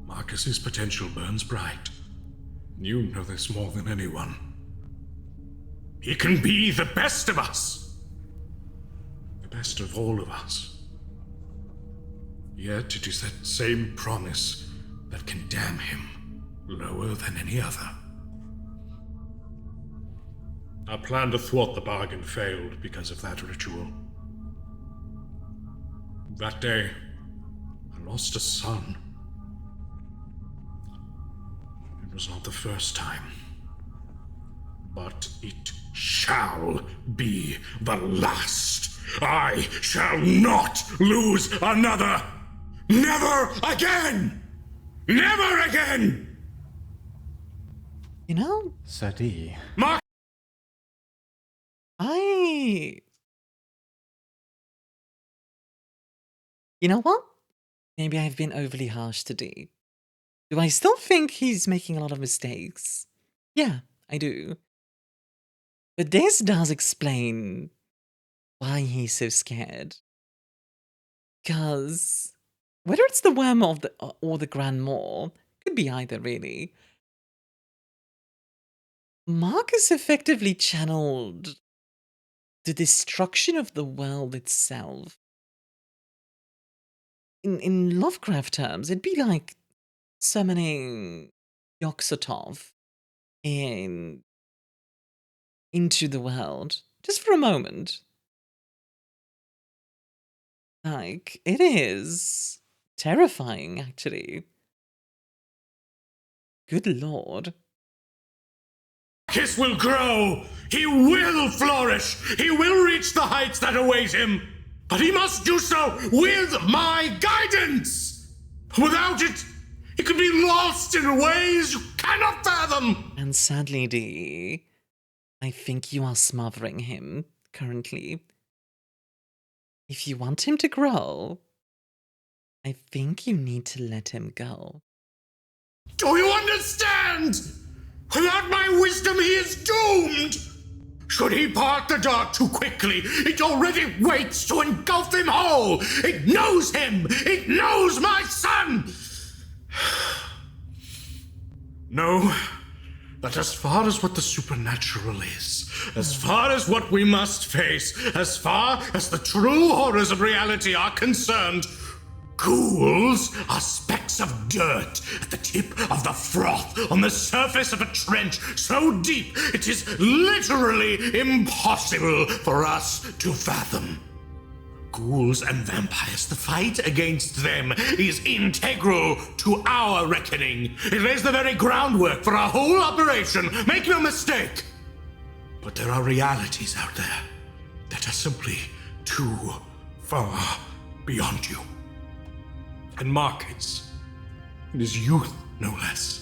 Marcus's potential burns bright. You know this more than anyone. He can be the best of us. The best of all of us. Yet it is that same promise that can damn him lower than any other. Our plan to thwart the bargain failed because of that ritual. That day, I lost a son. It was not the first time. But it shall be the last. I shall not lose another. Never again! Never again! You know, Sadie. Mark! You know what? Maybe I've been overly harsh today. Do I still think he's making a lot of mistakes? Yeah, I do. But this does explain why he's so scared. Because whether it's the worm or the Grand Maw, could be either really. Marcus effectively channeled the destruction of the world itself. In Lovecraft terms, it'd be like summoning Yog-Sothoth into the world, just for a moment. Like, it is terrifying, actually. Good lord. Marcus will grow! He will flourish! He will reach the heights that await him! But he must do so with my guidance! Without it, he could be lost in ways you cannot fathom! And sadly, Dee, I think you are smothering him currently. If you want him to grow, I think you need to let him go. Do you understand? Without my wisdom, he is doomed! Should he part the dark too quickly, it already waits to engulf him whole! It knows him! It knows my son! No, but as far as what the supernatural is, as far as what we must face, as far as the true horrors of reality are concerned, ghouls are specks of dirt at the tip of the froth on the surface of a trench so deep it is literally impossible for us to fathom. Ghouls and vampires, the fight against them is integral to our reckoning. It lays the very groundwork for our whole operation, make no mistake. But there are realities out there that are simply too far beyond you. And Marcus, in his youth no less,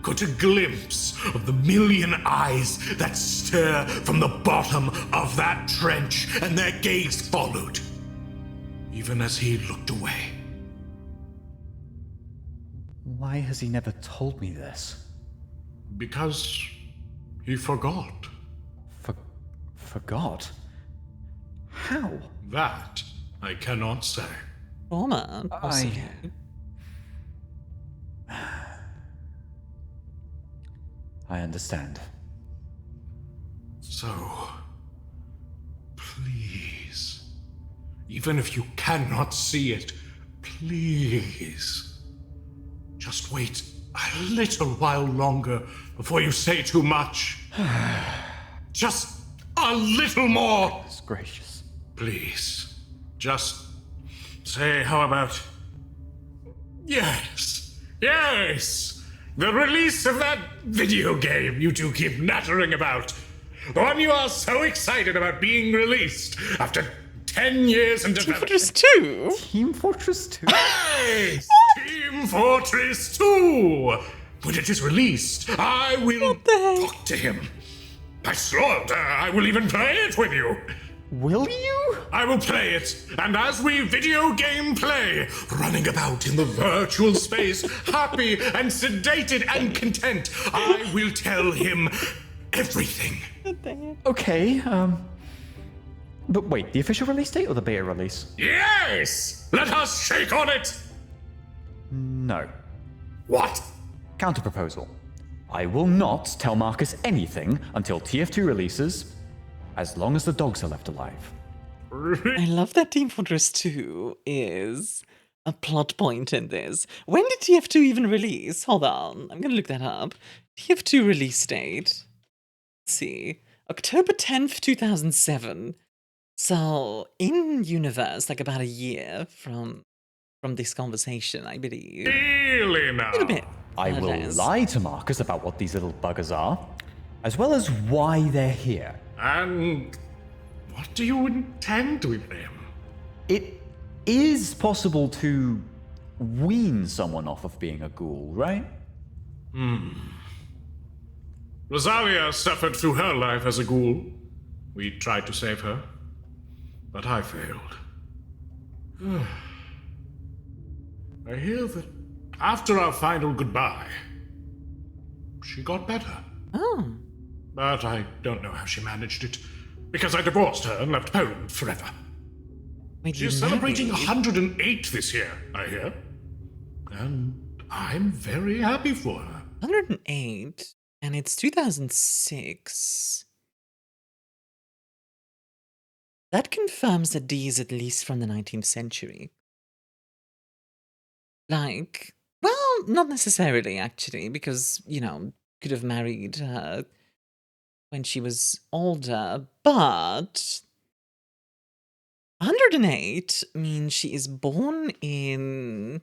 caught a glimpse of the million eyes that stare from the bottom of that trench, and their gaze followed, even as he looked away. Why has he never told me this? Because he forgot. Forgot? How? That I cannot say. Trauma, possibly. I understand. So, please, even if you cannot see it, please, just wait a little while longer before you say too much. Just a little more. Goodness gracious. Please, just say, how about... Yes, yes! The release of that video game you two keep nattering about. The one you are so excited about being released after 10 years in development. Fortress 2? Team Fortress 2? Yes! Team Fortress 2! When it is released, I will talk to him. I swore I will even play it with you. Will you? I will play it, and as we video game play, running about in the virtual space, happy and sedated and content, I will tell him everything. Okay, but wait, the official release date or the beta release? Yes! Let us shake on it! No. What? Counter-proposal. I will not tell Marcus anything until TF2 releases, as long as the dogs are left alive. I love that Team Fortress 2 is a plot point in this. When did TF2 even release? Hold on, I'm gonna look that up. TF2 release date. Let's see. October 10th, 2007. So, in universe, like about a year from this conversation, I believe. Really now? A little bit. I will lie to Marcus about what these little buggers are, as well as why they're here. And what do you intend with them? It is possible to wean someone off of being a ghoul, right? Rosalia suffered through her life as a ghoul. We tried to save her, but I failed. I hear that after our final goodbye, she got better. Oh. But I don't know how she managed it, because I divorced her and left Poland forever. Wait, She's celebrating 108 this year, I hear. And I'm very happy for her. 108, and it's 2006. That confirms that D is at least from the 19th century. Like, well, not necessarily, actually, because, you know, could have married her when she was older, but 108 means she is born in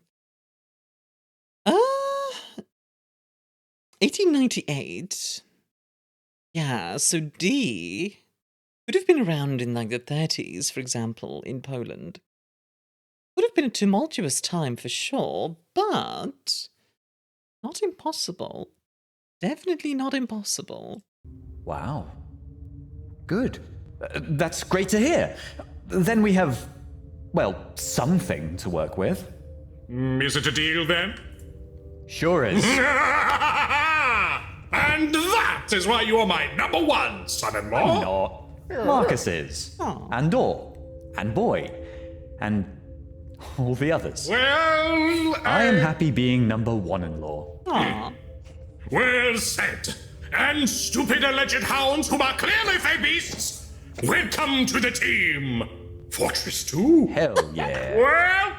1898. Yeah, so D could have been around in like the 30s, for example, in Poland. Would have been a tumultuous time for sure, but not impossible. Definitely not impossible. Wow. Good. That's great to hear. Then we have, well, something to work with. Is it a deal then? Sure is. And that is why you are my number one son-in-law. Not. Marcus is. Aw. And Dor. And Boy. And all the others. Well, I am happy being number one-in-law. Aw. well said. And stupid alleged hounds whom are clearly fey beasts, welcome to the team. Fortress 2? Hell yeah. Well,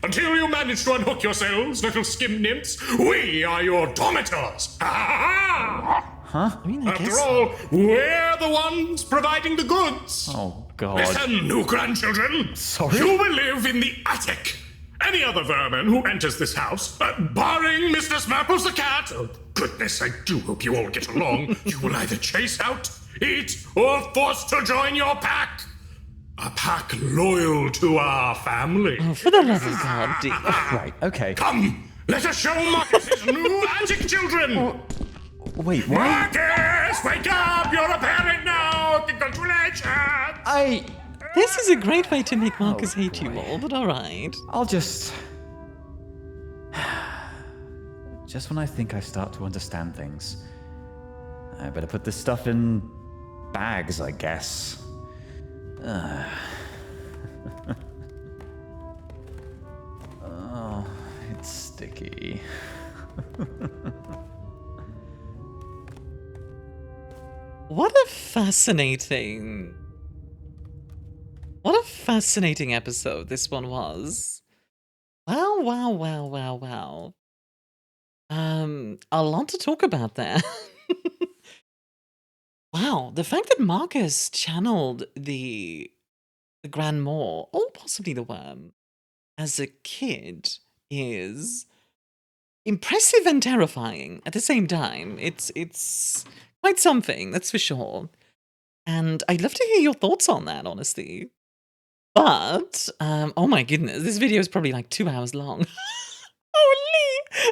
until you manage to unhook yourselves, little skim nymphs, we are your dormitors. Huh? I mean, I After guess. all, we're the ones providing the goods. Oh, God. Listen, new grandchildren. Sorry? You will live in the attic. Any other vermin who enters this house, barring Mr. Smarples the cat, oh goodness, I do hope you all get along, you will either chase out, eat, or forced to join your pack. A pack loyal to our family. Oh, for the love of God, D. Right, okay. Come, let us show Marcus his new attic children. Wait, what? Marcus, wake up! You're a parent now! Congratulations! This is a great way to make Marcus hate you more, but alright. I'll just... Just when I think I start to understand things, I better put this stuff in bags, I guess. Oh, it's sticky. What a fascinating episode this one was. Wow, wow, wow, wow, wow. A lot to talk about there. Wow, the fact that Marcus channeled the Grand Maw, or possibly the Worm, as a kid is impressive and terrifying at the same time. It's quite something, that's for sure. And I'd love to hear your thoughts on that, honestly. But, oh my goodness, this video is probably like 2 hours long. Holy!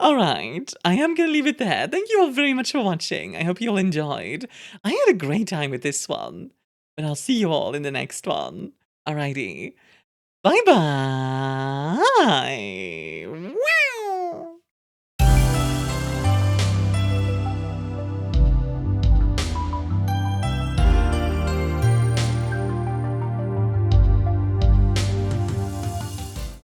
Alright, I am gonna leave it there. Thank you all very much for watching. I hope you all enjoyed. I had a great time with this one. But I'll see you all in the next one. Alrighty. Bye-bye!